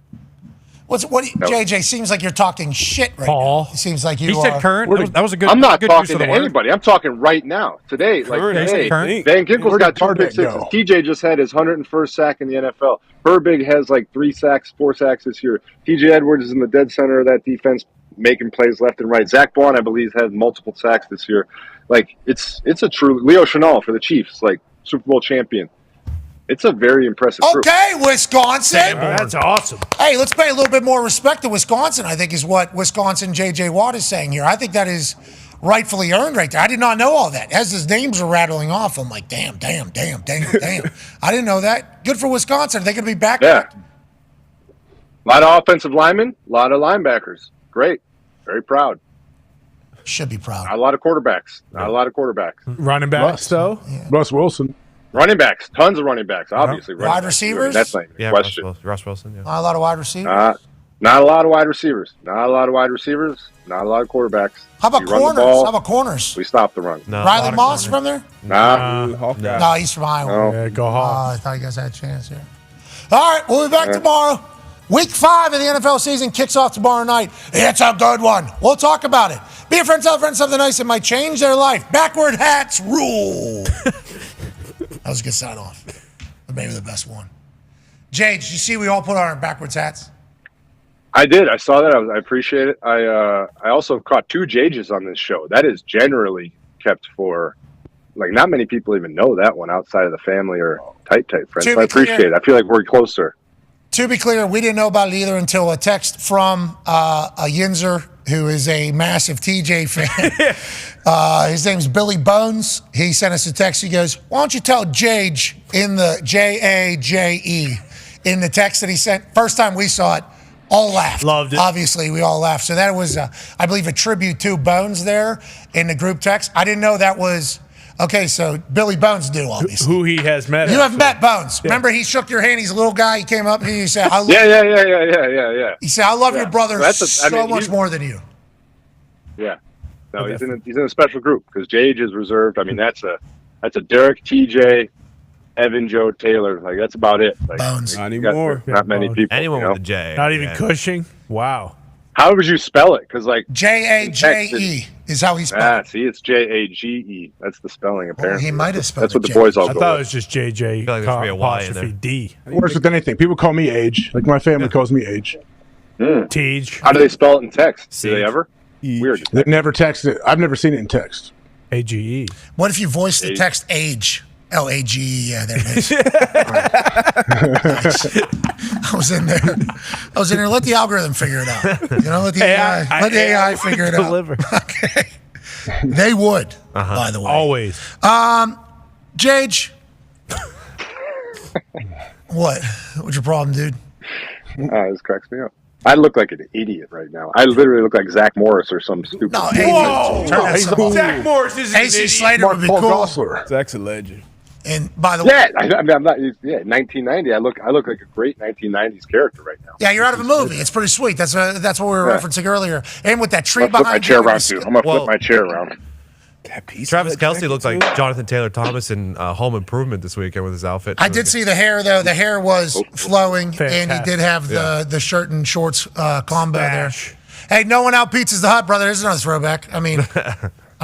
JJ, seems like you're talking shit right now. It seems like you He said current. That was a good. I'm not good talking use of to the word. anybody. I'm talking right now, today. Like today, Current. Van Ginkel's Where got did 2 pick Barnett sixes. go? TJ just had his 101st sack in the NFL. Herbig has like 3 sacks, 4 sacks this year. TJ Edwards is in the dead center of that defense, making plays left and right. Zach Bond, I believe, had multiple sacks this year. Like it's a true Leo Chenal for the Chiefs, like Super Bowl champion. It's a very impressive group. Okay, Wisconsin. That's awesome. Hey, let's pay a little bit more respect to Wisconsin, I think is what Wisconsin J.J. Watt is saying here. I think that is rightfully earned right there. I did not know all that. As his names are rattling off, I'm like, damn. I didn't know that. Good for Wisconsin. Are they going to be back? Yeah. A lot of offensive linemen, a lot of linebackers. Great. Very proud. Should be proud. Not a lot of quarterbacks. Running backs, though? Russ Wilson. Running backs. Tons of running backs, obviously. Wide running backs. receivers? That's not even a question. Russ Wilson. Yeah. Not a lot of wide receivers. Not a lot of wide receivers. Not a lot of quarterbacks. How about We run the corners? ball, How about corners? We stop the run. No. Riley Moss from there? Nah. No, he's from Iowa. No. Yeah, go Hawks. I thought you guys had a chance here. All right, we'll be back tomorrow. Week 5 of the NFL season kicks off tomorrow night. It's a good one. We'll talk about it. Be a friend, tell a friend something nice that might change their life. Backward hats rule. That was a good sign off. But maybe the best one. Jay, did you see we all put on our backwards hats? I did. I saw that. I appreciate it. I also caught 2 Jages on this show. That is generally kept for, like, not many people even know that one outside of the family or tight friends. So I appreciate it. I feel like we're closer. To be clear, we didn't know about it either until a text from a Yinzer who is a massive TJ fan. His name's Billy Bones. He sent us a text. He goes, why don't you tell Jage in the Jage in the text that he sent? First time we saw it, all laughed. Loved it. Obviously, we all laughed. So that was, I believe, a tribute to Bones there in the group text. I didn't know that was... Okay, so Billy Bones do, obviously. Who he has met. You have met Bones. Yeah. Remember, he shook your hand. He's a little guy. He came up and he said, Yeah. He said, I love your brother much more than you. Yeah. No, he's in a special group because Jage is reserved. I mean, that's a Derek, TJ, Evan, Joe, Taylor. Like, that's about it. Like, Bones. Not anymore. Not many people. Anyone with a J. Not even Cushing? Wow. How would you spell it? Because, like, Jage is how he spelled it. See, it's Jage. That's the spelling, apparently. He might have spelled That's what it the boys all I go thought with. it was just JJ. I feel like there should be a Y in there. D. Works with anything. People call me Age. Like my family calls me Age. Tej. How do they spell it in text? Do they ever? Weird. They never texted it. I've never seen it in text. AGE. What if you voice the text age? L-A-G, yeah, there it is. I was in there. Let the algorithm figure it out. Let the AI figure it out. Okay. They would, by the way. Always. Jage. What? What's your problem, dude? This cracks me up. I look like an idiot right now. I literally look like Zach Morris or some stupid. No, Zach Morris is AC Slater would be cool. Gosler. Zach's a legend. And by the way, I'm not. 1990. I look like a great 1990s character right now. Yeah, you're out of a movie. It's pretty sweet. That's what we were referencing earlier. And with that tree I'm gonna flip my behind chair you. around too. I'm gonna flip my chair around. Travis Kelce looks like Jonathan Taylor Thomas in Home Improvement this weekend with his outfit. I did see the hair though. The hair was flowing, Fantastic. and he did have the shirt and shorts combo there. Hey, no one out pizzas the hut, brother. There's another throwback. I mean,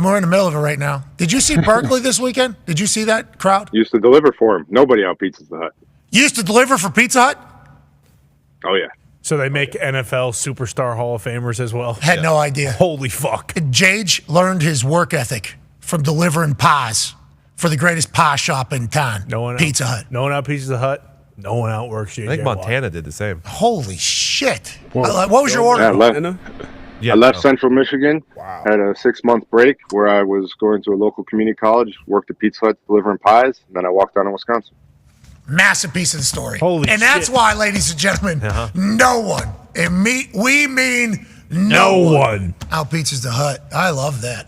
we're in the middle of it right now. Did you see Berkeley this weekend? Did you see that crowd? Used to deliver for him. Nobody out pizzas the hut. You used to deliver for Pizza Hut? Oh yeah. So they make NFL superstar Hall of Famers as well? Had no idea. Holy fuck. Jage learned his work ethic from delivering pies for the greatest pie shop in town, Pizza Hut. No one out Pizza Hut. No one outworks you. I think Montana did the same. Holy shit. What was your order? I left Central Michigan, had a 6-month break where I was going to a local community college, worked at Pizza Hut delivering pies, and then I walked down to Wisconsin. Massive piece of the story. Holy and that's why, ladies and gentlemen, no one, and we mean no one, out Pizzas the Hut. I love that.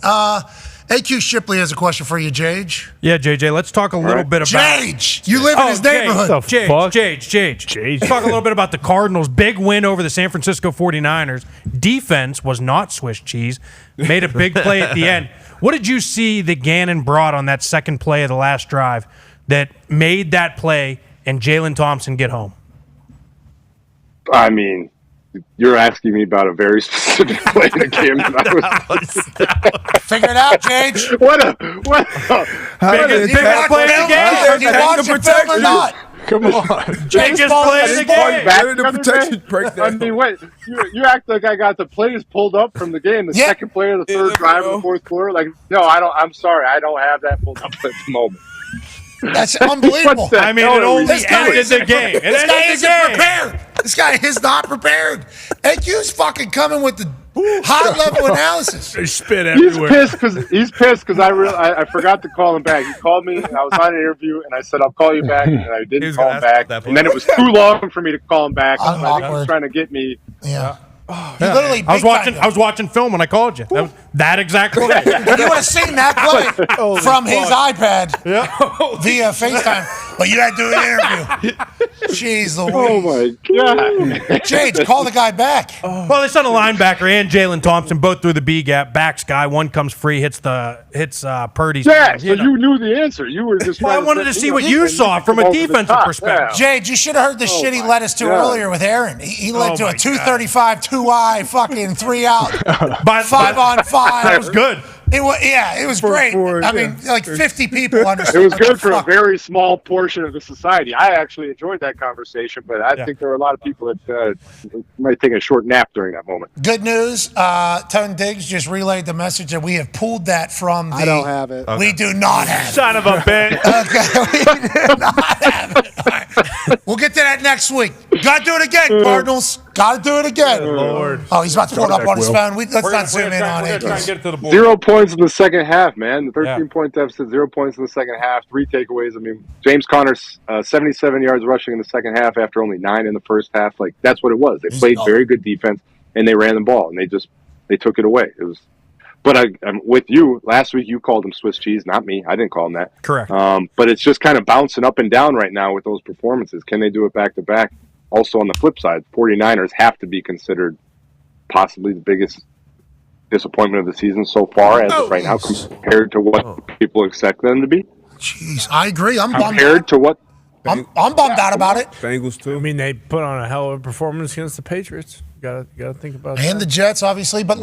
AQ Shipley has a question for you, Jage. Yeah, JJ, let's talk a little bit about... Jage! You live in his neighborhood. Jage. Let's talk a little bit about the Cardinals' big win over the San Francisco 49ers. Defense was not Swiss cheese. Made a big play at the end. What did you see that Gannon brought on that second play of the last drive that made that play and Jalen Thompson get home? I mean, you're asking me about a very specific play in the game that I was. Figure it out, Jage. What a biggest play in the game. Did you watch the film or not? Come on. Biggest play in the game. I mean, wait. You act like I got the plays pulled up from the game. The second play of the third drive of the fourth quarter. Like, no, I don't. I'm sorry, I don't have that pulled up at the moment. That's unbelievable. I mean, it only ended the game. This guy isn't prepared. This guy is not prepared. AQ's fucking coming with the high-level analysis. They spit everywhere. He's pissed because I forgot to call him back. He called me. I was on an interview, and I said, I'll call you back, and I didn't call him back. And then it was too long for me to call him back. I think he was trying to get me. Yeah. I was watching film when I called you. That exact play. You would have seen that play from his iPad via FaceTime, but you had to do an interview. Jeez Louise. Oh my God. Jage, call the guy back. Well, they sent a linebacker and Jalen Thompson both through the B gap. Backs guy, one comes free, hits Purdy's. Yeah, so you knew the answer. You were just. Well, I wanted to see what you saw from a defensive perspective. Jage, you should have heard the shit he led us to earlier with Aaron. He led to a 235, 2-eye, fucking 3-out, by 5-on-5. That was good. It was great. I mean, like 50 people understood. It was good for a very small portion of the society. I actually enjoyed that conversation, but I think there were a lot of people that might take a short nap during that moment. Good news. Tone Diggs just relayed the message that we have pulled that from the... I don't have it. We do not have it. Son of a bitch. Okay, we do not have it. All right. We'll get to that next week. Got to do it again, Cardinals. Got to do it again. Lord. Oh, he's about to pull it up on his phone. Let's not zoom in on it. 0 points in the second half, man. The 13-point deficit, 0 points in the second half, 3 takeaways. I mean, James Conner's 77 yards rushing in the second half after only 9 in the first half. Like, that's what it was. They played very good defense, and they ran the ball, and they took it away. It was. But I'm with you. Last week, you called him Swiss cheese, not me. I didn't call him that. Correct. But it's just kind of bouncing up and down right now with those performances. Can they do it back-to-back? Also, on the flip side, 49ers have to be considered possibly the biggest disappointment of the season so far as of right now compared to what people expect them to be. Jeez, I agree. I'm bummed compared to what I'm bummed out about it. Bengals too. I mean, they put on a hell of a performance against the Patriots. You gotta think about that. And the Jets, obviously, but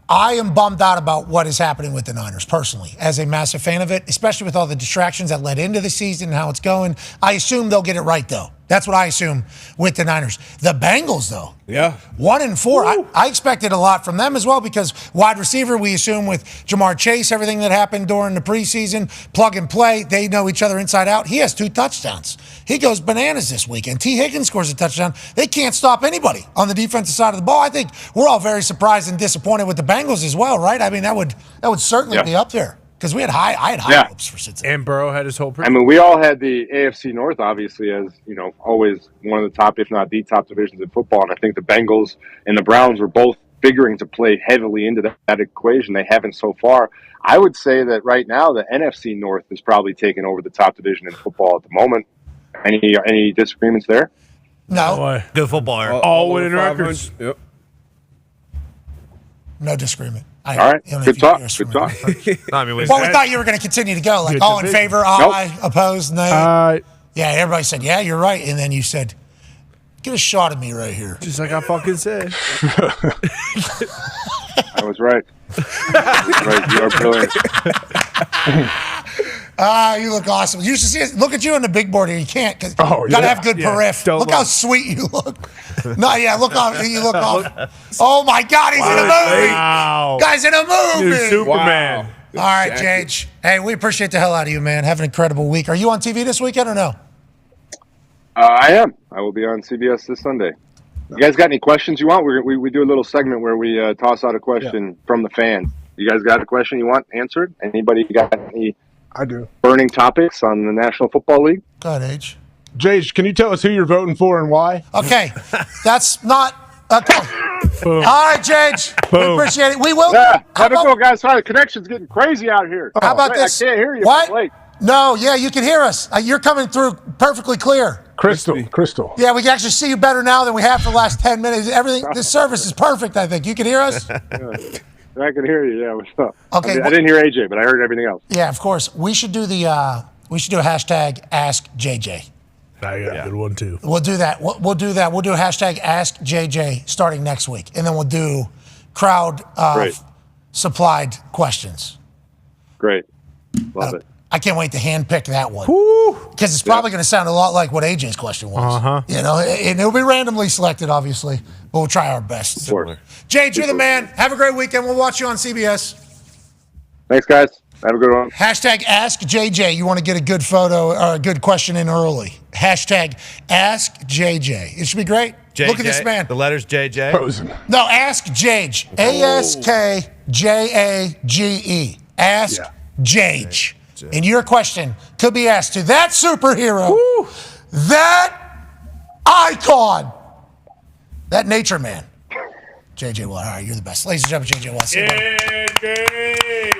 I am bummed out about what is happening with the Niners personally, as a massive fan of it, especially with all the distractions that led into the season and how it's going. I assume they'll get it right, though. That's what I assume with the Niners. The Bengals, though. Yeah. 1-4. I expected a lot from them as well because wide receiver, we assume with Jamar Chase, everything that happened during the preseason, plug and play, they know each other inside out. He has 2 touchdowns. He goes bananas this weekend. T. Higgins scores a touchdown. They can't stop anybody on the defensive side of the ball. I think we're all very surprised and disappointed with the Bengals as well, right? I mean, that would certainly be up there. Because I had high hopes for Cincinnati. And Burrow had his whole I mean, we all had the AFC North, obviously, as, always one of the top, if not the top divisions in football. And I think the Bengals and the Browns were both figuring to play heavily into that equation. They haven't so far. I would say that right now, the NFC North is probably taking over the top division in football at the moment. Any disagreements there? No. Good footballer. All winning records. Yep. No disagreement. All right. Good talk. Good talk. We thought you were going to continue to go. Like, all in favor, aye, opposed, no. Yeah, everybody said, yeah, you're right. And then you said, get a shot of me right here. Just like I fucking said. I was right. You are brilliant. You look awesome. You should see us. Look at you on the big board here. You can't because you got to have good perif. Look how sweet you look. No, yeah, look off. You look off. Oh my God, he's in a movie. Wow. Guy's in a movie. You're Superman. Wow. All right, Jage. Hey, we appreciate the hell out of you, man. Have an incredible week. Are you on TV this weekend or no? I am. I will be on CBS this Sunday. You guys got any questions you want? We do a little segment where we toss out a question from the fans. You guys got a question you want answered? Anybody got any? I do. Burning topics on the National Football League? Go ahead, Age. Jage, can you tell us who you're voting for and why? Okay, that's not All right, Jage. We appreciate it. We will. Yeah, have a go, guys. Sorry, the connection's getting crazy out here. How about this? I can't hear you. What? Blake. No, yeah, you can hear us. You're coming through perfectly clear. Crystal. Yeah, we can actually see you better now than we have for the last 10 minutes. Everything. This service is perfect, I think. You can hear us? I can hear you. Yeah, what's up? Okay. I didn't hear AJ, but I heard everything else. Yeah, of course. We should do a hashtag Ask JJ. I got a good one too. We'll do that. We'll do that. We'll do a hashtag Ask JJ starting next week, and then we'll do crowd supplied questions. Great. Love it. I can't wait to handpick that one because it's probably going to sound a lot like what AJ's question was. You know, and it'll be randomly selected, obviously, but we'll try our best. Jade, you're the man. Have a great weekend. We'll watch you on CBS. Thanks, guys. Have a good one. Hashtag Ask JJ. You want to get a good photo or a good question in early. Hashtag Ask JJ. It should be great. JJ, look at this man. The letters JJ. Frozen. No, Ask Jage. ASKJAGE. Ask Jage. And your question could be asked to that superhero, that icon, that nature man. JJ Watt. All right, you're the best. Ladies and gentlemen, JJ Watt.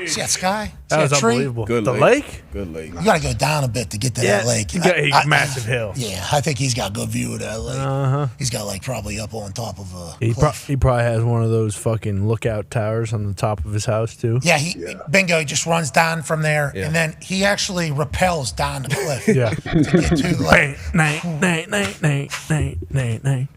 See that sky? See That was tree? unbelievable. Good the lake. lake? Good lake. You got to go down a bit to get to that lake. You got a massive hill. Yeah, I think he's got a good view of that lake. He's got like probably up on top of a cliff. He probably has one of those fucking lookout towers on the top of his house too. Yeah, bingo. He just runs down from there, and then he actually rappels down the cliff. Yeah. To get to the lake.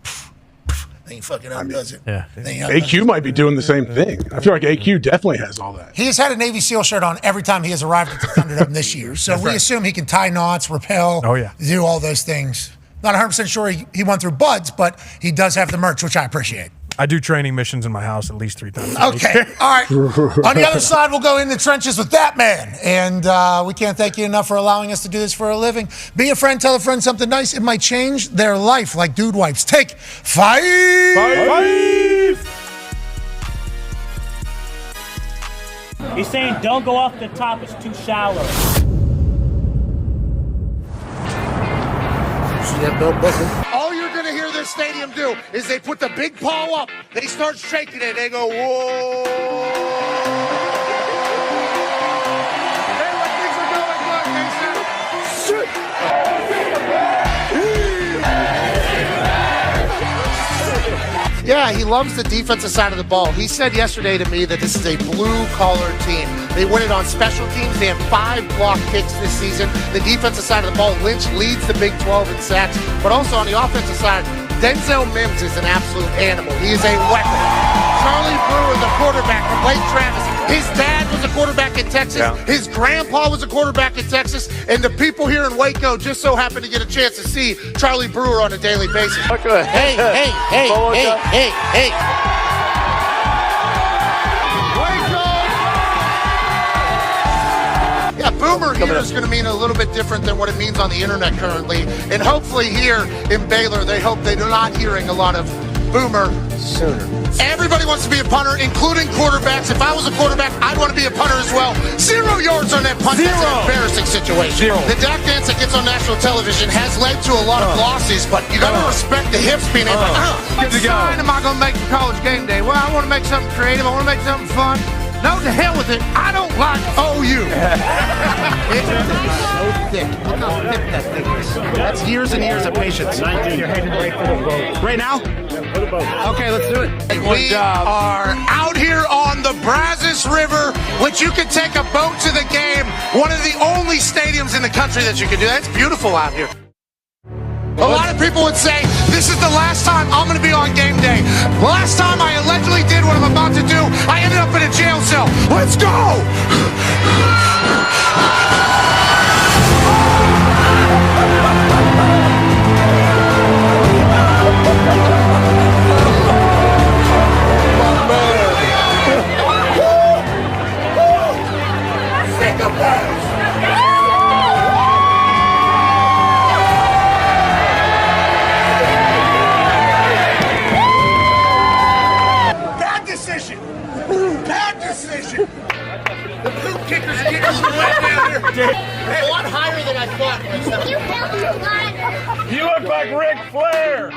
He fucking undoes it. Yeah. AQ might be doing the same thing. I feel like AQ definitely has all that. He has had a Navy SEAL shirt on every time he has arrived at the Thunderdome this year. So we assume he can tie knots, rappel, do all those things. Not 100% sure he went through buds, but he does have the merch, which I appreciate. I do training missions in my house at least 3 times. Okay, all right. On the other side, we'll go in the trenches with that man. And we can't thank you enough for allowing us to do this for a living. Be a friend, tell a friend something nice. It might change their life, like Dude Wipes. Take 5. He's saying don't go off the top, it's too shallow. See that belt buckle? All you're going to hear this stadium do is they put the big paw up, they start shaking it, they go, whoa. Hey, what things are going good, Mason? Yeah, he loves the defensive side of the ball. He said yesterday to me that this is a blue-collar team. They win it on special teams. They have 5 block kicks this season. The defensive side of the ball, Lynch leads the Big 12 in sacks. But also on the offensive side, Denzel Mims is an absolute animal. He is a weapon. Charlie Brewer, the quarterback from Lake Travis. His dad was a quarterback in Texas. Yeah. His grandpa was a quarterback in Texas. And the people here in Waco just so happen to get a chance to see Charlie Brewer on a daily basis. Hey. Yeah, Boomer here is going to mean a little bit different than what it means on the internet currently. And hopefully here in Baylor, they hope they're not hearing a lot of Boomer sooner. Everybody wants to be a punter, including quarterbacks. If I was a quarterback, I'd want to be a punter as well. 0 yards on that punt. That's an embarrassing situation. The Dak dance that gets on national television has led to a lot of losses, but you got to respect the hips being able What sign am I going to make for college game day? Well, I want to make something creative. I want to make something fun. No, to hell with it. I don't like OU. It's so thick. Look how thick that thing is. That's years and years of patience. You're headed right for the boat. Right now? Okay, let's do it. We are out here on the Brazos River, which you can take a boat to the game. One of the only stadiums in the country that you can do that. It's beautiful out here. A lot of people would say, this is the last time I'm going to be on game day. The last time I allegedly did what I'm about to do, I ended up in a jail cell. Let's go! Bad decision. The poop kickers getting us way down here. A lot higher than I thought. You look like Ric Flair.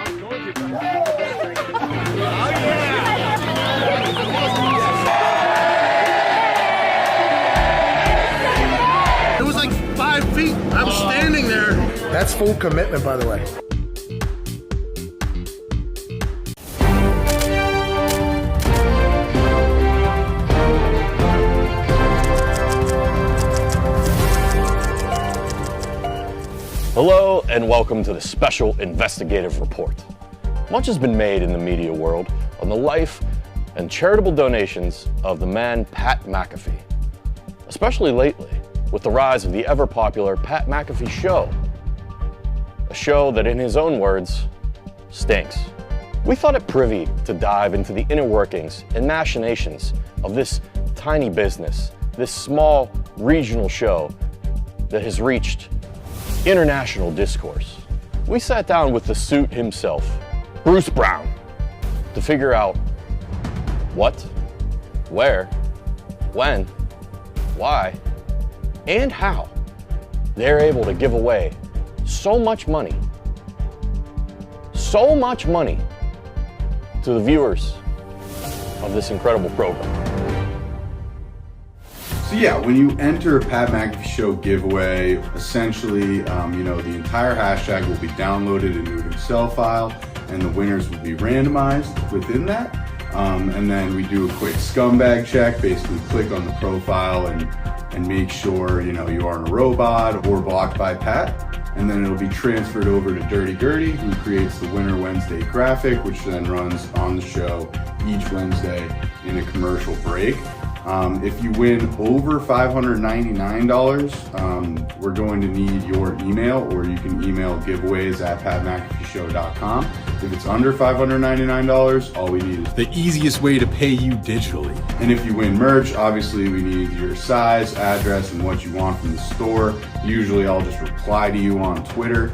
I'm standing there. That's full commitment, by the way. Hello and welcome to the special investigative report. Much has been made in the media world on the life and charitable donations of the man Pat McAfee, especially lately with the rise of the ever-popular Pat McAfee Show, a show that in his own words, stinks. We thought it privy to dive into the inner workings and machinations of this tiny business, this small regional show that has reached international discourse. We sat down with the suit himself, Bruce Brown, to figure out what, where, when, why, and how they're able to give away so much money to the viewers of this incredible program. So yeah, when you enter a Pat McAfee Show giveaway, essentially, the entire hashtag will be downloaded into an Excel file, and the winners will be randomized within that. And then we do a quick scumbag check, basically click on the profile and make sure, you aren't a robot or blocked by Pat. And then it'll be transferred over to Dirty Gertie, who creates the Winner Wednesday graphic, which then runs on the show each Wednesday in a commercial break. If you win over $599, we're going to need your email, or you can email giveaways@patmcafeeshow.com. If it's under $599, all we need is the easiest way to pay you digitally. And if you win merch, obviously we need your size, address, and what you want from the store. Usually I'll just reply to you on Twitter.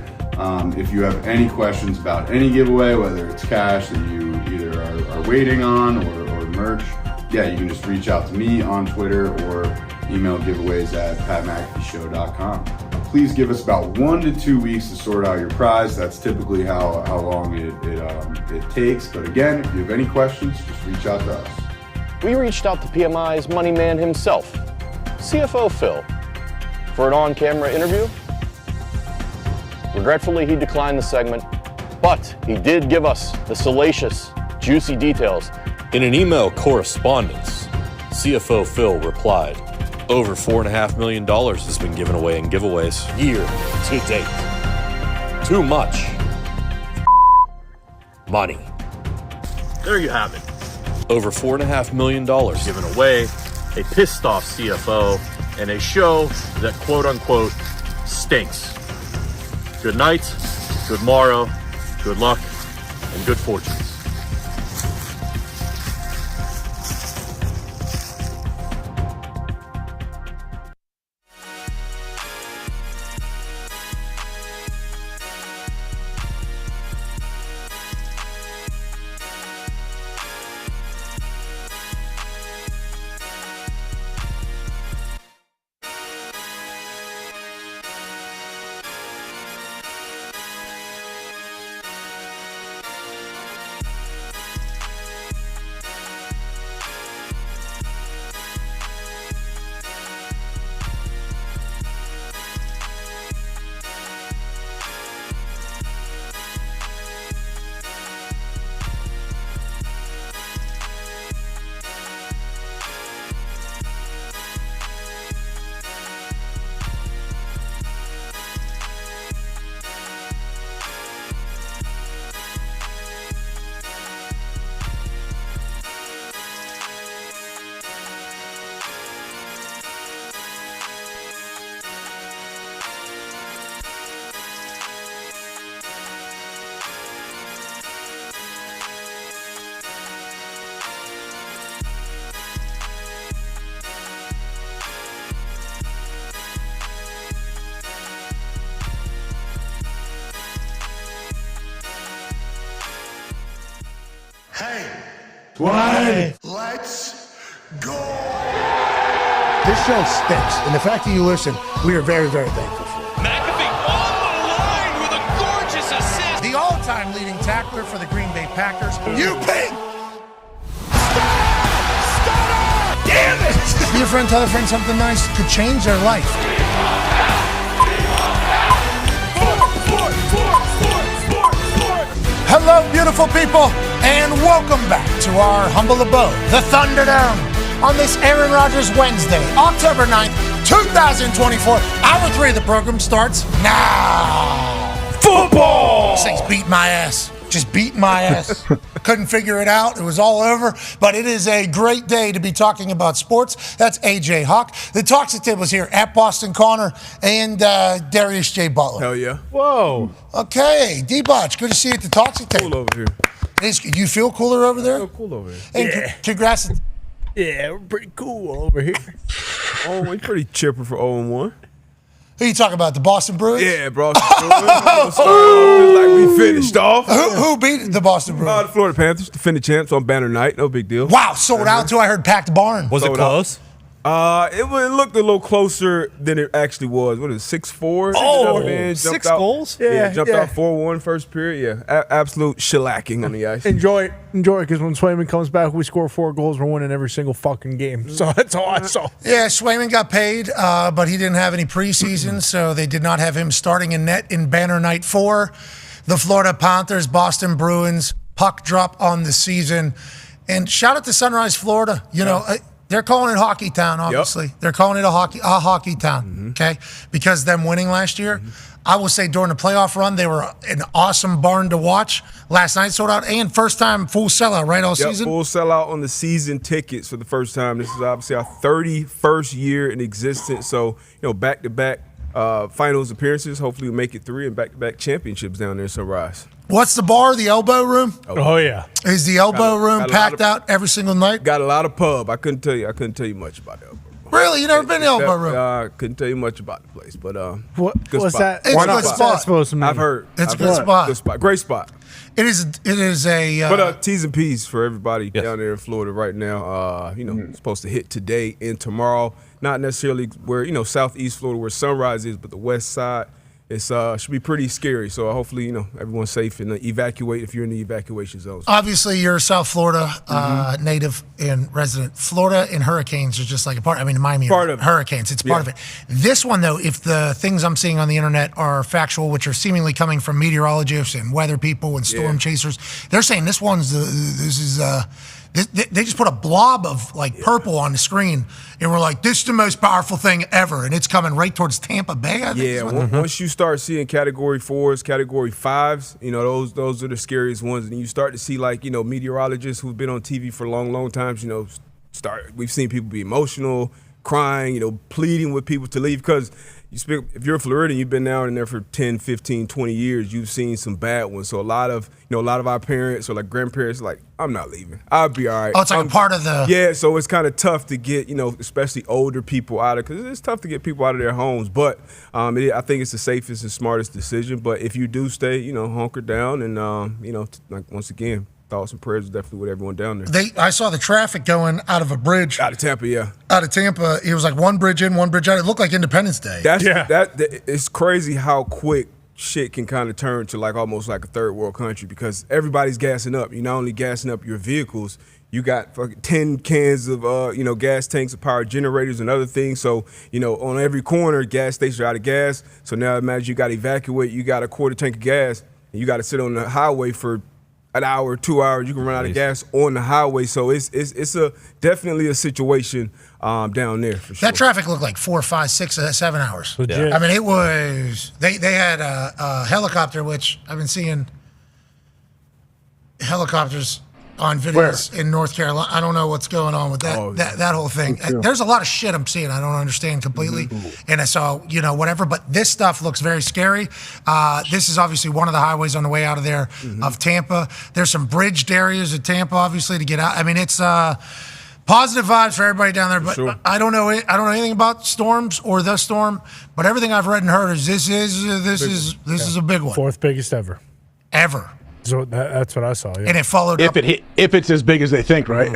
If you have any questions about any giveaway, whether it's cash that you either are waiting on or merch, yeah, you can just reach out to me on Twitter or email giveaways@patmcafeeshow.com. Please give us about 1 to 2 weeks to sort out your prize. That's typically how long it takes. But again, if you have any questions, just reach out to us. We reached out to PMI's money man himself, CFO Phil, for an on-camera interview. Regretfully, he declined the segment, but he did give us the salacious, juicy details. In an email correspondence, CFO Phil replied, over $4.5 million has been given away in giveaways year to date. Too much money. There you have it. Over $4.5 million Given away, a pissed off CFO, and a show that quote unquote stinks. Good night, good morrow, good luck, and good fortunes. Hey, What? let's go. This show stinks, and the fact that you listen, we are very, very thankful for. McAfee on the line with a gorgeous assist. The all-time leading tackler for the Green Bay Packers. You pink. Damn it! Be a friend, tell a friend something nice could change their life. beautiful people, and welcome back to our humble abode, the Thunderdome, on this Aaron Rodgers Wednesday, October 9th, 2024. Hour 3 of the program starts now. Football! Saints beat my ass. Just beat my ass. Couldn't figure it out. It was all over. But it is a great day to be talking about sports. That's AJ Hawk. The Toxic Table is here at Boston Connor and Darius J. Butler. Hell yeah. Whoa. Okay. D-Botch, good to see you at the Toxic Table. Cool over here. You feel cooler over there? I feel cool over here. And congrats. Yeah, we're pretty cool over here. Oh, we're pretty chipper for 0-1. Who you talking about? The Boston Bruins? Yeah, Boston Bruins. Just like we finished off. Who beat the Boston Bruins? The Florida Panthers, defending champs on banner night. No big deal. Wow, sold out too. I heard packed barn. Was it close? It looked a little closer than it actually was. What is it, 6-4? Oh, 6 goals? Yeah, jumped out 4-1 first period. Yeah, absolute shellacking on the ice. Enjoy, because when Swayman comes back, we score 4 goals. We're winning every single fucking game. So that's all I saw. Yeah, Swayman got paid, but he didn't have any preseason, so they did not have him starting in net in banner night 4. The Florida Panthers, Boston Bruins, puck drop on the season. And shout out to Sunrise, Florida. You know, they're calling it Hockey Town, obviously. They're calling it a hockey town, okay? Because them winning last year, I will say during the playoff run, they were an awesome barn to watch. Last night sold out, and first time full sellout, right, all season? Full sellout on the season tickets for the first time. This is obviously our 31st year in existence. So, back-to-back finals appearances. Hopefully we make it 3 and back-to-back championships down there in Sunrise. What's the bar? The Elbow Room? Oh yeah. Is the Elbow Room packed out every single night? Got a lot of pub. I couldn't tell you much about the Elbow Room. Really? You never been to the Elbow Room? I couldn't tell you much about the place, but what's that? It's a good spot. Supposed to mean? I've heard. It's a good spot. Good spot. Great spot. It is a but T's and P's for everybody down there in Florida right now. Supposed to hit today and tomorrow. Not necessarily where southeast Florida where Sunrise is, but the west side. It's should be pretty scary. So hopefully everyone's safe and evacuate if you're in the evacuation zones. Obviously, you're a South Florida native and resident. Florida and hurricanes are just like a part. I mean, Miami part of hurricanes. It's part of it. This one though, if the things I'm seeing on the internet are factual, which are seemingly coming from meteorologists and weather people and storm chasers, they're saying this one's they just put a blob of like purple on the screen, and we're like, this is the most powerful thing ever, and it's coming right towards Tampa Bay. I think once you start seeing Category 4s, Category 5s, those are the scariest ones, and you start to see like meteorologists who've been on TV for long times. We've seen people be emotional, crying, pleading with people to leave because. If you're a Floridian, you've been down in there for 10, 15, 20 years, you've seen some bad ones. So a lot of our parents or like grandparents are like, I'm not leaving. I'll be all right. Oh, it's like a part of the... Yeah, so it's kind of tough to get, especially older people out of, because it's tough to get people out of their homes. But I think it's the safest and smartest decision. But if you do stay, hunker down and, like once again, thoughts and prayers is definitely with everyone down there. I saw the traffic going out of a bridge. Out of Tampa, yeah. Out of Tampa. It was like one bridge in, one bridge out. It looked like Independence Day. It's crazy how quick shit can kind of turn to like almost like a third world country because everybody's gassing up. You're not only gassing up your vehicles, you got fucking 10 cans of gas tanks of power generators and other things. So, on every corner, gas stations are out of gas. So now imagine you got to evacuate, you got a quarter tank of gas, and you got to sit on the highway for an hour, 2 hours, you can run out of gas on the highway. So it's definitely a situation down there for sure. That traffic looked like 4, 5, 6, 7 hours. Legit. I mean, it was. They had a helicopter, which I've been seeing helicopters on videos in North Carolina. I don't know what's going on with that that whole thing. There's a lot of shit I'm seeing I don't understand completely. And I saw, whatever. But this stuff looks very scary. This is obviously one of the highways on the way out of there of Tampa. There's some bridged areas of Tampa, obviously, to get out. I mean, it's positive vibes for everybody down there. But I don't know anything about storms or the storm. But everything I've read and heard is this is a big one. 4th biggest ever. Ever. So that's what I saw. Yeah. And it followed up. If it's as big as they think, right?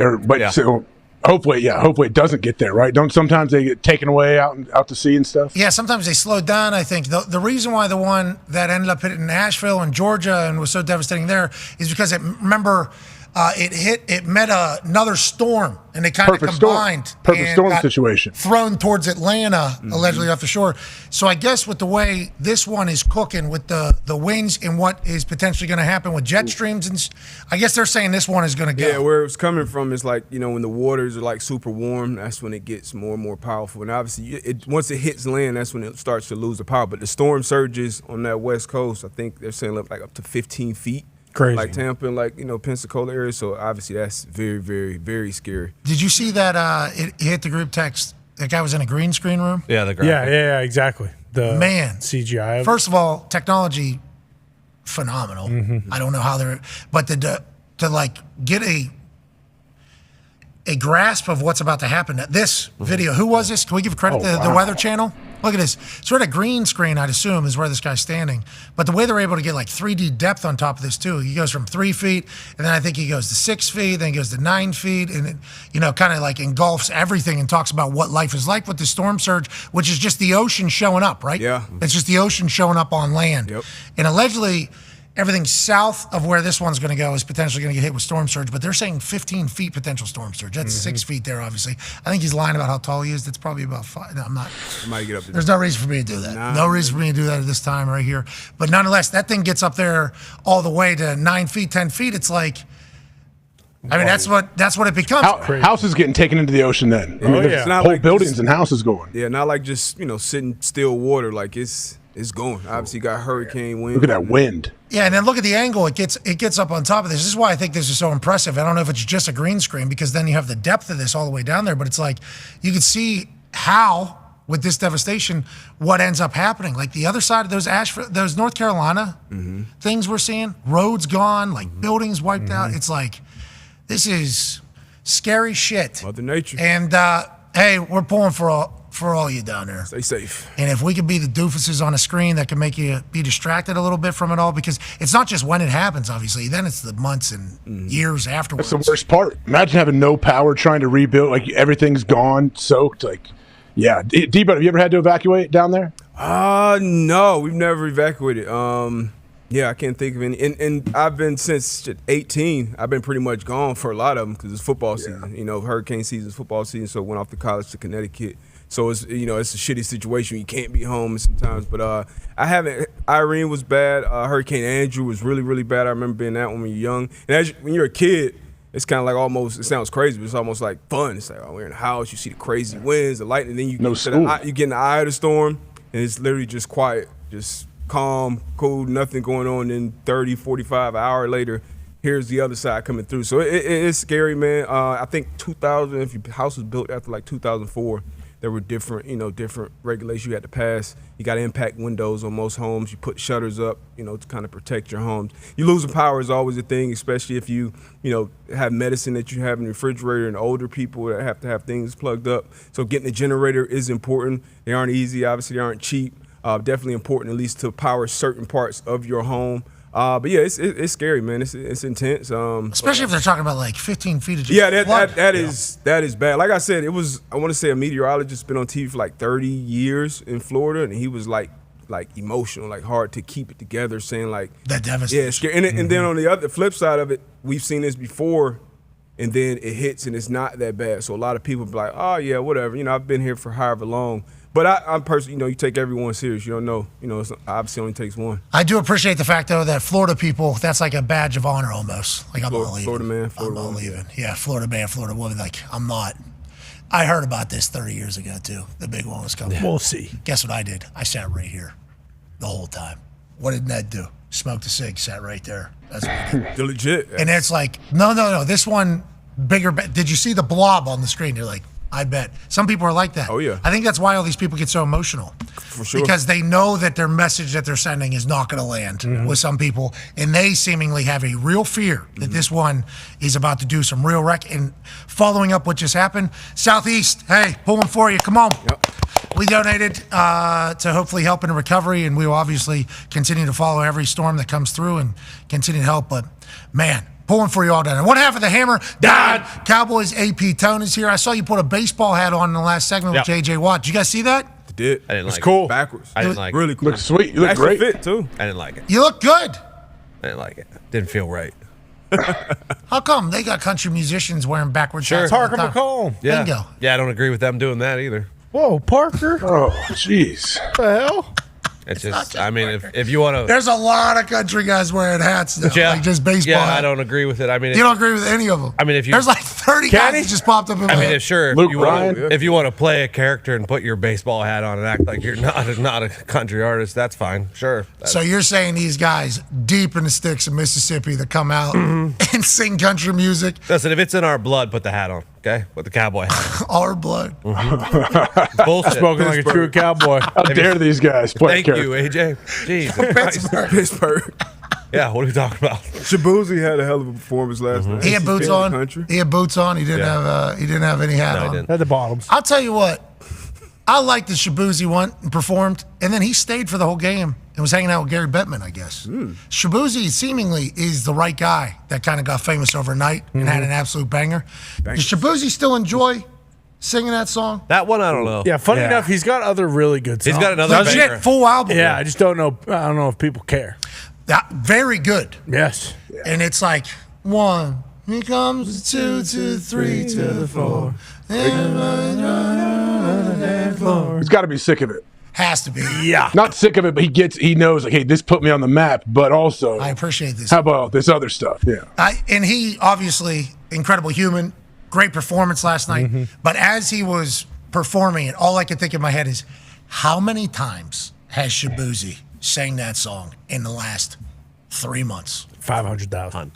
So hopefully it doesn't get there, right? Don't sometimes they get taken away out to sea and stuff? Yeah, sometimes they slow down. I think the reason why the one that ended up hitting Nashville and Georgia and was so devastating there is because remember It met another storm, and they kind of combined. Perfect storm got situation. Thrown towards Atlanta, allegedly off the shore. So I guess with the way this one is cooking, with the winds and what is potentially going to happen with jet streams, and I guess they're saying this one is going to go. Yeah, where it's coming from is like, when the waters are like super warm, that's when it gets more and more powerful. And obviously, once it hits land, that's when it starts to lose the power. But the storm surges on that west coast, I think they're saying like up to 15 feet. Crazy. Like Tampa and Pensacola area. So obviously that's very, very, very scary. Did you see that it hit the group text? That guy was in a green screen room? Yeah, the graphic. Yeah, exactly. The Man. CGI. First of all, technology, phenomenal. I don't know how but to like get a grasp of what's about to happen. This video, who was this? Can we give credit to the Weather Channel? Look at this. Sort of green screen, I'd assume, is where this guy's standing. But the way they're able to get like 3D depth on top of this, too. He goes from 3 feet, and then I think he goes to 6 feet, then he goes to 9 feet, and it, kind of like engulfs everything and talks about what life is like with the storm surge, which is just the ocean showing up, right? Yeah. It's just the ocean showing up on land. Yep. And allegedly, everything south of where this one's going to go is potentially going to get hit with storm surge, but they're saying 15 feet potential storm surge. That's 6 feet there, obviously. I think he's lying about how tall he is. That's probably about 5. No, I'm not. Might get up to There's no reason for me to do that. No reason for me to do that at this time right here. But nonetheless, that thing gets up there all the way to 9 feet, 10 feet. It's like, that's what it becomes. Houses getting taken into the ocean then. There's whole buildings and houses going. Yeah, not like just, sitting still water. Like it's going. Obviously, you got hurricane wind. Look at that wind. Yeah, and then look at the angle it gets up on top of this. This is why I think this is so impressive. I don't know if it's just a green screen, because then you have the depth of this all the way down there, but it's like you can see how, with this devastation, what ends up happening. Like the other side of those North Carolina things we're seeing, roads gone, like buildings wiped out. It's like, this is scary shit. Mother Nature. And hey, we're pulling for all you down there. Stay safe. And if we could be the doofuses on a screen that can make you be distracted a little bit from it all, because it's not just when it happens, obviously. Then it's the months and years afterwards. That's the worst part. Imagine having no power, trying to rebuild, like everything's gone, soaked. Like, yeah. D-Bud, have you ever had to evacuate down there? No, we've never evacuated. Yeah, I can't think of any. And I've been since 18. I've been pretty much gone for a lot of them because it's football season. Hurricane season, football season. So I went off to college to Connecticut. So it's it's a shitty situation. You can't be home sometimes. But I haven't. Irene was bad. Hurricane Andrew was really, really bad. I remember being that when you're young. And when you're a kid, it's kind of like almost. It sounds crazy, but it's almost like fun. It's like, we're in the house. You see the crazy winds, the lightning. Then you get in the eye of the storm, and it's literally just quiet, just calm, cool, nothing going on. Then 30, 45 hour later, here's the other side coming through. So it's scary, man. I think 2000, if your house was built after like 2004, there were different regulations you had to pass. You got to impact windows on most homes. You put shutters up, to kind of protect your homes. You losing power is always a thing, especially if you have medicine that you have in the refrigerator, and older people that have to have things plugged up. So getting a generator is important. They aren't easy. Obviously, they aren't cheap. Definitely important, at least to power certain parts of your home. But yeah, it's scary, man. It's intense. Especially if they're talking about like 15 feet of just that is bad. Like I said, I want to say a meteorologist been on TV for like 30 years in Florida, and he was like emotional, like hard to keep it together, saying like that devastation. Yeah, it's scary. And then on the other flip side of it, we've seen this before, and then it hits and it's not that bad. So a lot of people be like, oh yeah, whatever. I've been here for however long. But I'm personally, you take everyone serious. You don't know, it obviously only takes one. I do appreciate the fact, though, that Florida people, that's like a badge of honor almost. Like, I'm not leaving. Florida man, I'm not leaving. Yeah, Florida man, Florida woman. Like, I'm not. I heard about this 30 years ago, too. The big one was coming. We'll see. Guess what I did? I sat right here the whole time. What did Ned do? Smoked a cig, sat right there. That's what he did. You're legit. And it's like, no. This one, bigger. Did you see the blob on the screen? You're like, I bet. Some people are like that. Oh, yeah. I think that's why all these people get so emotional. For sure. Because they know that their message that they're sending is not going to land with some people. And they seemingly have a real fear that this one is about to do some real wreck. And following up what just happened, Southeast, hey, pulling for you. Come on. Yep. We donated to hopefully help in recovery, and we will obviously continue to follow every storm that comes through and continue to help. But, man, pulling for you all down there. One half of the hammer, Dahn. Cowboys AP Tone is here. I saw you put a baseball hat on in the last segment with J.J. Watt. Did you guys see that? I did. I didn't like it. It's cool. Backwards. I didn't like it. Really cool. Looks sweet. You look great. Fit, too. I didn't like it. You look good. I didn't like it. Didn't feel right. How come they got country musicians wearing backwards hats? Parker McComb. Yeah. Bingo. Yeah, I don't agree with them doing that either. Whoa, Parker. Oh, jeez. What the hell? It's just, I mean, if you want to. There's a lot of country guys wearing hats now, like just baseball Yeah, hats. I don't agree with it. I mean, You don't agree with any of them. I mean, if you. There's like 30 guys that just popped up in my I mean, head. if sure, Luke if you want to play a character and put your baseball hat on and act like you're not a country artist, that's fine. Sure. So you're saying these guys deep in the sticks of Mississippi that come out and sing country music, Listen, if it's in our blood, put the hat on, okay? With the cowboy hat. our blood. Bullshit. Spoken like a true cowboy. How dare these guys play Thank you, AJ. Jeez. Pittsburgh. Yeah, what are we talking about? Shabuzi had a hell of a performance last night. He had boots King of on. the country. He had boots on. He didn't have any hat No, he on. didn't. At the bottoms. I'll tell you what. I liked that Shabuzi went and performed, and then he stayed for the whole game and was hanging out with Gary Bettman, I guess. Shabuzi seemingly is the right guy that kind of got famous overnight and had an absolute banger. Does Shabuzi still enjoy singing that song? That one, I don't know. Yeah, funny enough, he's got other really good songs. He's got another banger. Legit, full album. Yeah, I just don't know. I don't know if people care. Very good. Yes. And it's like, 1, here comes the 2 to 3 to the 4. He's got to be sick of it. Has to be. Yeah. Not sick of it, but he knows, like, hey, this put me on the map, but also, I appreciate this. how about this other stuff? Yeah. And he, obviously, incredible human, great performance last night. But as he was performing it, all I could think in my head is, how many times has Shabuzi sang that song in the last 3 months? 500,000.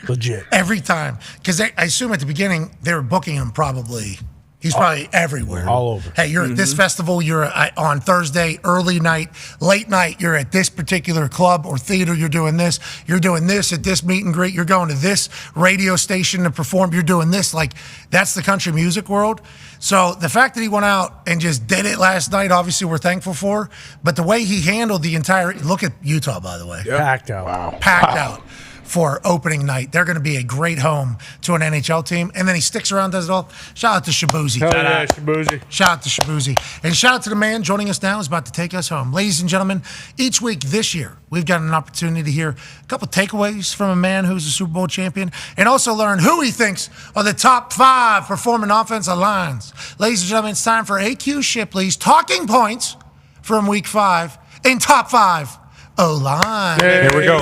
Legit. Every time. Because I assume at the beginning, they were booking him probably. He's probably everywhere. All over. Hey, you're at this festival. You're on Thursday, early night, late night. You're at this particular club or theater. You're doing this. You're doing this at this meet and greet. You're going to this radio station to perform. You're doing this. Like, that's the country music world. So the fact that he went out and just did it last night, obviously we're thankful for. But the way he handled the entire, look at Utah, by the way. Packed out. Wow. Packed out for opening night. They're going to be a great home to an NHL team. And then he sticks around, does it all. Shout out to Shabuzi. Hell yeah, Shabuzi. Shout out to Shabuzi. And shout out to the man joining us now who's about to take us home. Ladies and gentlemen, each week this year, we've got an opportunity to hear a couple takeaways from a man who's a Super Bowl champion and also learn who he thinks are the top 5 performing offensive lines. Ladies and gentlemen, it's time for AQ Shipley's Talking Points from Week 5 in Top 5 O-line. Here we go.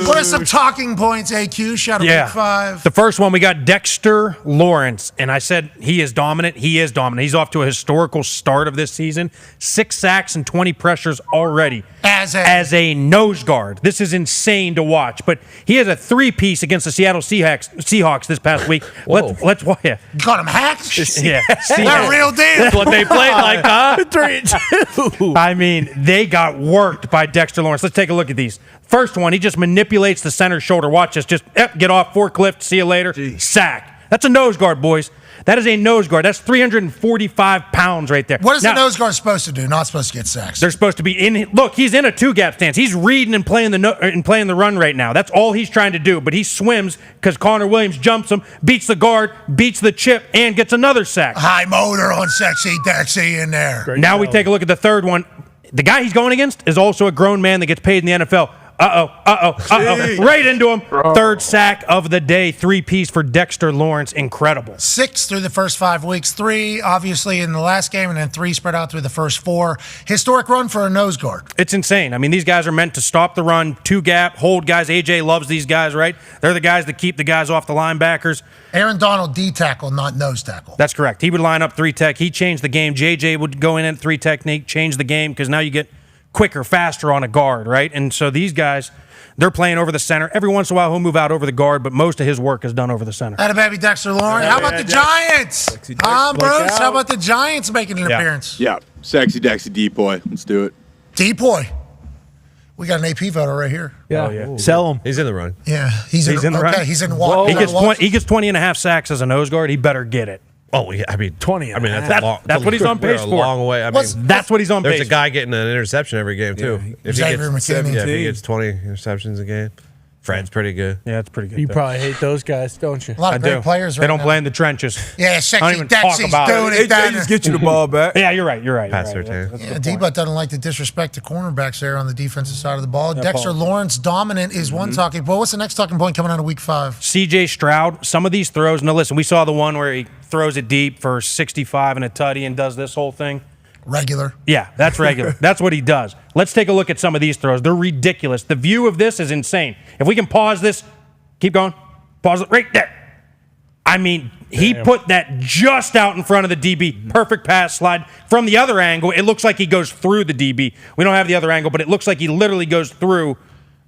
What are some talking points, AQ? Shout out Week 5. The first one, we got Dexter Lawrence. And I said he is dominant. He is dominant. He's off to a historical start of this season. 6 sacks and 20 pressures already. As a nose guard. This is insane to watch. But he has a 3-piece against the Seattle Seahawks this past week. Let's watch. Yeah. Got him hacks? Yeah. They're real deal. That's what they played like, huh? 3-2. I mean, they got worked by Dexter Lawrence. Let's take a look at these. First one, he just manipulates the center shoulder. Watch this. Just get off, forklift, see you later. Jeez. Sack. That's a nose guard, boys. That is a nose guard. That's 345 pounds right there. What is the nose guard supposed to do? Not supposed to get sacks. They're supposed to be in. Look, he's in a 2-gap stance. He's reading and playing the run right now. That's all he's trying to do. But he swims because Connor Williams jumps him, beats the guard, beats the chip, and gets another sack. High motor on Sexy Dexy in there. Great now we take a look at the third one. The guy he's going against is also a grown man that gets paid in the NFL. Right into him. Third sack of the day. 3-piece for Dexter Lawrence. Incredible. 6 through the first 5 weeks. 3, obviously, in the last game, and then 3 spread out through the first 4. Historic run for a nose guard. It's insane. I mean, these guys are meant to stop the run, 2-gap, hold guys. AJ loves these guys, right? They're the guys that keep the guys off the linebackers. Aaron Donald, D-tackle, not nose tackle. That's correct. He would line up 3-tech. He changed the game. JJ would go in at 3 technique, change the game, because now you get quicker, faster on a guard, right? And so these guys, they're playing over the center. Every once in a while, he'll move out over the guard, but most of his work is done over the center. Atta baby Dexter Lawrence. How about the Giants? Bruce? How about the Giants making an appearance? Yeah, Sexy Dexy Depoy. Let's do it. Depoy. We got an AP voter right here. Yeah. Oh, yeah. Sell him. He's in the run. Yeah, he's in the run. Okay, he's in walk. He gets 20 and a half sacks as a nose guard. He better get it. Oh, yeah, I mean, 20. I mean, that's what he's on pace a for. long way. I mean, that's what he's on pace There's a guy getting an interception every game, too. If he gets 20 interceptions a game. Fred's pretty good. Yeah, it's pretty good. You probably hate those guys, don't you? A lot of great players They right don't now. play in the trenches. Yeah, I don't sexy even talk Dexy's about doing it. it down They just get you the ball back. Yeah, you're right. Pass Right. routine. That's a Yeah, good point. D-Butt doesn't like to disrespect the cornerbacks there on the defensive side of the ball. Yeah, Dexter Paul. Lawrence, dominant, is one talking point. What's the next talking point coming out of week 5? CJ Stroud, some of these throws. Now, listen, we saw the one where he throws it deep for 65 and a tutty and does this whole thing. Regular. Yeah, that's regular. That's what he does. Let's take a look at some of these throws. They're ridiculous. The view of this is insane. If we can pause this, keep going. Pause it right there. I mean, he put that just out in front of the DB. Perfect pass slide. From the other angle, it looks like he goes through the DB. We don't have the other angle, but it looks like he literally goes through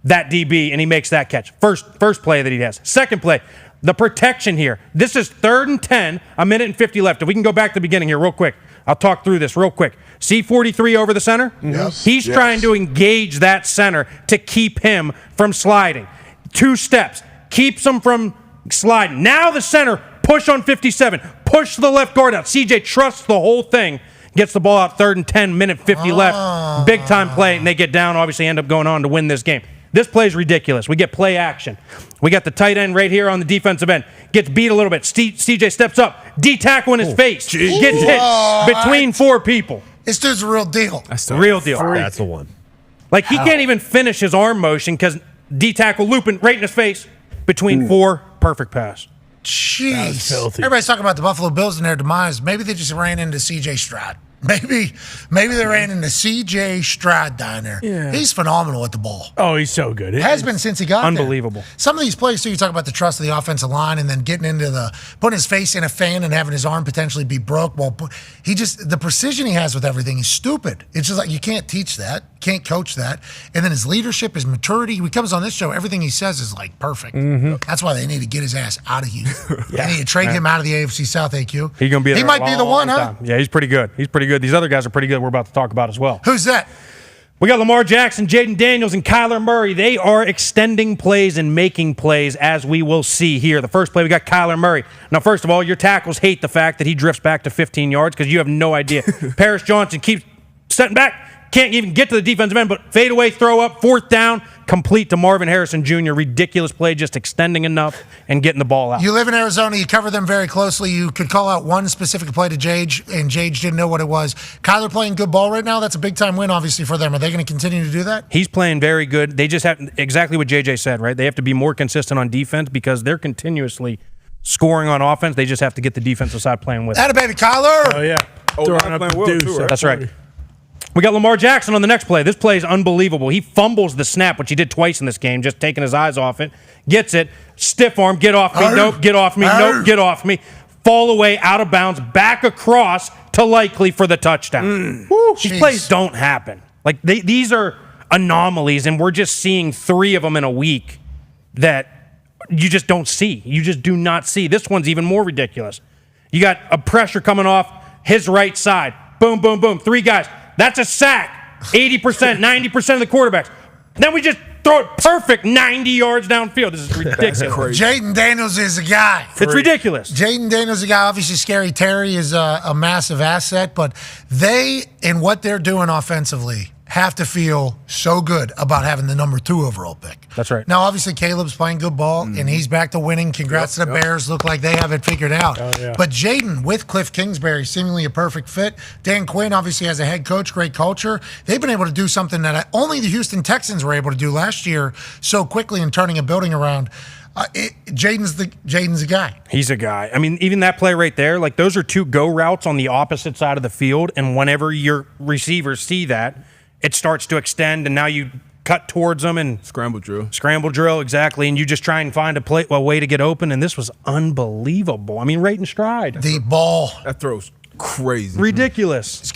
that DB and he makes that catch. First play that he has. Second play, the protection here. This is 3rd and 10, a minute and 50 left. If we can go back to the beginning here real quick. I'll talk through this real quick. See 43 over the center? Yes. He's trying to engage that center to keep him from sliding. 2 steps. Keeps him from sliding. Now the center, push on 57. Push the left guard out. CJ trusts the whole thing. Gets the ball out 3rd and 10, minute 50 left. Big time play, and they get down, obviously end up going on to win this game. This play is ridiculous. We get play action. We got the tight end right here on the defensive end. Gets beat a little bit. CJ steps up. D-tackle in his face. Gets hit between 4 people. This dude's a real deal. That's the real deal. That's the one. Like, he can't even finish his arm motion because D-tackle looping right in his face between 4. Perfect pass. Jeez. Everybody's talking about the Buffalo Bills and their demise. Maybe they just ran into C.J. Stroud. Maybe they ran into C.J. Stroud down there. Yeah. He's phenomenal at the ball. Oh, he's so good. Has been since he got there. Unbelievable. Some of these plays, too, you talk about the trust of the offensive line and then getting into putting his face in a fan and having his arm potentially be broke. Well, the precision he has with everything is stupid. It's just like you can't teach that, can't coach that. And then his leadership, his maturity. When he comes on this show, everything he says is like perfect. That's why they need to get his ass out of here. They need to trade him out of the AFC South, AQ. He's gonna be there He might be the one, huh? time. Yeah, he's pretty good. He's pretty good. These other guys are pretty good. We're about to talk about as well. Who's that? We got Lamar Jackson, Jaden Daniels, and Kyler Murray. They are extending plays and making plays, as we will see here. The first play, we got Kyler Murray. Now, first of all, your tackles hate the fact that he drifts back to 15 yards because you have no idea. Paris Johnson keeps setting back. Can't even get to the defensive end, but fade away, throw up, 4th down, complete to Marvin Harrison Jr. Ridiculous play, just extending enough and getting the ball out. You live in Arizona. You cover them very closely. You could call out one specific play to Jage, and Jage didn't know what it was. Kyler playing good ball right now. That's a big-time win, obviously, for them. Are they going to continue to do that? He's playing very good. They just have exactly what JJ said, right? They have to be more consistent on defense because they're continuously scoring on offense. They just have to get the defensive side playing with it. Atta baby, Kyler. Oh, yeah. Throwing up the deuce. Too, right? That's right. We got Lamar Jackson on the next play. This play is unbelievable. He fumbles the snap, which he did twice in this game, just taking his eyes off it. Gets it. Stiff arm. Get off me. Nope. Get off me. Nope. Get off me. Fall away, out of bounds, back across to Likely for the touchdown. These plays don't happen. Like, these are anomalies, and we're just seeing 3 of them in a week that you just don't see. You just do not see. This one's even more ridiculous. You got a pressure coming off his right side. Boom, boom, boom. 3 guys. That's a sack. 80%, 90% of the quarterbacks. Then we just throw it perfect 90 yards downfield. This is ridiculous. Jaden Daniels is a guy. It's ridiculous. Jaden Daniels is a guy. Obviously, Scary Terry is a massive asset, but they, in what they're doing offensively, have to feel so good about having the number 2 overall pick. That's right. Now, obviously, Caleb's playing good ball, and he's back to winning. Congrats to the Bears. Look like they have it figured out. Oh, yeah. But Jaden, with Cliff Kingsbury, seemingly a perfect fit. Dan Quinn, obviously, as a head coach, great culture. They've been able to do something that only the Houston Texans were able to do last year so quickly in turning a building around. Jaden's a guy. He's a guy. I mean, even that play right there, like those are 2 go routes on the opposite side of the field, and whenever your receivers see that, it starts to extend, and now you cut towards them and scramble drill, exactly, and you just try and find a way to get open, and this was unbelievable. I mean, right in stride. The ball. That throws crazy. Ridiculous. He's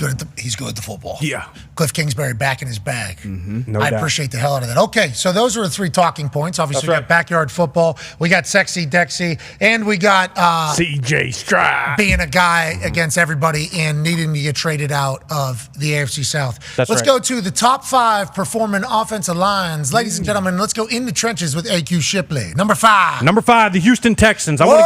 good at the football. Yeah. Cliff Kingsbury back in his bag. No I doubt. appreciate the hell out of that. Okay, so those are the 3 talking points. Obviously, we got backyard football. We got Sexy Dexy. And we got CJ Stroud being a guy against everybody and needing to get traded out of the AFC South. That's let's right. go to the top 5 performing offensive lines. Ladies and gentlemen, let's go in the trenches with AQ Shipley. Number 5. Number 5, the Houston Texans. I want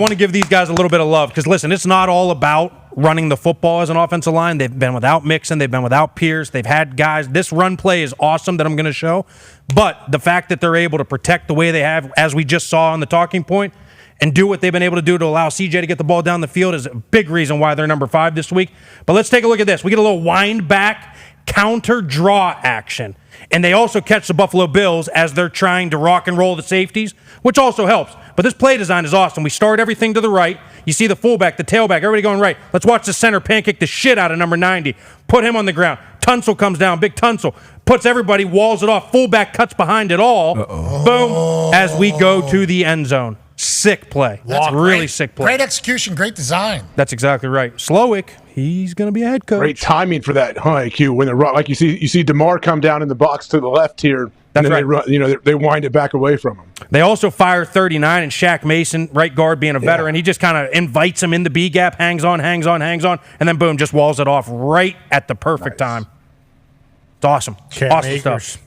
to give these guys a little bit of love because, listen, it's not all about running the football as an offensive line. They've been without Mixon. They've been without Pierce. They've had guys. This run play is awesome that I'm going to show. But the fact that they're able to protect the way they have, as we just saw on the talking point, and do what they've been able to do to allow CJ to get the ball down the field is a big reason why they're number 5 this week. But let's take a look at this. We get a little wind back counter draw action. And they also catch the Buffalo Bills as they're trying to rock and roll the safeties, which also helps. But this play design is awesome. We start everything to the right. You see the fullback, the tailback, everybody going right. Let's watch the center pancake the shit out of number 90. Put him on the ground. Tunsil comes down, big Tunsil. Puts everybody, walls it off. Fullback cuts behind it all. Boom, as we go to the end zone. Sick play. That's really sick play. Great execution, great design. That's exactly right. Slowick, he's going to be a head coach. Great timing for that, IQ. When they're like you see DeMar come down in the box to the left here. That's and then right. They run, they wind it back away from him. They also fire 39 and Shaq Mason, right guard, being a veteran. He just kind of invites him in the B gap, hangs on, and then boom, just walls it off right at the perfect time. It's awesome. Awesome stuff.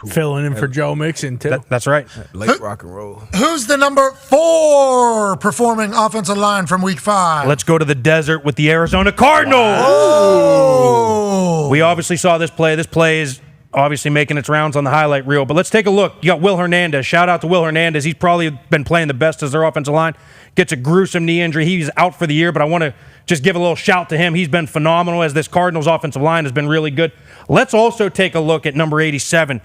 Filling in for Joe Mixon, too. That's right. Late rock and roll. Who's the number 4 performing offensive line from week 5? Let's go to the desert with the Arizona Cardinals. Oh! We obviously saw this play. This play is obviously making its rounds on the highlight reel. But let's take a look. You got Will Hernandez. Shout out to Will Hernandez. He's probably been playing the best as their offensive line. Gets a gruesome knee injury. He's out for the year, but I want to just give a little shout to him. He's been phenomenal as this Cardinals offensive line has been really good. Let's also take a look at number 87.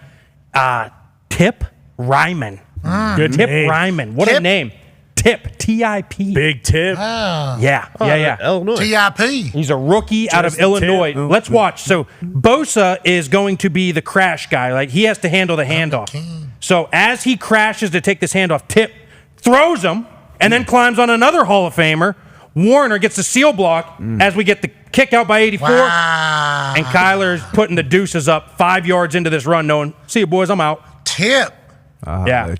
Tip Ryman. Good Tip name. Ryman. What a name. Tip. T-I-P. Big Tip. Yeah. Illinois. TIP. He's a rookie out of Illinois. Let's watch. So Bosa is going to be the crash guy. Like, he has to handle the handoff. So as he crashes to take this handoff, Tip throws him and then climbs on another Hall of Famer. Warner gets the seal block as we get the kick out by 84. Wow. And Kyler's putting the deuces up 5 yards into this run, knowing, see you, boys, I'm out. Tip. Yeah.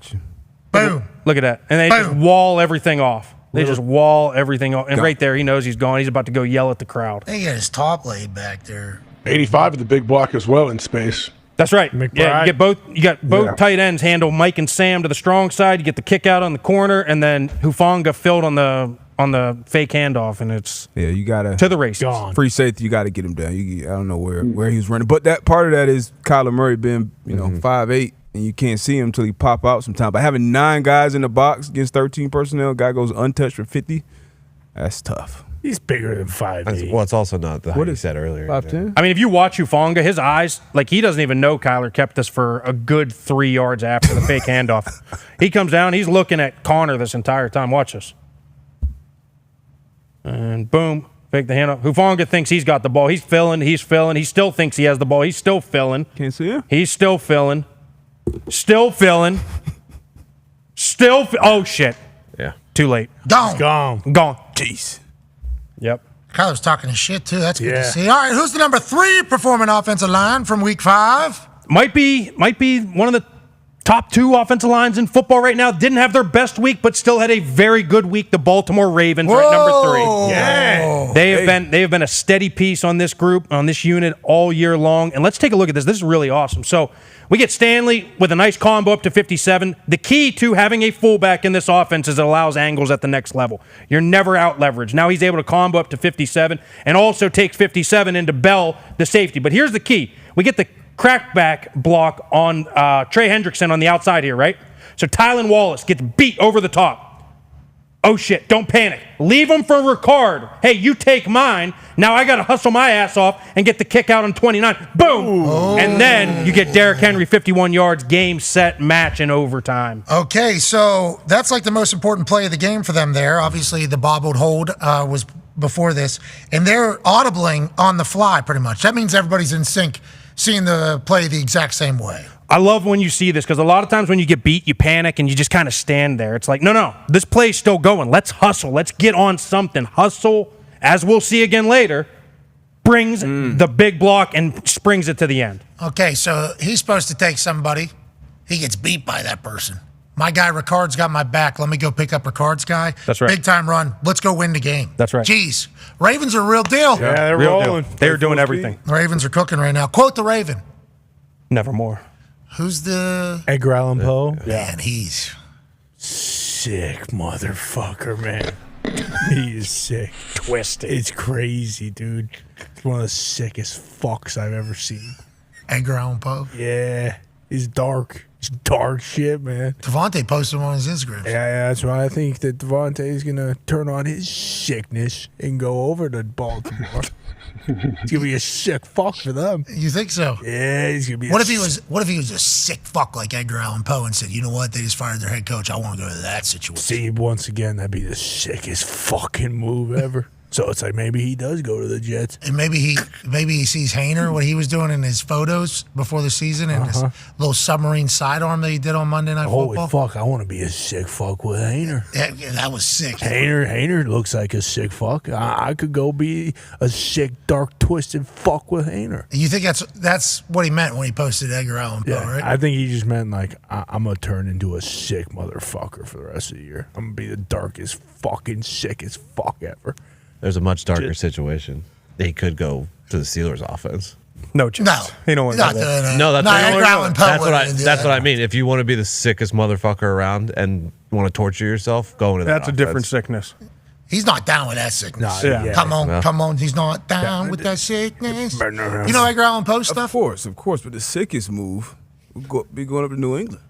Boom. Look at that. And they just wall everything off. They just wall everything off. And right there, he knows he's gone. He's about to go yell at the crowd. They got his top laid back there. 85 with the big block as well in space. That's right. McBride. Yeah, you got both tight ends handle Mike and Sam to the strong side. You get the kick out on the corner, and then Hufanga filled on the fake handoff, and it's you gotta to the races. Free safety, you got to get him down. I don't know where he was running, but that part of that is Kyler Murray being 5'8", and you can't see him until he pop out sometimes. But having 9 guys in the box against 13 personnel, guy goes untouched for 50. That's tough. He's bigger than 5'8". Well, it's also not the height you said earlier. 5'10". I mean, if you watch Hufanga, his eyes, like, he doesn't even know Kyler kept this for a good 3 yards after the fake handoff. He comes down, he's looking at Connor this entire time. Watch this. And boom, fake the handoff. Hufanga thinks he's got the ball. He's filling. He still thinks he has the ball. He's still filling. Can't see him. He's still filling. Still filling. Oh, shit. Yeah. Too late. Gone. Gone. Jeez. Yep. Kyler's talking his shit, too. That's good to see. All right, who's the number 3 performing offensive line from week 5? Might be one of the top 2 offensive lines in football right now. Didn't have their best week, but still had a very good week. The Baltimore Ravens are at number 3. Yeah. They have been a steady piece on this group, on this unit all year long. And let's take a look at this. This is really awesome. So we get Stanley with a nice combo up to 57. The key to having a fullback in this offense is it allows angles at the next level. You're never out leveraged. Now he's able to combo up to 57 and also takes 57 into Bell, the safety. But here's the key. We get the crackback block on Trey Hendrickson on the outside here, right? So Tylan Wallace gets beat over the top. Oh, shit, don't panic. Leave him for Ricard. Hey, you take mine. Now I got to hustle my ass off and get the kick out on 29. Boom! And then you get Derrick Henry, 51 yards, game, set, match, in overtime. Okay, so that's like the most important play of the game for them there. Obviously, the bobbled hold was before this, and they're audibling on the fly pretty much. That means everybody's in sync, seeing the play the exact same way. I love when you see this because a lot of times when you get beat, you panic and you just kind of stand there. It's like, no, this play's still going. Let's hustle. Let's get on something. Hustle, as we'll see again later, brings the big block and springs it to the end. Okay, so he's supposed to take somebody. He gets beat by that person. My guy Ricard's got my back. Let me go pick up Ricard's guy. That's right. Big time run. Let's go win the game. That's right. Jeez, Ravens are a real deal. Yeah, they're Real rolling. deal. They're doing everything. The Ravens are cooking right now. Quote the Raven. Nevermore. Who's the Edgar Allan Poe? man? He's Sick motherfucker, man. He is sick. Twisted. It's crazy, dude. It's one of the sickest fucks I've ever seen. Edgar Allan Poe. Yeah. He's dark. It's dark shit, man. Devontae posted on his Instagram. Yeah, that's why I think that Devontae is going to turn on his sickness and go over to Baltimore. He's going to be a sick fuck for them. You think so? Yeah, he's going to be What if he was a sick fuck like Edgar Allan Poe and said, you know what, they just fired their head coach. I want to go to that situation. See, once again, that'd be the sickest fucking move ever. So it's like maybe he does go to the Jets. And maybe he sees Hainer, what he was doing in his photos before the season, and his little submarine sidearm that he did on Monday Night Football. Holy fuck, I want to be a sick fuck with Hainer. Yeah, that was sick. Hainer looks like a sick fuck. I could go be a sick, dark, twisted fuck with Hainer. You think that's what he meant when he posted Edgar Allan Poe, right? I think he just meant like, I'm going to turn into a sick motherfucker for the rest of the year. I'm going to be the darkest, fucking sickest fuck ever. There's a much darker situation. He could go to the Steelers offense. No chance. No. He don't want to do that. No, that's Edgar Allan Poe that's what I mean. If you want to be the sickest motherfucker around and want to torture yourself, go into that That's a offense. different sickness. He's not down with that sickness. Nah, yeah. Come on, No. come on. He's not down with that sickness. You know Edgar Allan Poe stuff? Of course. But the sickest move would be going up to New England.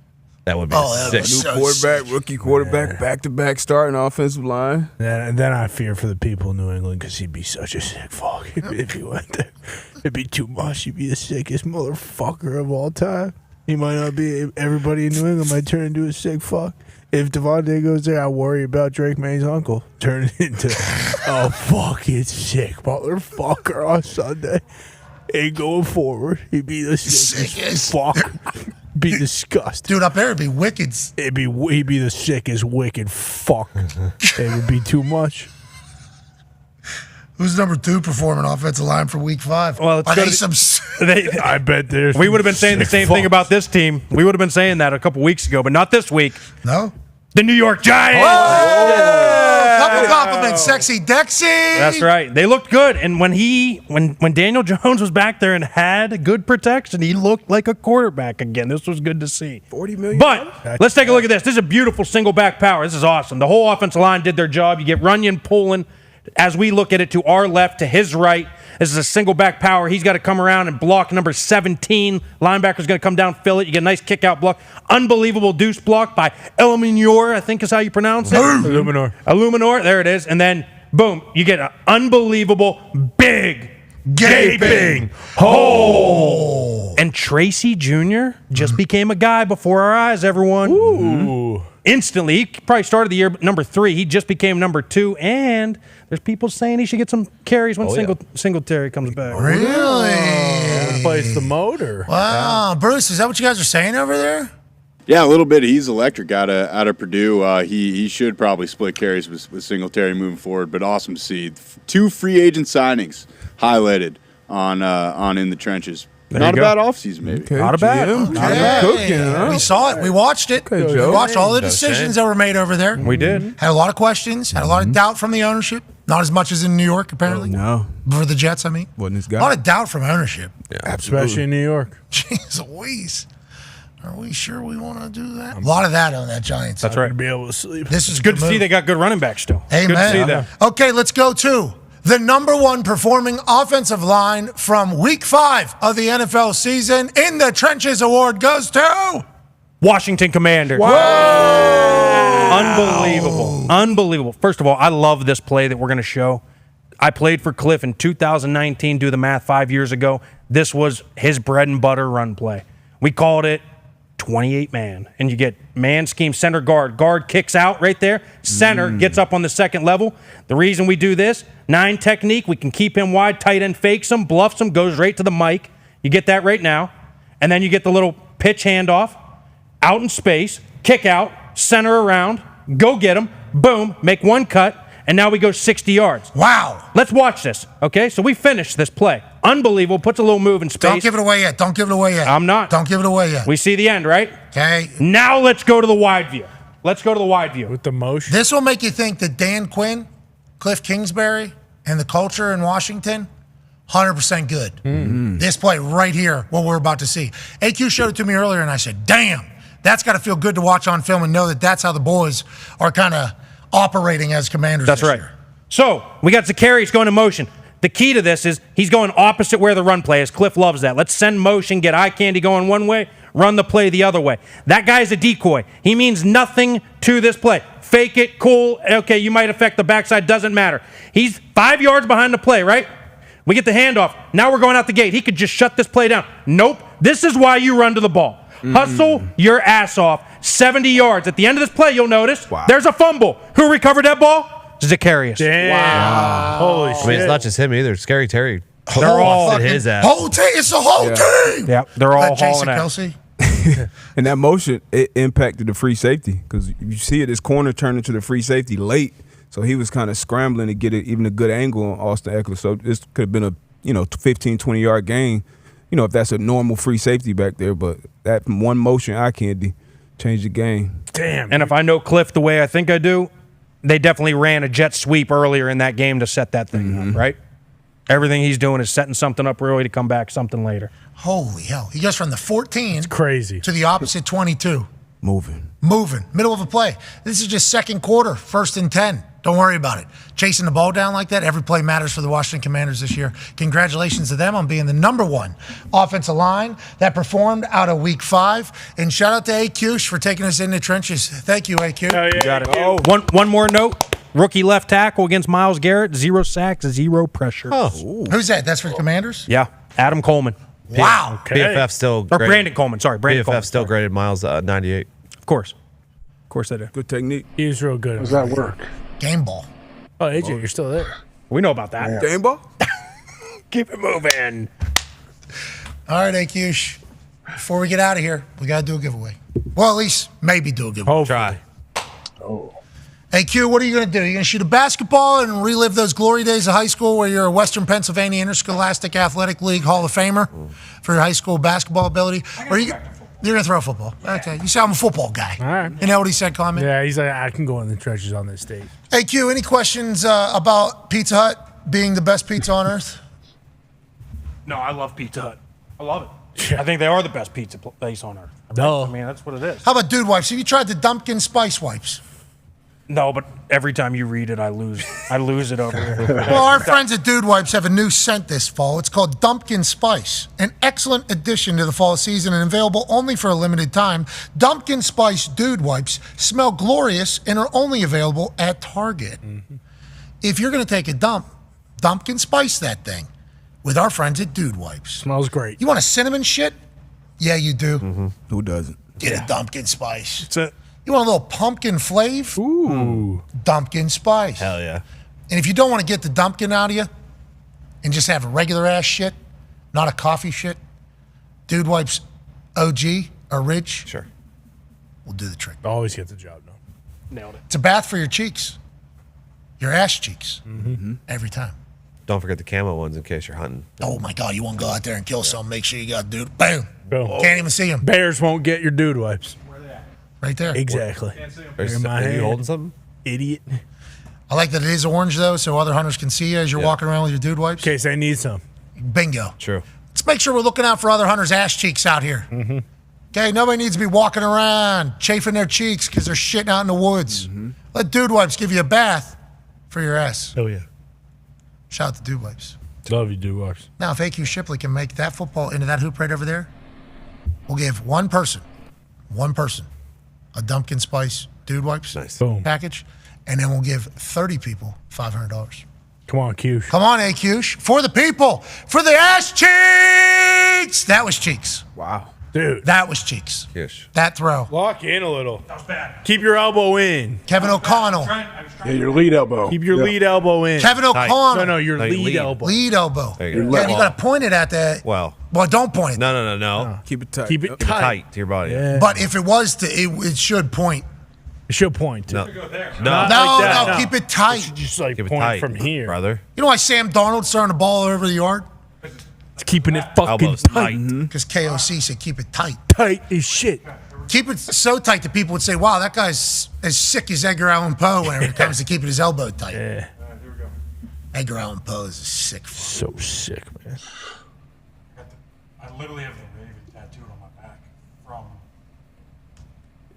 That would be sick. New quarterback, rookie quarterback, back-to-back starting offensive line. And then I fear for the people in New England because he'd be such a sick fuck if he went there. It'd be too much. He'd be the sickest motherfucker of all time. He might not be. Everybody in New England might turn into a sick fuck. If Devontae goes there, I worry about Drake May's uncle turning into a fucking sick motherfucker on Sunday. And going forward, he'd be the sickest fuck. Be disgusting. Dude, up there it'd be wicked. He'd be the sickest wicked fuck. It would be too much. Who's number 2 performing offensive line for Week 5? Well, Are they some? I bet there's. We would have been saying the same thing about this team. We would have been saying that a couple weeks ago, but not this week. No. The New York Giants. Couple compliments, sexy Dexy. That's right. They looked good, and when Daniel Jones was back there and had good protection, he looked like a quarterback again. This was good to see. $40 million. But let's take a look at this. This is a beautiful single back power. This is awesome. The whole offensive line did their job. You get Runyon pulling, as we look at it, to our left, to his right. This is a single back power. He's got to come around and block number 17. Linebacker's going to come down, fill it. You get a nice kick out block. Unbelievable deuce block by Illuminor, I think is how you pronounce it. Illuminor. There it is. And then, boom, you get an unbelievable big gaping hole. And Tracy Jr. just became a guy before our eyes, everyone. Ooh. Instantly. He probably started the year number 3. He just became number 2. And there's people saying he should get some carries when Singletary comes back. Really? Replace the motor. Wow. Bruce, is that what you guys are saying over there? Yeah, a little bit. He's electric out of Purdue. He should probably split carries with Singletary moving forward, but awesome to see. 2 free agent signings highlighted on In the Trenches. Not a bad offseason, maybe. Okay, not a bad. Okay. Not a bad. Cooking, huh? We saw it. We watched it. Okay, we watched all the decisions that were made over there. We did. Had a lot of questions. Had a lot of doubt from the ownership. Not as much as in New York, apparently. No. For the Jets, I mean. Wasn't his A guy. lot of doubt from ownership. Yeah, Especially in New York. Jeez Louise. Are we sure we want to do that? A lot of that on that Giants. That's right. To be able to sleep. This is Good to see they got good running backs still. Amen. Good to see that. Okay, let's go to the number 1 performing offensive line from Week 5 of the NFL season. In the Trenches award goes to Washington Commanders. Unbelievable. First of all, I love this play that we're going to show. I played for Cliff in 2019, do the math, 5 years ago. This was his bread and butter run play. We called it 28 man, and you get man scheme, center guard. Guard kicks out right there. Center gets up on the second level. The reason we do this, 9 technique, we can keep him wide, tight end fakes him, bluffs him, goes right to the mic. You get that right now. And then you get the little pitch handoff, out in space, kick out, center around, go get him, boom, make 1 cut, and now we go 60 yards. Wow. Let's watch this, okay? So we finished this play. Unbelievable. Puts a little move in space. Don't give it away yet. Don't give it away yet. I'm not. Don't give it away yet. We see the end, right? Okay. Now let's go to the wide view. Let's go to the wide view. With the motion. This will make you think that Dan Quinn, Cliff Kingsbury, and the culture in Washington, 100% good. Mm-hmm. This play right here, what we're about to see. AQ showed it to me earlier, and I said, damn, that's got to feel good to watch on film and know that that's how the boys are kind of operating as Commanders. That's this right. year. So we got Zacharias going in motion. The key to this is he's going opposite where the run play is. Cliff loves that. Let's send motion, get eye candy going one way, run the play the other way. That guy's a decoy. He means nothing to this play. Fake it, cool. Okay, you might affect the backside. Doesn't matter. He's 5 yards behind the play, right? We get the handoff. Now we're going out the gate. He could just shut this play down. Nope. This is why you run to the ball. Hustle your ass off. 70 yards. At the end of this play, you'll notice there's a fumble. Who recovered that ball? Zacharias. Damn. Wow. Holy shit. I mean, it's not just him either. Scary Terry. They're all at his ass. Whole team. It's the whole team. Yeah, they're all Jason hauling Kelsey. And that motion, it impacted the free safety because you see it, his corner turned into the free safety late. So he was kind of scrambling to get even a good angle on Austin Eckler. So this could have been a 15, 20-yard gain, if that's a normal free safety back there. But that one motion eye candy changed the game. Damn. And if I know Cliff the way I think I do, they definitely ran a jet sweep earlier in that game to set that thing up, right? Everything he's doing is setting something up early to come back something later. Holy hell. He goes from the 14 It's crazy. to the opposite 22. Moving. Middle of a play. This is just second quarter, 1st and 10. Don't worry about it. Chasing the ball down like that, every play matters for the Washington Commanders this year. Congratulations to them on being the number 1 offensive line that performed out of Week 5. And shout out to AQ for taking us in the trenches. Thank you, AQ. Oh, yeah. Got it. One more note. Rookie left tackle against Myles Garrett. 0 sacks, 0 pressure. Oh. Who's that? That's for the Commanders? Yeah. Adam Coleman. Wow. Okay. PFF still Or graded, Brandon Coleman. Sorry, Brandon Coleman. PFF still graded Miles 98. Of course they do. Good technique. He was real good. How does that work? Game ball. Oh, AJ, you're still there. We know about that. Game ball? Keep it moving. All right, AQ. Before we get out of here, we got to do a giveaway. Well, at least maybe do a giveaway. Try. AQ, what are you going to do? You're going to shoot a basketball and relive those glory days of high school where you're a Western Pennsylvania Interscholastic Athletic League Hall of Famer for your high school basketball ability? Or you're going to throw a football? Okay. You say I'm a football guy. All right. You know what he said, Clement? Yeah, he's like, I can go in the trenches on this stage. AQ, any questions about Pizza Hut being the best pizza on earth? No, I love Pizza Hut. I love it. I think they are the best pizza place on earth. No. I mean, that's what it is. How about dude wipes? Have you tried the Dumpkin Spice Wipes? No, but every time you read it, I lose it over here. Well, our friends at Dude Wipes have a new scent this fall. It's called Dumpkin Spice, an excellent addition to the fall season and available only for a limited time. Dumpkin Spice Dude Wipes smell glorious and are only available at Target. If you're going to take a dump, Dumpkin Spice that thing with our friends at Dude Wipes. Smells great. You want a cinnamon shit? Yeah, you do. Who doesn't? Get a Dumpkin Spice. That's it. You want a little pumpkin flavor? Ooh. Dumpkin Spice. Hell yeah. And if you don't want to get the dumpkin out of you and just have a regular ass shit, not a coffee shit, Dude Wipes OG or Ridge, Sure. will do the trick. Always get the job done. Nailed it. It's a bath for your cheeks, your ass cheeks, every time. Don't forget the camo ones in case you're hunting. Oh my God, you want to go out there and kill something, make sure you got dude. Boom. Boom. Can't even see him. Bears won't get your dude wipes. Right there. Exactly. Are you holding something? Idiot. I like that it is orange though, so other hunters can see you as you're walking around with your dude wipes. In case they need some. Bingo. True. Let's make sure we're looking out for other hunters' ass cheeks out here. Okay, nobody needs to be walking around chafing their cheeks because they're shitting out in the woods. Let Dude Wipes give you a bath for your ass. Oh, yeah. Shout out to Dude Wipes. Love you, dude wipes. Now, if AQ Shipley can make that football into that hoop right over there, we'll give one person, a Dumpkin Spice Dude Wipes package, and then we'll give 30 people $500. Come on, Q. Come on, AQ. For the people. For the ass cheeks. That was cheeks. Wow. Dude. That was cheeks. Yes. That throw. Lock in a little. That was bad. Keep your elbow in. Kevin O'Connell. Yeah, your lead elbow. Keep your lead elbow in. Kevin O'Connell. No, your Like lead lead. elbow. Lead elbow. There Yeah, you you go. got to point it at that. Well, don't point it. no. Keep it tight. Keep it Keep it tight to your body. Yeah. But if it was to, it should point. It should point. No. Not No, like that, no, keep it tight. It should just like Keep it point tight from here. brother. You know why Sam Darnold's throwing the ball all over the yard? It's keeping it fucking Elbows tight. tight. Because KOC said keep it tight. Tight as shit. Keep it so tight that people would say, wow, that guy's as sick as Edgar Allan Poe when it comes to keeping his elbow tight. Yeah. Edgar Allan Poe is a sick fuck. So sick, man. I literally have the Raven tattooed on my back from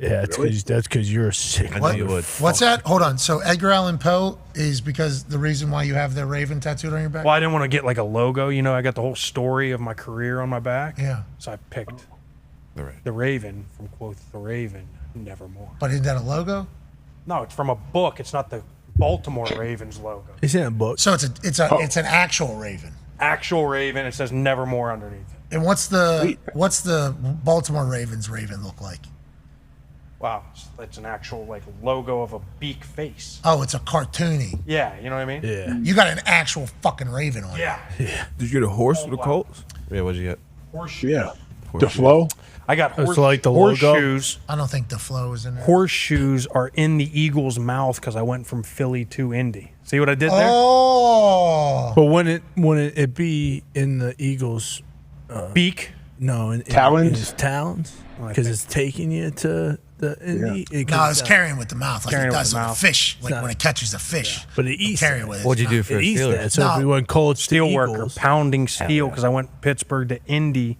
Yeah, that's because you're a sick. I know you would. What's that? Hold on. So Edgar Allan Poe is because the reason why you have the raven tattooed on your back? Well, I didn't want to get like a logo. You know, I got the whole story of my career on my back. Yeah. So I picked the Raven from quote the Raven, Nevermore. But isn't that a logo? No, it's from a book. It's not the Baltimore Ravens logo. It's in a book. So it's an actual raven. Actual Raven. It says Nevermore underneath it. And what's the Baltimore Ravens raven look like? Wow, it's an actual like logo of a beak face. Oh, it's a cartoony. Yeah, you know what I mean? Yeah. You got an actual fucking raven on Yeah. Did you get a horse for the Colts? Yeah, what'd you get? Horseshoe. Yeah. DeFlo? I got It's like the logo. horseshoes. I don't think the flow is in there. Horseshoes are in the Eagles' mouth because I went from Philly to Indy. See what I did there? Oh. But wouldn't it be in the Eagles' beak? No, in Talons? his talons, because it's taking you to the Indy. No, it's carrying with the mouth like Carrying it with does the with a mouth. fish, like when it catches a fish. But it eats carry that. with it. What'd you do for It eats Steelers? that. So if we went Colts to Steel worker, Eagles, pounding steel because I went Pittsburgh to Indy,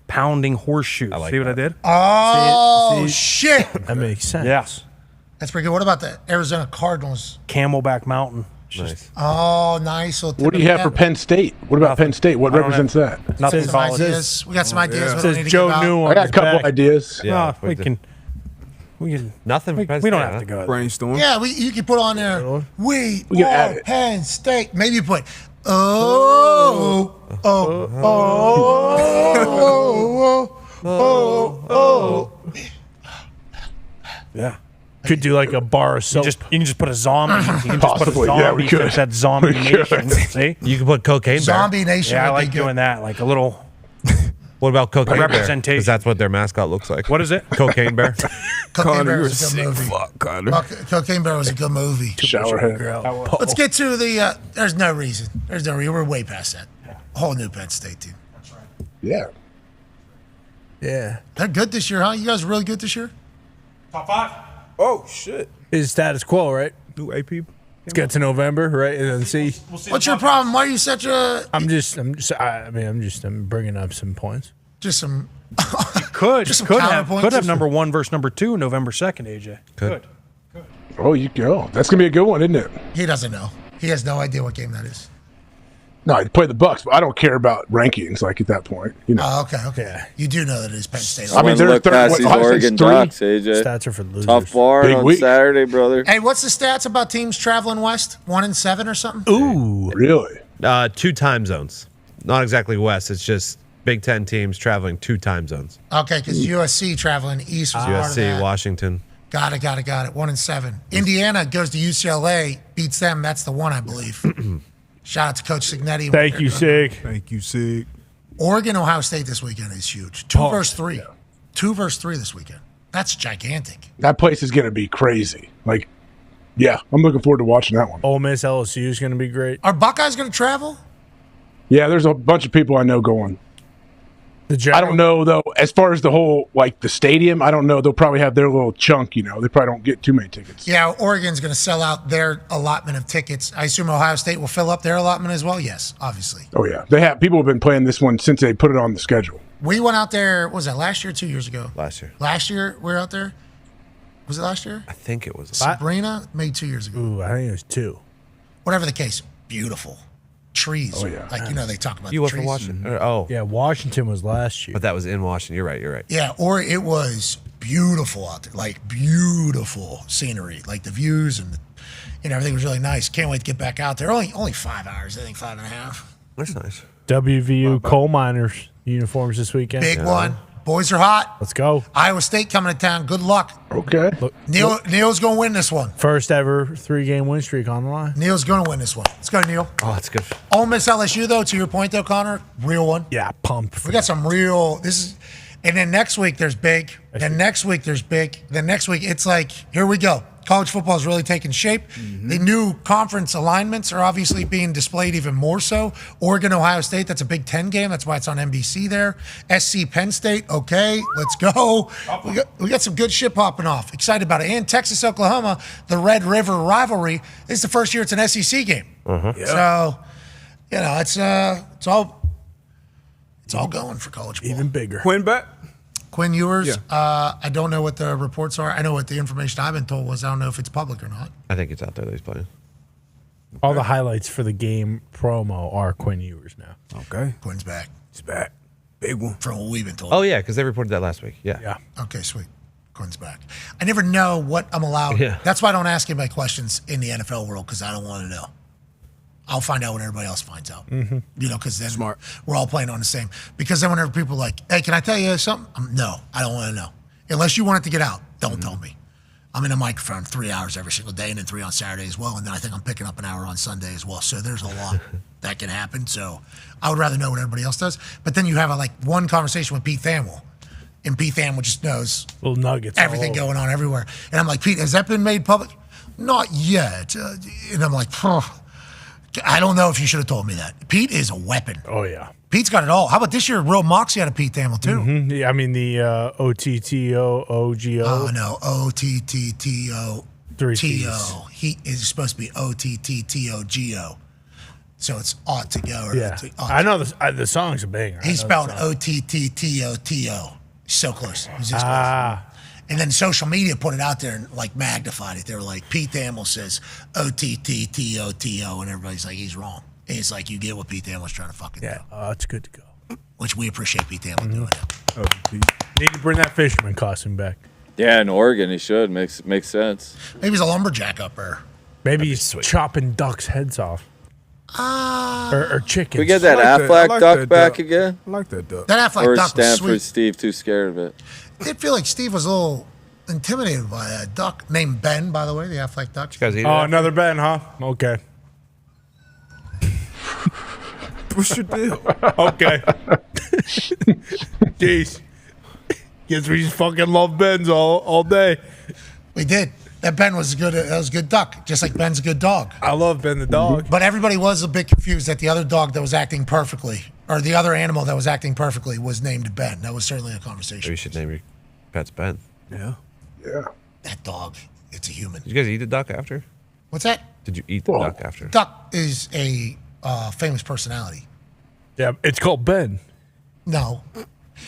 pounding horseshoes. like See what I did? Oh, See? shit. that makes sense. Yes. That's pretty good. What about the Arizona Cardinals? Camelback Mountain. Nice. Oh, nice. Little What do you have for Penn State? What about Penn State? What I don't represents have- that? Nothing Some college. ideas. We got some ideas. It we says need to Joe give out. New I on got a his couple back. ideas. Yeah, we can. Nothing for Penn We don't State, have to go. there. Brainstorm. Yeah, you can put on there. We can add are it. Penn State. Maybe you put oh. Yeah. Could do like a bar of soap. You can just put a zombie. You can just put a Possibly. zombie. Yeah, we could. Fix that zombie We could. nation. See? You can put Cocaine Bear. Zombie Nation. Yeah, I would like be good. doing that. Like a little. What about Cocaine Bear? Representation. Because that's what their mascot looks like. What is it? Cocaine Bear. Cocaine Connor, Bear you're a was a good sick movie. fuck, Connor. Cocaine Bear was a good movie. Showerhead. Let's get to the. There's no reason. We're way past that. Whole new Penn State team. Yeah. Yeah. They're good this year, huh? You guys really good this year? Top 5. Oh shit. Is status quo, right? New AP. Let's get to November, right? And then see. What's your problem? Why are you such a? I'm bringing up some points. Just some. Could Just some could have counterpoints. number 1 versus number 2 November 2nd, AJ. Could. Oh, you go. That's gonna be a good one, isn't it? He doesn't know. He has no idea what game that is. No, I play the Bucks, but I don't care about rankings. Like at that point, you know. Oh, okay. You do know that it is Penn State. I mean, they're look past these Ohio Oregon State's three. Ducks, AJ. Stats are for losers. Tough bar Big on week. Saturday, brother. Hey, what's the stats about teams traveling west? 1-7 or something? Ooh. Really? 2 time zones. Not exactly west. It's just Big Ten teams traveling 2 time zones. Okay, because USC traveling east was part of USC, that. Washington. Got it. 1-7. Indiana goes to UCLA, beats them. That's the one, I believe. Shout out to Coach Signetti. Thank you, Sig. Thank you, Sig. Oregon, Ohio State this weekend is huge. 2 versus 3. 2 versus 3 this weekend. That's gigantic. That place is gonna be crazy. Like, yeah, I'm looking forward to watching that one. Ole Miss LSU is going to be great. Are Buckeyes going to travel? Yeah, there's a bunch of people I know going. I don't know though. As far as the whole the stadium, I don't know. They'll probably have their little chunk. You know, they probably don't get too many tickets. Yeah, Oregon's going to sell out their allotment of tickets. I assume Ohio State will fill up their allotment as well. Yes, obviously. Oh yeah, they have. People have been playing this one since they put it on the schedule. We went out there. What was that last year? 2 years ago. Last year. Last year we were out there. Was it last year? I think it was. Sabrina, maybe 2 years ago. Ooh, I think it was 2. Whatever the case, beautiful trees. Oh, yeah. They talk about You the went trees. from Washington. Oh. Yeah, Washington was last year. But that was in Washington. You're right. Yeah, or it was beautiful out there, like beautiful scenery, like the views and everything was really nice. Can't wait to get back out there. Only 5 hours, I think 5.5. That's nice. WVU coal miners uniforms this weekend. Big one. Boys are hot. Let's go. Iowa State coming to town. Good luck. Okay. Neil's going to win this one. First ever 3-game win streak on the line. Neil's going to win this one. Let's go, Neil. Oh, that's good. Ole Miss LSU, though, to your point, though, Connor, real one. Yeah, pumped. We got some real. And then next week there's big. Then next week there's big. Then next week it's like, here we go. College football is really taking shape. The new conference alignments are obviously being displayed even more so. Oregon, Ohio State, that's a Big Ten game. That's why it's on NBC there. SC, Penn State, okay, let's go. We got some good shit popping off. Excited about it. And Texas, Oklahoma, the Red River rivalry. This is the first year it's an SEC game. So, it's all going for college football. Even bigger. Quinn bet? Quinn Ewers. Yeah. I don't know what the reports are. I know what the information I've been told was. I don't know if it's public or not. I think it's out there that he's playing. All the highlights for the game promo are Quinn Ewers now. Okay. Quinn's back. He's back. Big one. From what we've been told. Oh, yeah, because they reported that last week. Yeah. Yeah. Okay, sweet. Quinn's back. I never know what I'm allowed. Yeah. That's why I don't ask anybody questions in the NFL world, because I don't want to know. I'll find out when everybody else finds out. Mm-hmm. You know, because then we're all playing on the same. Because then whenever people are like, hey, can I tell you something? No, I don't want to know. Unless you want it to get out, don't tell me. I'm in a microphone 3 hours every single day, and then 3 on Saturday as well. And then I think I'm picking up an hour on Sunday as well. So there's a lot that can happen. So I would rather know what everybody else does. But then you have one conversation with Pete Thamel. And Pete Thamel just knows little nuggets, everything going on everywhere. And I'm like, Pete, has that been made public? Not yet. And I'm like, I don't know if you should have told me that. Pete is a weapon. Oh, yeah. Pete's got it all. How about this year? Real moxie out of Pete Thamel, too. Mm-hmm. Yeah, I mean, the OTTO-OGO. Oh, no. OTTTO. Three T-O. He is supposed to be OTTTOGO. So it's ought to go. Or Yeah. I know the song's a banger. He spelled OTTTOTO. So close. He's just close. And then social media put it out there and magnified it. They were like, Pete Thamel says OTTTOTO, and everybody's like, he's wrong. And it's like, you get what Pete Thamel's trying to fucking do. It's good to go. Which we appreciate Pete Thamel doing it. Need to bring that fisherman costume back. Yeah, in Oregon, he should. Makes sense. Maybe he's a lumberjack up there. Maybe he's chopping ducks' heads off. Or chickens. Can we get that Affleck duck back again? I like that duck. That Affleck or duck was Stanford sweet. Steve too scared of it? I did feel like Steve was a little intimidated by that duck named Ben, by the way, the Affleck duck. Another Ben, huh? Okay. What's your deal? Okay. Jeez. Guess we just fucking love Bens all day. We did. That Ben was good. That was a good duck, just like Ben's a good dog. I love Ben the dog. But everybody was a bit confused that the other dog that was acting perfectly, or the other animal that was acting perfectly, was named Ben. That was certainly a conversation. Maybe you should name your pets Ben. Yeah. Yeah. That dog, it's a human. Did you guys eat the duck after? What's that? Did you eat the duck after? Duck is a famous personality. Yeah, it's called Ben. No.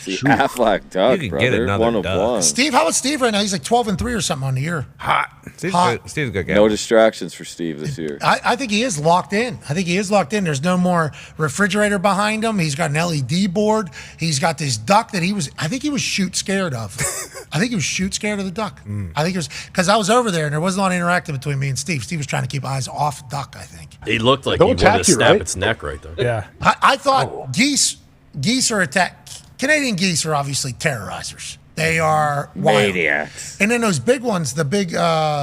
The Affleck duck, You can brother. get another One of duck. one. Steve, how about Steve right now? He's like 12-3 or something on the year. Hot. Steve's Hot. good. Steve's a good guy. No distractions for Steve this year. I think he is locked in. There's no more refrigerator behind him. He's got an LED board. He's got this duck that I think he was shoot scared of. I think he was shoot scared of the duck. I think it was because I was over there and there was a lot of interactive between me and Steve. Steve was trying to keep eyes off the duck, I think. He looked like he wanted to snap its neck right there. Yeah. I thought geese are attack. Canadian geese are obviously terrorizers. They are wild. Maniacs. And then those big ones, the big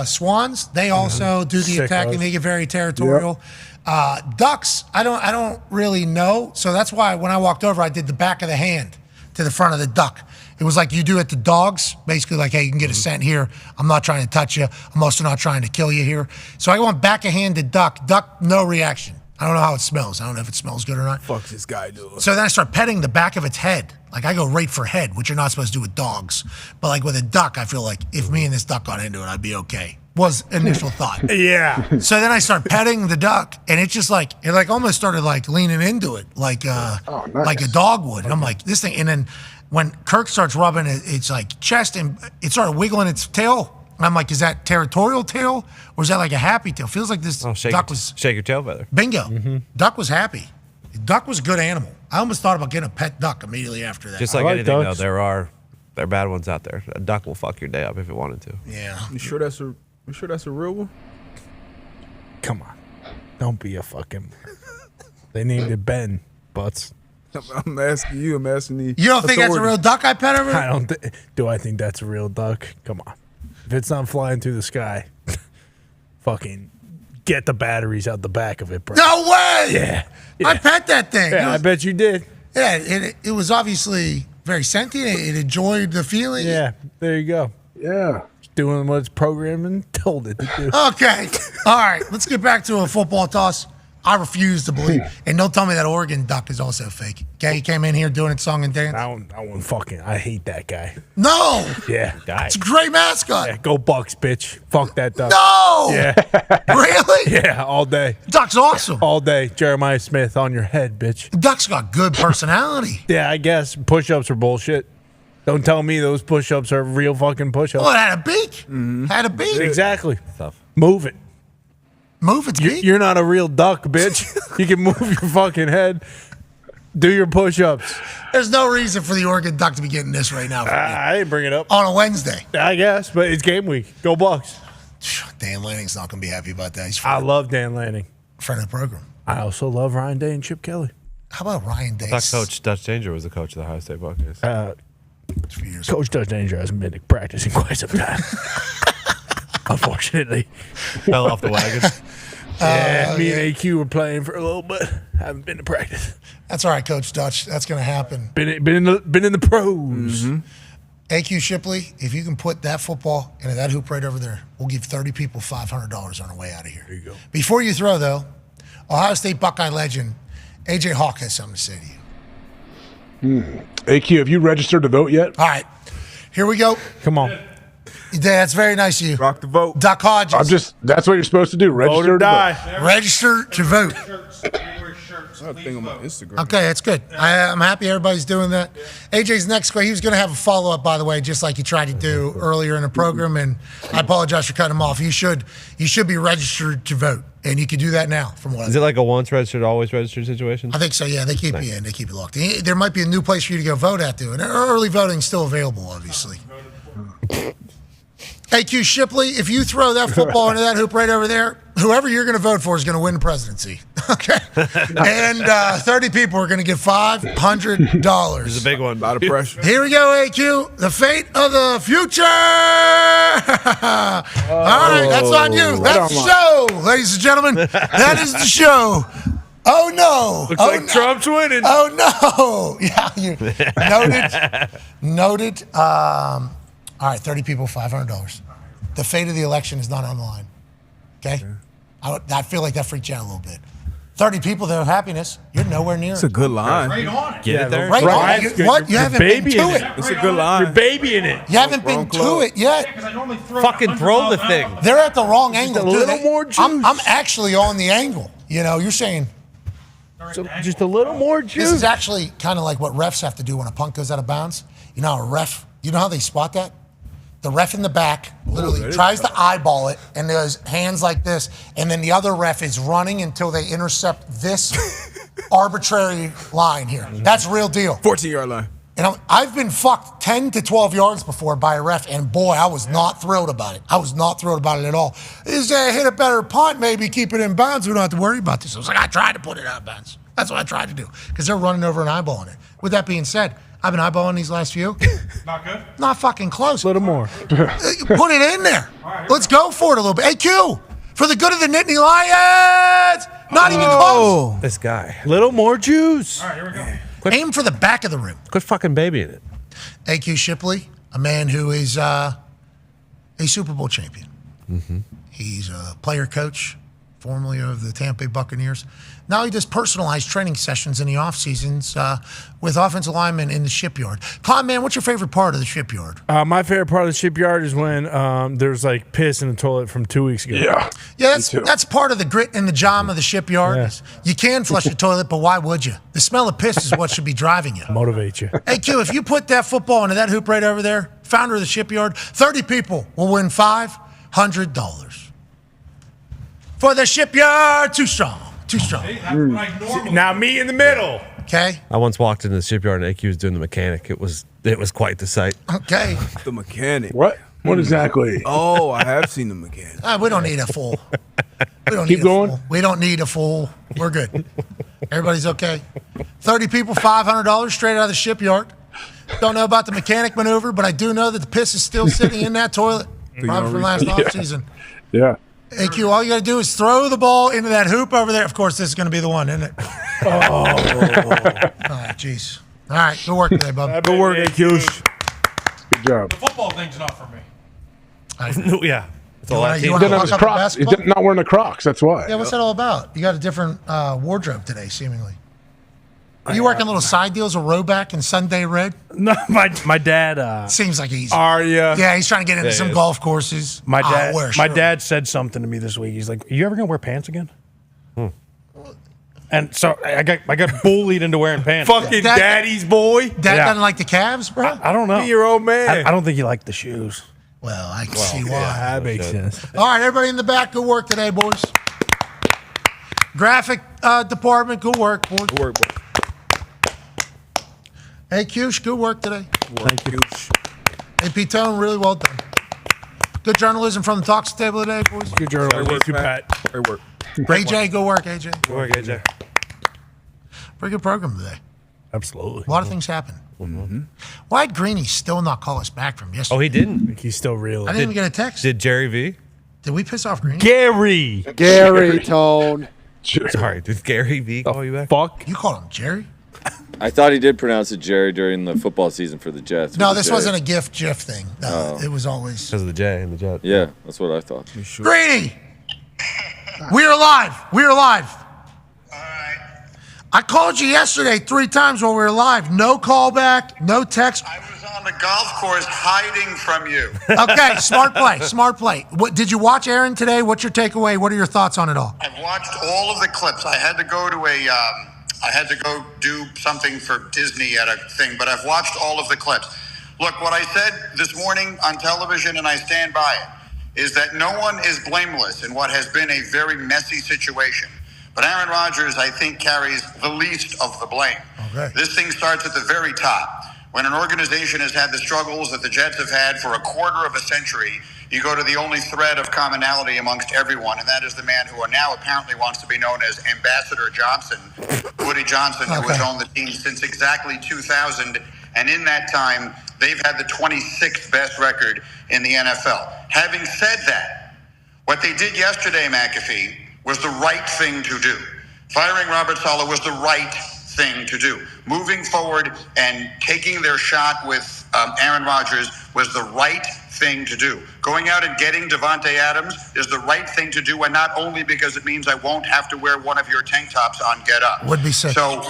swans, they also do the attacking. They get very territorial. Ducks, I don't really know. So that's why when I walked over, I did the back of the hand to the front of the duck. It was like you do at the dogs, basically like, hey, you can get a scent here. I'm not trying to touch you. I'm also not trying to kill you here. So I went back of hand to duck. Duck, no reaction. I don't know how it smells. I don't know if it smells good or not. Fuck's this guy doing? So then I start petting the back of its head. Like I go right for head, which you're not supposed to do with dogs. But like with a duck, I feel like if me and this duck got into it, I'd be okay. Was initial thought. Yeah. So then I start petting the duck, and it's just like it almost started like leaning into it, like like a dog would. And I'm like this thing, and then when Kirk starts rubbing its like chest, and it started wiggling its tail. And I'm like, is that territorial tail or is that like a happy tail? Feels like this duck was shake your tail feather. Bingo. Duck was happy. Duck was a good animal. I almost thought about getting a pet duck immediately after that. Just like anything, though, there are bad ones out there. A duck will fuck your day up if it wanted to. Yeah. You sure that's a real one? Come on. Don't be a fucking. They named it Ben, Butts. I'm asking you. I'm asking the. You don't think that's a real duck I pet over? I don't. Do I think that's a real duck? Come on. If it's not flying through the sky, fucking get the batteries out the back of it, bro. No way! Yeah. I pet that thing. Yeah, I bet you did. Yeah, it was obviously very sentient. It enjoyed the feeling. Yeah, there you go. Yeah. It's doing what its programming told it to do. Okay. All right, let's get back to a football toss. I refuse to believe. And don't tell me that Oregon duck is also fake. Okay, he came in here doing it song and dance. I won't fucking. I hate that guy. No. Yeah. It's a great mascot. Yeah, go Bucks, bitch. Fuck that duck. No. Yeah. Really? Yeah, all day. Duck's awesome. All day. Jeremiah Smith on your head, bitch. Duck's got good personality. Yeah, I guess push-ups are bullshit. Don't tell me those push-ups are real fucking push-ups. Oh, it had a beak. Had a beak. Exactly. Tough. Move it. Move its beak. You're not a real duck, bitch. You can move your fucking head. Do your push-ups. There's no reason for the Oregon Duck to be getting this right now. I didn't bring it up. On a Wednesday. I guess, but it's game week. Go Bucks. Dan Lanning's not going to be happy about that. I love Dan Lanning. Friend of the program. I also love Ryan Day and Chip Kelly. How about Ryan Day? I thought Coach Dutch Danger was the coach of the Ohio State Buckeyes. Coach Dutch Danger hasn't been to practice in quite some time. Unfortunately. Fell off the wagon. Yeah, me and AQ were playing for a little bit. Haven't been to practice. That's all right, Coach Dutch. That's going to happen. Been in the pros. AQ Shipley, if you can put that football into that hoop right over there, we'll give 30 people $500 on our way out of here. There you go. Before you throw, though, Ohio State Buckeye legend AJ Hawk has something to say to you. AQ, have you registered to vote yet? All right, here we go. Come on. That's very nice of you. Rock the vote. Doc Hodges. That's what you're supposed to do. Register to vote. Register to vote. I think on my Instagram. Okay, that's good. I'm happy everybody's doing that. AJ's next question, he was going to have a follow-up, by the way, just like he tried to do earlier in the program, and I apologize for cutting him off. You should be registered to vote, and you can do that now from what Is it like a once registered, always registered situation? I think so, yeah. They keep you in. They keep you locked in. There might be a new place for you to go vote at, too. And early voting's still available, obviously. AQ Shipley, if you throw that football into that hoop right over there, whoever you're going to vote for is going to win the presidency. Okay? And 30 people are going to get $500. It's a big one. A lot of pressure. Here we go, AQ. The fate of the future. All right, that's on you. That's the show, ladies and gentlemen. That is the show. Oh, no. Looks like Trump's winning. Oh, no. Yeah, you noted. All right, 30 people, $500. The fate of the election is not on the line. Okay? I feel like that freaked you out a little bit. 30 people, their happiness, you're nowhere near It's a good line. Right on it. Get it there? Right on it. What? You haven't been to it. It's a good line. You're babying it. You haven't been to it yet. Fucking throw the thing. They're at the wrong angle. a little more juice. I'm actually on the angle. You know, you're saying So just a little more juice. this is actually kind of like what refs have to do when a punt goes out of bounds. You know, you know how they spot that? The ref in the back literally tries to eyeball it and does hands like this, and then the other ref is running until they intercept this arbitrary line here. That's real deal. 14-yard line. And I've been fucked 10 to 12 yards before by a ref, and boy, I was not thrilled about it. I was not thrilled about it at all. Is hit a better punt, maybe keep it in bounds. We don't have to worry about this. I was like, I tried to put it out of bounds. That's what I tried to do because they're running over and eyeballing it. With that being said, I've been eyeballing these last few. Not good? Not fucking close. A little more. Put it in there. Let's go for it a little bit. AQ, for the good of the Nittany Lions. Not even close. This guy. Little more juice. All right, here we go. Aim for the back of the rim. Quit fucking babying it. AQ Shipley, a man who is a Super Bowl champion. He's a player coach, formerly of the Tampa Bay Buccaneers. Now he does personalized training sessions in the off seasons with offensive linemen in the shipyard. Con, man, what's your favorite part of the shipyard? My favorite part of the shipyard is when there's like piss in the toilet from 2 weeks ago. Yeah, that's part of the grit and the jam of the shipyard. Yeah. You can flush the toilet, but why would you? The smell of piss is what should be driving you. Motivate you. AQ, if you put that football into that hoop right over there, founder of the shipyard, 30 people will win $500. For the shipyard, too strong. Now me in the middle. Okay. I once walked into the shipyard and AQ was doing the mechanic. It was quite the sight. Okay. The mechanic. What? What exactly? Oh, I have seen the mechanic. We don't need a full. We don't Keep need going. A full. We don't need a full. We're good. Everybody's okay. 30 people, $500 straight out of the shipyard. Don't know about the mechanic maneuver, but I do know that the piss is still sitting in that toilet. Probably from last offseason. Yeah. AQ, all you got to do is throw the ball into that hoop over there. Of course, this is going to be the one, isn't it? Oh, jeez. All right, good work today, bub. Good work, AQ. Good job. The football thing's not for me. Yeah. It's You all wanna- that you team. wanna He doesn't have walk his up the Crocs. He's basketball? not wearing the Crocs. That's why. Yeah, what's that all about? You got a different wardrobe today, seemingly. Are you working little side deals with Roback and Sunday Red? No, my dad. Seems like he's. Are you? Yeah, he's trying to get into Yeah, some he is. golf courses. My dad. I'll wear a My shirt. dad said something to me this week. He's like, "Are you ever gonna wear pants again?" And so I got bullied into wearing pants. Fucking daddy's boy. Dad doesn't like the Cavs, bro? I don't know. Be your old man. I don't think he liked the shoes. Well, I can see why. Yeah, that makes sense. All right, everybody in the back, good work today, boys. Graphic department, good work, boys. Good work, boy. Hey, Cush, good work today. Thank you. Hey, Pete-Tone, really well done. Good journalism from the Talks table today, boys. Good journalism. Great work, Thank you, Pat. Pat. Great work. AJ, good work, AJ. Good work, AJ. Pretty good program today. Absolutely. A lot of things happen. Mm-hmm. Why did Greeny still not call us back from yesterday? Oh, he didn't. I think he's still real. I didn't even get a text. Did Jerry V? Did we piss off Greeny? Gary Tone. Sorry, did Gary V call you back? Fuck. You called him Jerry? I thought he did pronounce it Jerry during the football season for the Jets. No, with the this J. wasn't a GIF thing. No, it was always. Because of the J and the Jet. Yeah, that's what I thought. Greeny! We're alive. We're alive. I called you yesterday 3 times while we were live. No call back, no text. I was on the golf course hiding from you. Okay, smart play, smart play. What, did you watch Aaron today? What's your takeaway? What are your thoughts on it all? I've watched all of the clips. I had to go to I had to go do something for Disney at a thing, but I've watched all of the clips. Look, what I said this morning on television, and I stand by it, is that no one is blameless in what has been a very messy situation. But Aaron Rodgers, I think, carries the least of the blame. Okay. This thing starts at the very top. When an organization has had the struggles that the Jets have had for a quarter of a century, you go to the only thread of commonality amongst everyone, and that is the man who now apparently wants to be known as Ambassador Johnson, Woody Johnson, who has owned the team since exactly 2000. And in that time, they've had the 26th best record in the NFL. Having said that, what they did yesterday, McAfee, was the right thing to do. Firing Robert Saleh was the right thing to do. Moving forward and taking their shot with Aaron Rodgers was the right thing to do. Going out and getting Davante Adams is the right thing to do, and not only because it means I won't have to wear one of your tank tops on Get Up. Would be sick. So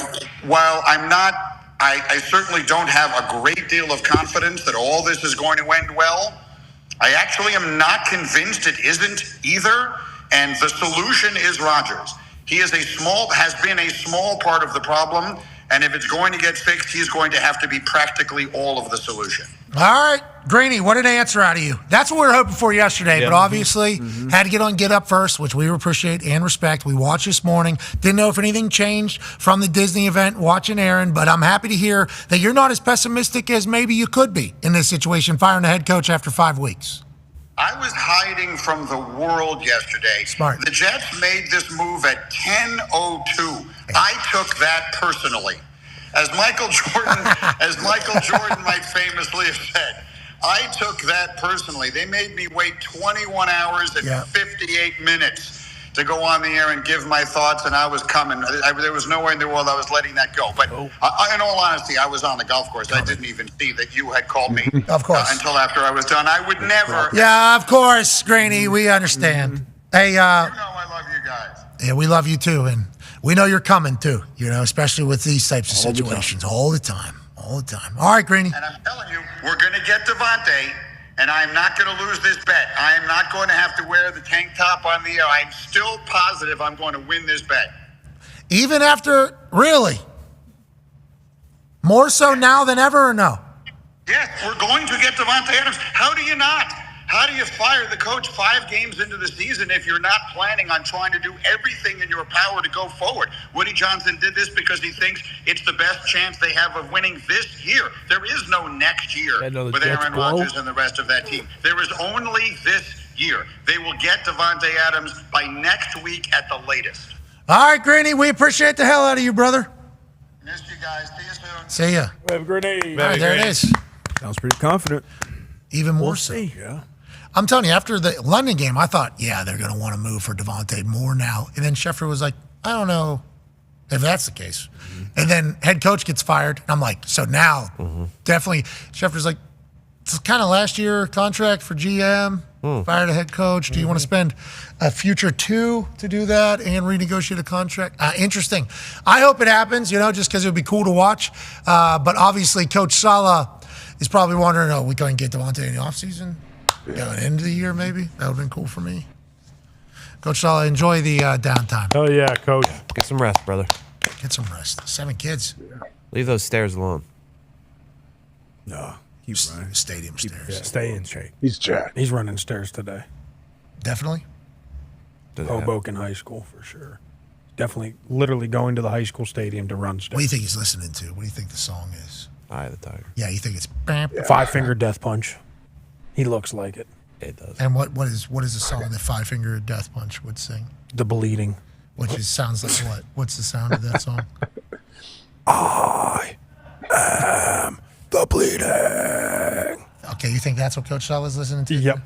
while I certainly don't have a great deal of confidence that all this is going to end well, I actually am not convinced it isn't either. And the solution is Rodgers. He has been a small part of the problem. And if it's going to get fixed, he's going to have to be practically all of the solution. All right, Greeny, what an answer out of you. That's what we were hoping for yesterday, but obviously had to get on Get Up first, which we appreciate and respect. We watched this morning. Didn't know if anything changed from the Disney event watching Aaron, but I'm happy to hear that you're not as pessimistic as maybe you could be in this situation, firing the head coach after 5 weeks. I was hiding from the world yesterday. Smart. The Jets made this move at 10:02. I took that personally. As Michael Jordan might famously have said, I took that personally. They made me wait 21 hours and 58 minutes to go on the air and give my thoughts, and I was coming. There was no way in the world I was letting that go. But in all honesty, I was on the golf course. I didn't even see that you had called me of course. Until after I was done. I would never. Yeah, of course, Greeny. We understand. Hey, you know I love you guys. Yeah, we love you too, and we know you're coming too, especially with these types of situations. All the time. All right, Greeny. And I'm telling you, we're going to get Davante, and I'm not going to lose this bet. I am not going to have to wear the tank top on the air. I'm still positive I'm going to win this bet. Even after, really? More so now than ever, or no? Yes, we're going to get Davante Adams. How do you not? How do you fire the coach 5 games into the season if you're not planning on trying to do everything in your power to go forward? Woody Johnson did this because he thinks it's the best chance they have of winning this year. There is no next year with Aaron Rodgers and the rest of that team. There is only this year. They will get Davante Adams by next week at the latest. All right, Greeny, we appreciate the hell out of you, brother. Missed you guys. See you soon. See ya. Have a great day. All right, there it is. Sounds pretty confident. Even more so. Yeah. I'm telling you, after the London game, I thought, they're going to want to move for Davante more now. And then Schefter was like, I don't know if that's the case. And then head coach gets fired. And I'm like, so now, definitely, Schefter's like, it's kind of last year contract for GM, fired a head coach. Do you want to spend a future 2 to do that and renegotiate a contract? Interesting. I hope it happens, just because it would be cool to watch. But obviously, Coach Saleh is probably wondering, we going to get Davante in the offseason? Going into the year, maybe? That would have been cool for me. Coach Saleh, enjoy the downtime. Oh, yeah, Coach. Get some rest, brother. Get some rest. 7 kids. Leave those stairs alone. No, keep running. Stadium stairs. Yeah, stay in shape. He's jacked. He's running stairs today. Definitely. Hoboken High School for sure. Definitely, literally going to the high school stadium to run stairs. What do you think he's listening to? What do you think the song is? Eye of the Tiger. Yeah, you think it's Five Finger Death Punch. He looks like it. It does. And what is the song that Five Finger Death Punch would sing? The Bleeding. Which sounds like what? What's the sound of that song? I am the Bleeding. Okay, you think that's what Coach Saleh is listening to? Yep.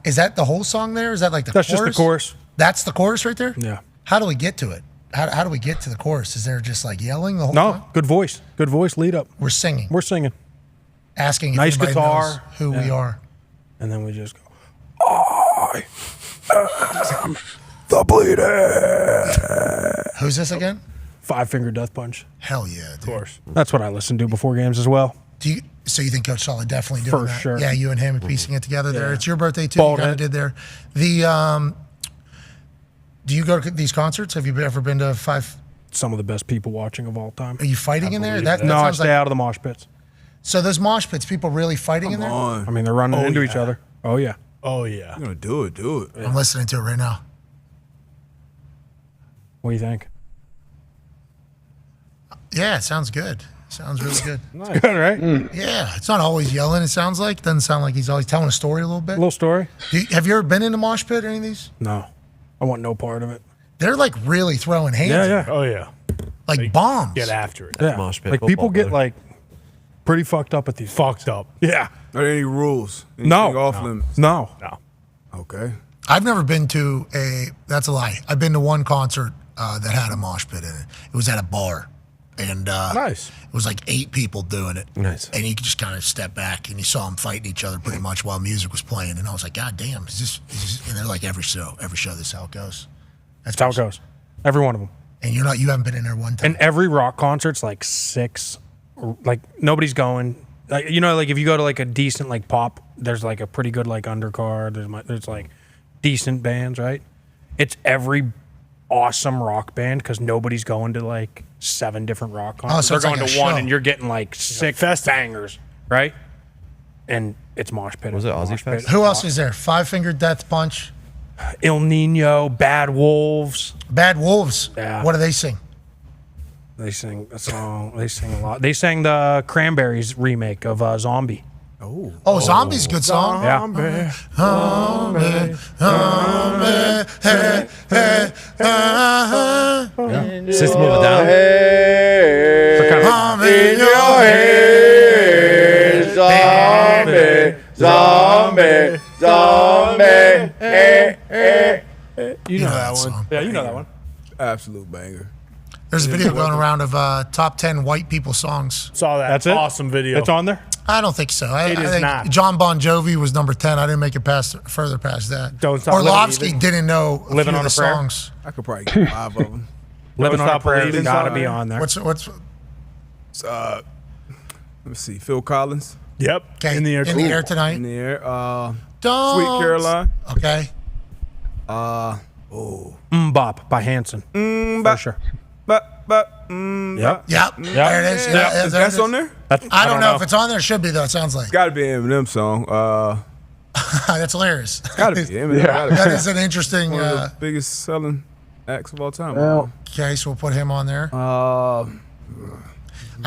Is that the whole song there? Is that like the That's chorus? just the chorus. That's the chorus right there? Yeah. How do we get to it? How do we get to the chorus? Is there just like yelling the whole time? No, good voice. Good voice lead up. We're singing. We're singing. Asking if Nice anybody guitar. knows who we Yeah. are. And then we just go, I am the Bleeding. Who's this again? Five Finger Death Punch. Hell yeah, dude. Of course. That's what I listen to before games as well. So you think Coach Saleh definitely doing For that? sure. Yeah, you and him piecing it together there. Yeah. It's your birthday too. Bald You kind of head. did there. Do you go to these concerts? Have you ever been to five? Some of the best people watching of all time. Are you fighting in there? believe That no, I sounds stay like- out of the mosh pits. So those mosh pits, people really fighting in there? I mean, they're running into each other. Oh, yeah. Oh, yeah. You're going to do it. Do it. I'm listening to it right now. What do you think? Yeah, it sounds good. Sounds really good. It's good, right? Yeah, it's not always yelling. It sounds like doesn't sound like he's always telling a story a little bit. A little story. Have you ever been in a mosh pit or any of these? No. I want no part of it. They're like really throwing hands. Yeah, yeah. Oh, yeah. Like bombs. Get after it. Yeah. Mosh pit Like football, people get brother. like pretty fucked up at these. Fucked up. Yeah. Are there any rules? Anything No. off limits? No. No. Okay. I've never been to that's a lie. I've been to one concert that had a mosh pit in it. It was at a bar. And Nice. it was like 8 people doing it. Nice. And you could just kind of step back and you saw them fighting each other pretty much while music was playing. And I was like, God damn, is this and they're like every show, this is how it goes. That's how it goes. Every one of them. And you haven't been in there one time. And every rock concert's like 6. Like nobody's going. Like, like if you go to like a decent like pop, there's like a pretty good like undercard. There's like decent bands, right? It's every awesome rock band because nobody's going to like 7 different rock concerts. so it's They're like going a to one show. and you're getting like 6 bangers, right? And it's mosh pit. Was it Aussie Mosh pit. Fest? Who else is there? Five Finger Death Punch. Il Nino, Bad Wolves. Bad Wolves. Yeah. What do they sing? They sing a song. They sing a lot. They sang the Cranberries remake of Zombie. Oh, Zombie's a good song. Yeah. Zombie, zombie, hey, hey, System of a Down. Zombie In your head, zombie, zombie. You know that one. song. Yeah, you know that one. Absolute banger. There's a video going around of top 10 white people songs. Saw that. That's it? Awesome video. It's on there? I don't think so. I It is think not. John Bon Jovi was number 10. I didn't make it further past that. Don't Stop Orlovsky Believing. didn't know a Living few on of a the Prayer. songs. I could probably get 5 of them. Living on a Stop Prayer Believing got to song. be on there. What's Let me see. Phil Collins. Yep. okay? In the air. In the Ooh. air tonight. In the air. Don't. Sweet Caroline. Okay. Bop by Hanson. For sure. Yep. There it is. Yeah, there it That's is. on there? I don't know if it's on there. It should be though. It sounds like. Got to be an Eminem song. That's hilarious. Got to be Eminem. That is an interesting. One of the biggest selling acts of all time. Okay, so we'll put him on there. I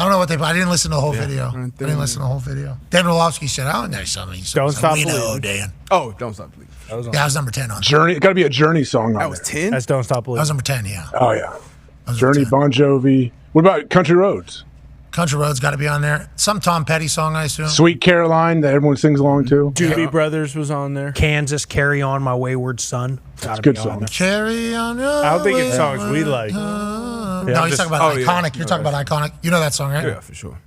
don't know what I didn't listen to the whole video. I didn't listen to the whole video. Dan Orlovsky said, "I don't know something." Don't Stop We know, Believing. Dan. Oh, Don't Stop Believing. That was number 10 on. Journey. It got to be a Journey song on That was there. 10? That's Don't Stop That Believing. was number 10. Yeah. Oh yeah. Journey, Bon Jovi. What about Country Roads? Country Roads got to be on there. Some Tom Petty song, I assume. Sweet Caroline that everyone sings along to. Doobie Brothers was on there. Kansas, Carry On, My Wayward Son. That's a good song. Carry on. I don't think it's songs we like. No, he's talking about iconic. You're talking about iconic. You know that song, right? Yeah, for sure.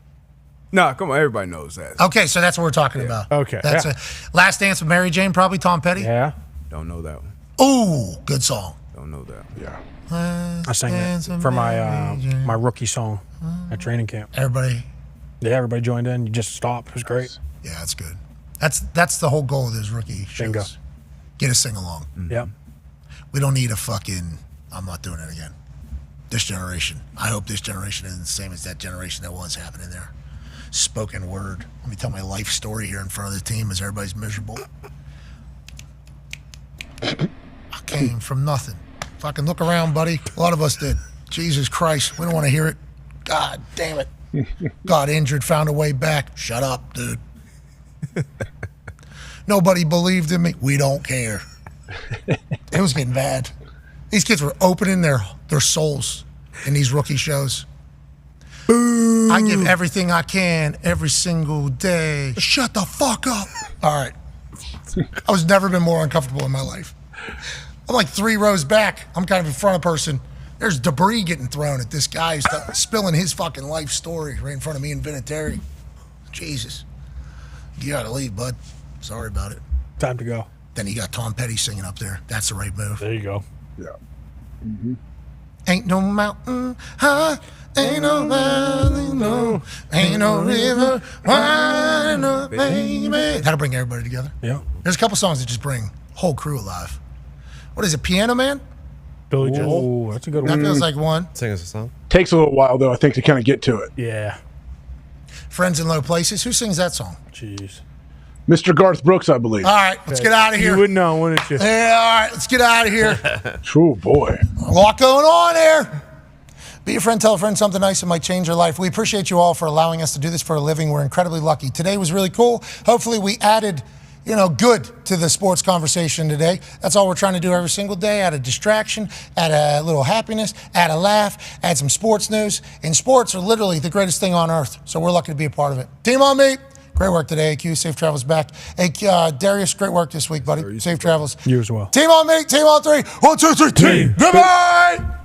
Nah, come on. Everybody knows that. Okay, so that's what we're talking about. Okay. That's Yeah. it. Last Dance with Mary Jane, probably Tom Petty. Yeah. Don't know that one. Ooh, good song. Don't know that. Yeah. I sang it for my my rookie song at training camp. Everybody. Yeah, everybody joined in. You just stopped. It was great. Yeah, that's good. That's the whole goal of those rookie shows. Bingo. Get a sing along. Yep. We don't need a fucking, I'm not doing it again. This generation. I hope this generation isn't the same as that generation that was happening there. Spoken word. Let me tell my life story here in front of the team as everybody's miserable. I came from nothing. Fucking look around, buddy. A lot of us did. Jesus Christ. We don't want to hear it. God damn it. Got injured, found a way back. Shut up, dude. Nobody believed in me. We don't care. It was getting bad. These kids were opening their souls in these rookie shows. Boo. I give everything I can every single day. Shut the fuck up. All right. I was never been more uncomfortable in my life. I'm like 3 rows back. I'm kind of in front of a person. There's debris getting thrown at this guy who's spilling his fucking life story right in front of me and Vinatieri. Jesus. You gotta leave, bud. Sorry about it. Time to go. Then you got Tom Petty singing up there. That's the right move. There you go. Yeah. Mm-hmm. Ain't no mountain high, ain't no valley low, ain't no river wide enough, baby. That'll bring everybody together. Yeah. There's a couple songs that just bring whole crew alive. What is it, Piano Man? Billy Joel. Oh, that's a good That one. feels like one. Sing us a song. Takes a little while, though, I think, to kind of get to it. Yeah. Friends in Low Places. Who sings that song? Jeez. Mr. Garth Brooks, I believe. All right, let's get out of here. You would know, wouldn't you? Yeah, all right, let's get out of here. Oh, boy. A lot going on there. Be a friend, tell a friend something nice that might change your life. We appreciate you all for allowing us to do this for a living. We're incredibly lucky. Today was really cool. Hopefully we added, good to the sports conversation today. That's all we're trying to do every single day. Add a distraction, add a little happiness, add a laugh, add some sports news. And sports are literally the greatest thing on earth. So we're lucky to be a part of it. Team on me. Great work today, AQ. Safe travels back. Hey, Darius, great work this week, buddy. Safe travels. You as well. Team on me. Team on 3. 1, 2, 3. Team. Goodbye.